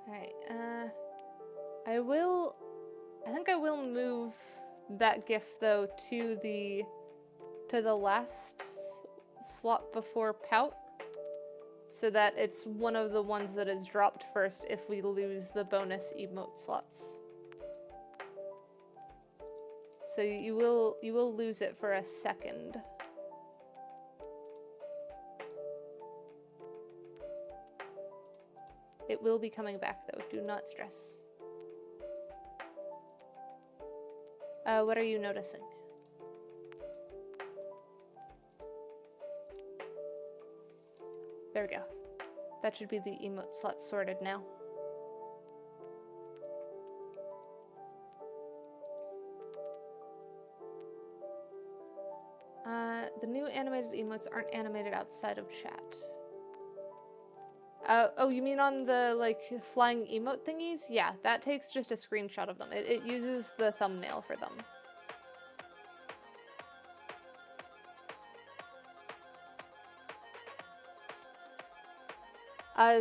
Alright, I think I will move that gif though to the last slot before pout, so that it's one of the ones that is dropped first if we lose the bonus emote slots. So you will lose it for a second. It will be coming back though, do not stress. What are you noticing? There we go. That should be the emote slot sorted now. The new animated emotes aren't animated outside of chat. Oh, you mean on the, like, flying emote thingies? Yeah, that takes just a screenshot of them. It uses the thumbnail for them.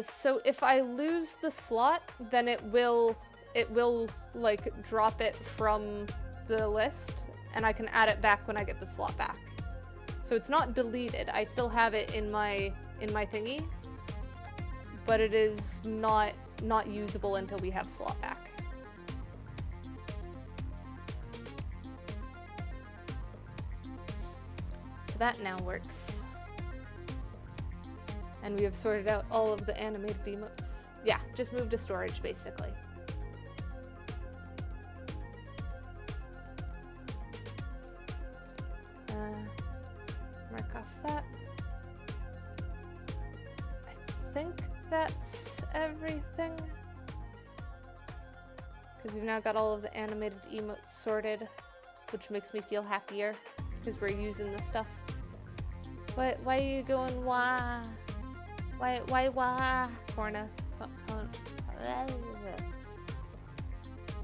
So if I lose the slot, then it will, like, drop it from the list, and I can add it back when I get the slot back. So it's not deleted. I still have it in my thingy, but it is not usable until we have slot back. So that now works. And we have sorted out all of the animated emotes. Yeah, just move to storage, basically. Mark off that. I think that's everything. Because we've now got all of the animated emotes sorted, which makes me feel happier, because we're using this stuff. Why are you going wah? Why, Corna?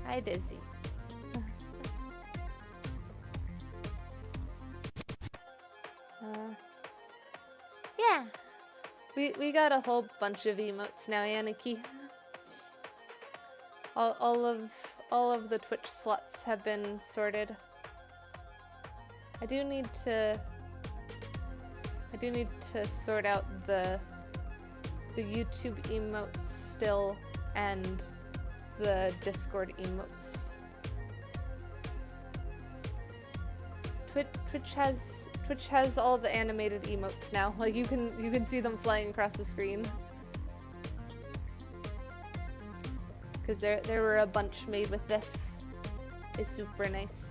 Hi, Dizzy. Yeah. We got a whole bunch of emotes now, Yaniki. All of the Twitch slots have been sorted. I do need to sort out the YouTube emotes still, and the Discord emotes. Twitch has all the animated emotes now. Like you can see them flying across the screen. Because there were a bunch made with this. It's super nice.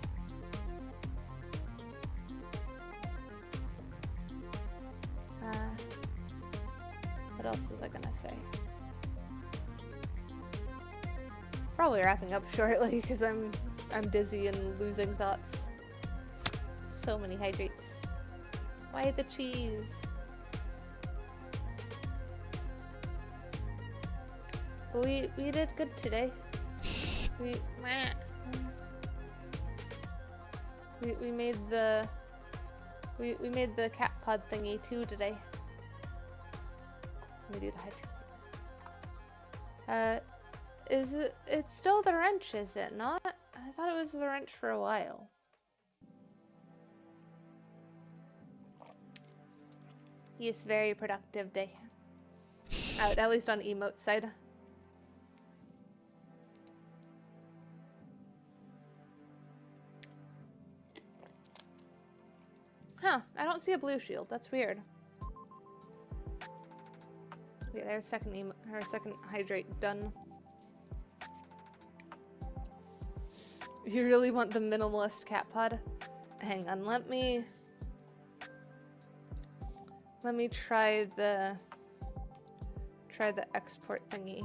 What else was I gonna say? Probably wrapping up shortly because I'm dizzy and losing thoughts. So many hydrates. Why the cheese? But we did good today. We made the cat pod thingy too today. Let me do the hydrate. It's still the wrench, is it not? I thought it was the wrench for a while. Yes, very productive day. At least on emote side. Huh, I don't see a blue shield. That's weird. Yeah, there's second hydrate done. You really want the minimalist cat pod? Hang on, let me try the export thingy.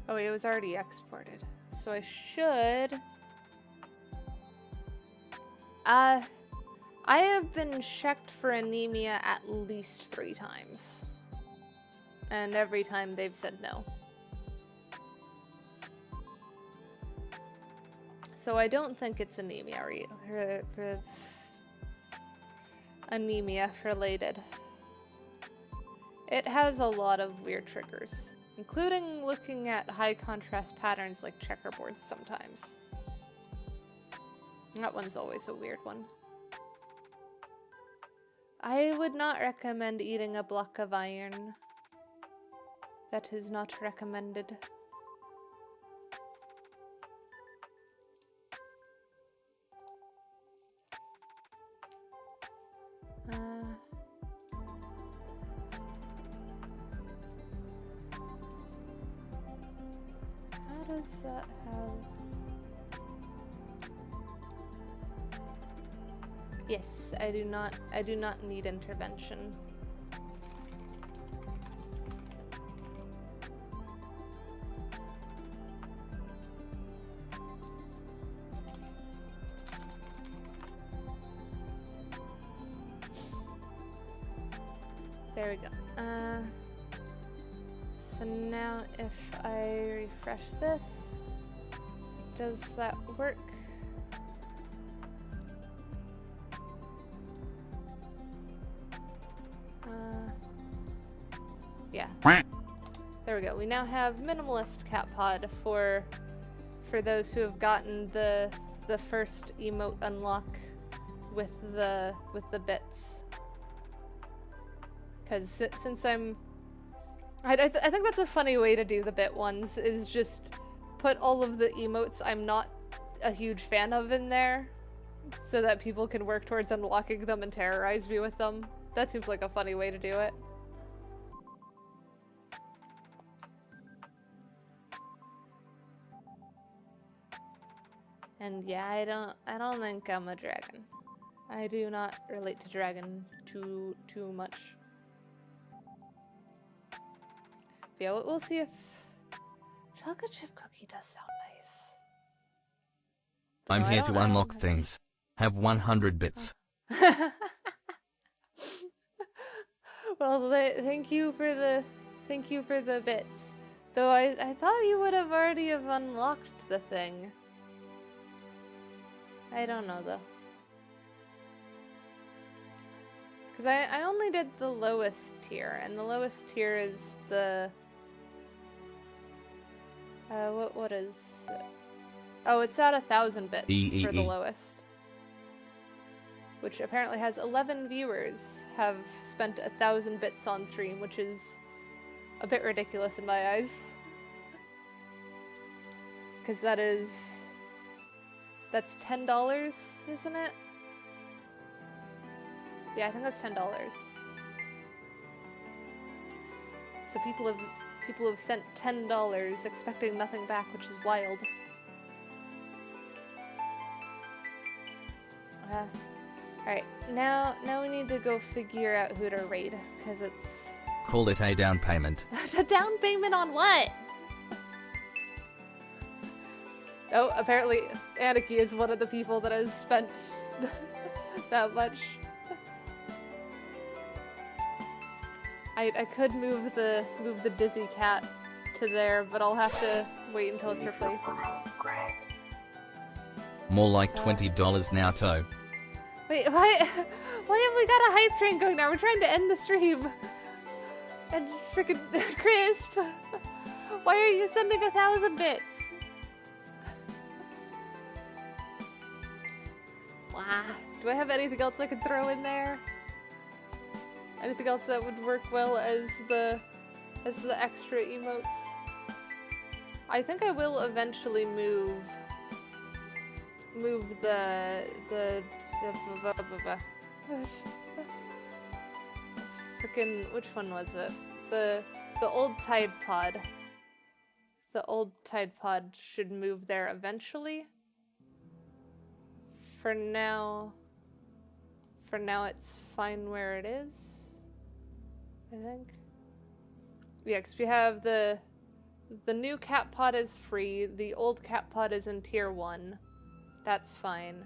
Oh, it was already exported. So I should I have been checked for anemia at least 3 times. And every time they've said no. So I don't think it's anemia anemia related. It has a lot of weird triggers, including looking at high contrast patterns like checkerboards sometimes. That one's always a weird one. I would not recommend eating a block of iron. That is not recommended. How does that have... Yes, I do not need intervention. There we go. So now if I refresh this, does that work? Yeah. There we go. We now have minimalist cat pod for those who have gotten the first emote unlock with the bits. Because since I think that's a funny way to do the bit ones, is just put all of the emotes I'm not a huge fan of in there, so that people can work towards unlocking them and terrorize me with them. That seems like a funny way to do it. And yeah, I don't think I'm a dragon. I do not relate to dragon too much. But yeah, we'll see if chocolate chip cookie does sound nice.
I'm
No,
here to
I
unlock
don't
things. Have 100 bits.
Well, thank you for the bits. Though I thought you would have already have unlocked the thing. I don't know though. Because I only did the lowest tier, and the lowest tier is the... what is... Oh, it's at 1,000 bits for the lowest. Which apparently has 11 viewers have spent 1,000 bits on stream, which is a bit ridiculous in my eyes. Because that's $10, isn't it? Yeah, I think that's $10. So people have sent $10 expecting nothing back, which is wild. Alright, now we need to go figure out who to raid, because it's...
Call it a down payment.
A down payment on what? Oh, apparently Anarchy is one of the people that has spent that much. I could move the Dizzy Cat to there, but I'll have to wait until it's replaced.
More like $20 now, Toe.
Wait, why have we got a hype train going now? We're trying to end the stream. And frickin' Crisp, why are you sending 1,000 bits? Wow. Do I have anything else I could throw in there? Anything else that would work well as the extra emotes? I think I will eventually move the frickin' which one was it? The old Tide Pod. The old Tide Pod should move there eventually. For now it's fine where it is, I think. Yeah, because we have the new cat pod is free, the old cat pod is in tier 1. That's fine.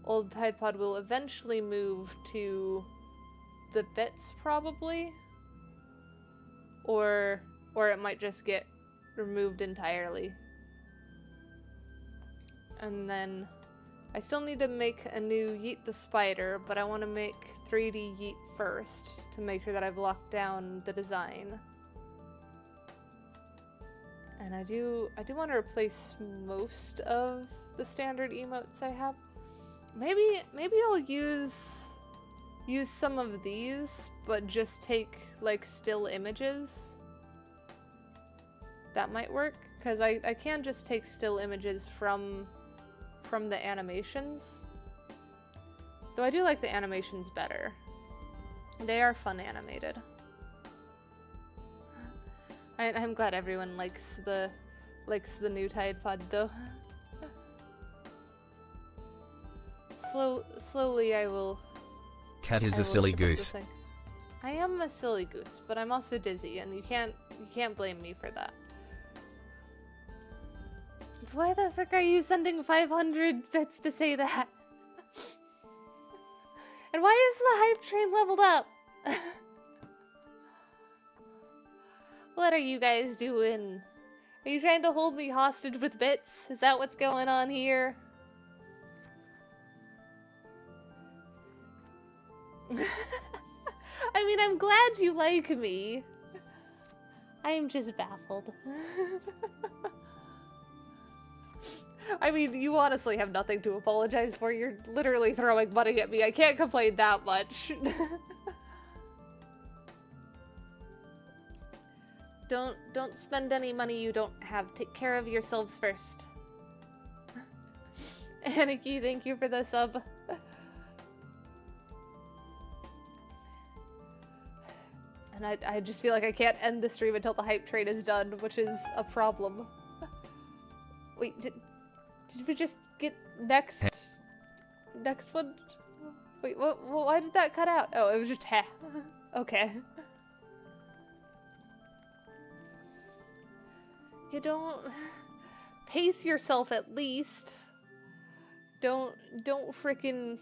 Old Tide Pod will eventually move to the bits, probably. Or it might just get removed entirely. And then I still need to make a new Yeet the Spider, but I want to make 3D Yeet first to make sure that I've locked down the design. And I do want to replace most of the standard emotes I have. Maybe I'll use some of these, but just take like still images. That might work, because I can just take still images from the animations. Though I do like the animations better. They are fun animated. I'm glad everyone likes the new Tide Pod though. Slowly I will...
Cat is a silly goose.
I am a silly goose, but I'm also dizzy, and you can't blame me for that. Why the frick are you sending 500 bits to say that? And why is the hype train leveled up? What are you guys doing? Are you trying to hold me hostage with bits? Is that what's going on here? I mean, I'm glad you like me. I am just baffled. I mean, you honestly have nothing to apologize for. You're literally throwing money at me. I can't complain that much. Don't spend any money you don't have. Take care of yourselves first. Aniki, thank you for the sub. And I just feel like I can't end the stream until the hype train is done, which is a problem. Wait, did we just get next one? Wait, what? Why did that cut out? Oh, it was just heh. Okay. You don't pace yourself at least. Don't frickin'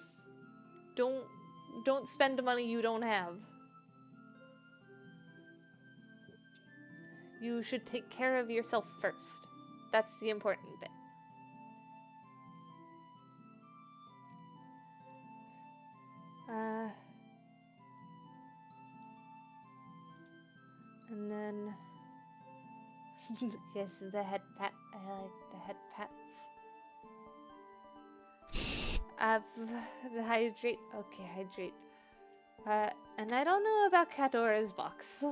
don't spend money you don't have. You should take care of yourself first. That's the important bit. And then yes, the head pat. I like the head pats. The hydrate. Okay, hydrate. And I don't know about Kadora's box.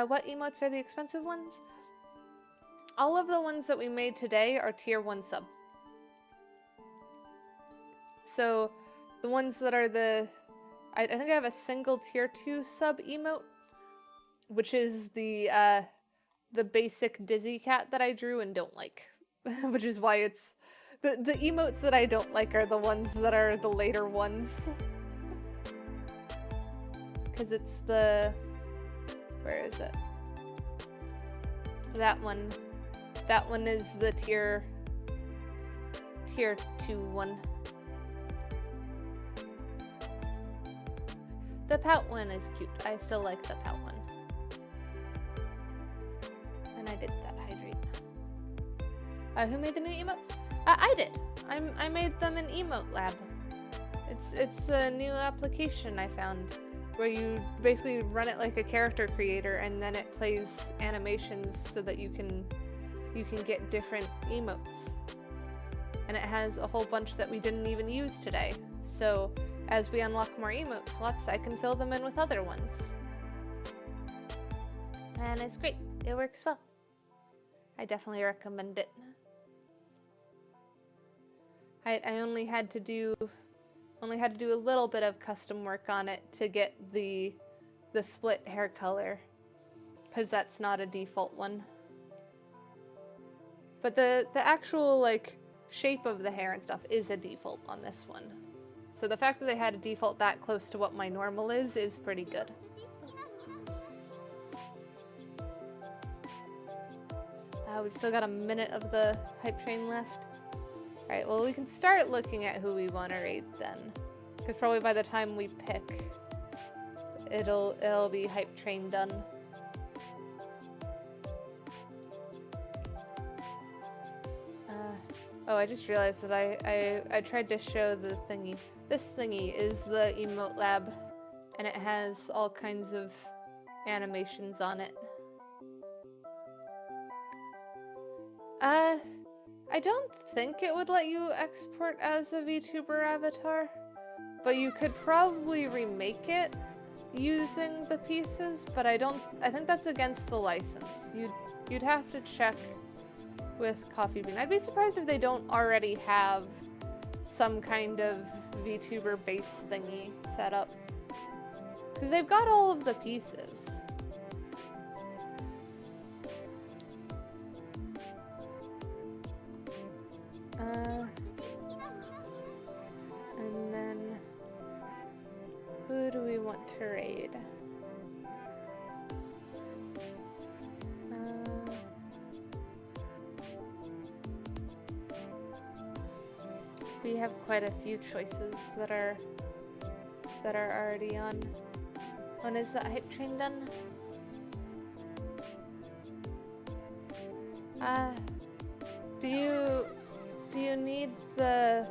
What emotes are the expensive ones? All of the ones that we made today are tier 1 sub. So the ones that are I think I have a single tier 2 sub emote, which is the basic dizzy cat that I drew and don't like. Which is why it's the emotes that I don't like are the ones that are the later ones. Cause it's the where is it? That one. That one is the tier 2 one. The pout one is cute. I still like the pout one. And I did that hydrate. Who made the new emotes? I did. I made them in Emote Lab. It's a new application I found where you basically run it like a character creator and then it plays animations so that you can get different emotes. And it has a whole bunch that we didn't even use today. So as we unlock more emote slots, I can fill them in with other ones. And it's great. It works well. I definitely recommend it. I only had to do a little bit of custom work on it to get the split hair color, because that's not a default one. But the actual like shape of the hair and stuff is a default on this one. So the fact that they had a default that close to what my normal is pretty good. We've still got a minute of the hype train left. Alright, well we can start looking at who we want to raid then. Because probably by the time we pick, it'll be hype train done. Oh, I just realized that I tried to show the thingy. This thingy is the Emote Lab, and it has all kinds of animations on it. I don't think it would let you export as a VTuber avatar, but you could probably remake it using the pieces, but I think that's against the license. You'd have to check with Coffee Bean. I'd be surprised if they don't already have some kind of VTuber base thingy set up, because they've got all of the pieces. And then who do we want to raid? We have quite a few choices that are that are already on. When is that hype train done? Do you need the...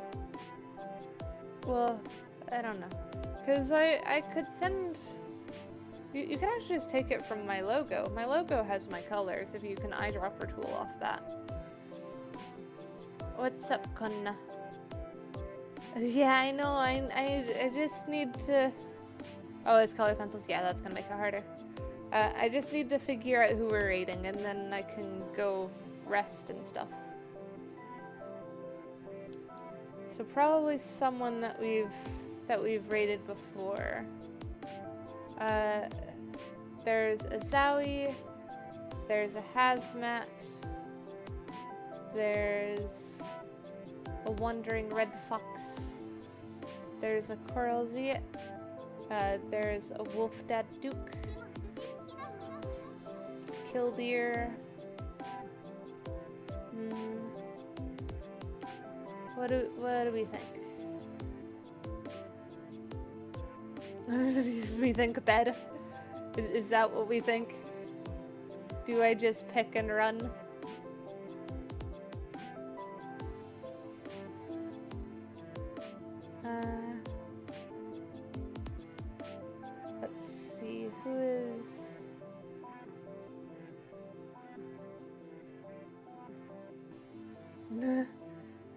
Well, I don't know. Because I could send... You can actually just take it from my logo. My logo has my colors, if you can eyedropper tool off that. What's up, Konna? Yeah, I know, I just need to... Oh, it's colored pencils? Yeah, that's gonna make it harder. I just need to figure out who we're rating, and then I can go rest and stuff. So probably someone that we've rated before. There's a Zowie, there's a Hazmat, there's a Wandering Red Fox, there's a Coral Z, there's a Wolf Dad Duke, Killdeer. What do we think? We think bed? Is that what we think? Do I just pick and run? Let's see, who is...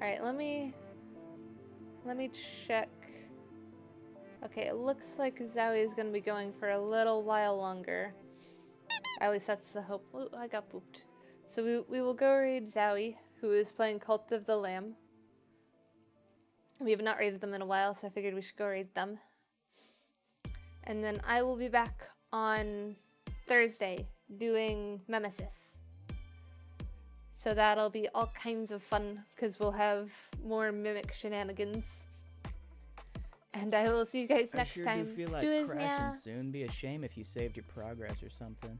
Alright, let me check. Okay, it looks like Zowie is going to be going for a little while longer. At least that's the hope. Ooh, I got booped. So we will go raid Zowie, who is playing Cult of the Lamb. We have not raided them in a while, so I figured we should go raid them. And then I will be back on Thursday doing Nemesis. So that'll be all kinds of fun, because we'll have more mimic shenanigans. And I will see you guys next time.
I sure do feel like crashing soon. Be a shame if you saved your progress or something.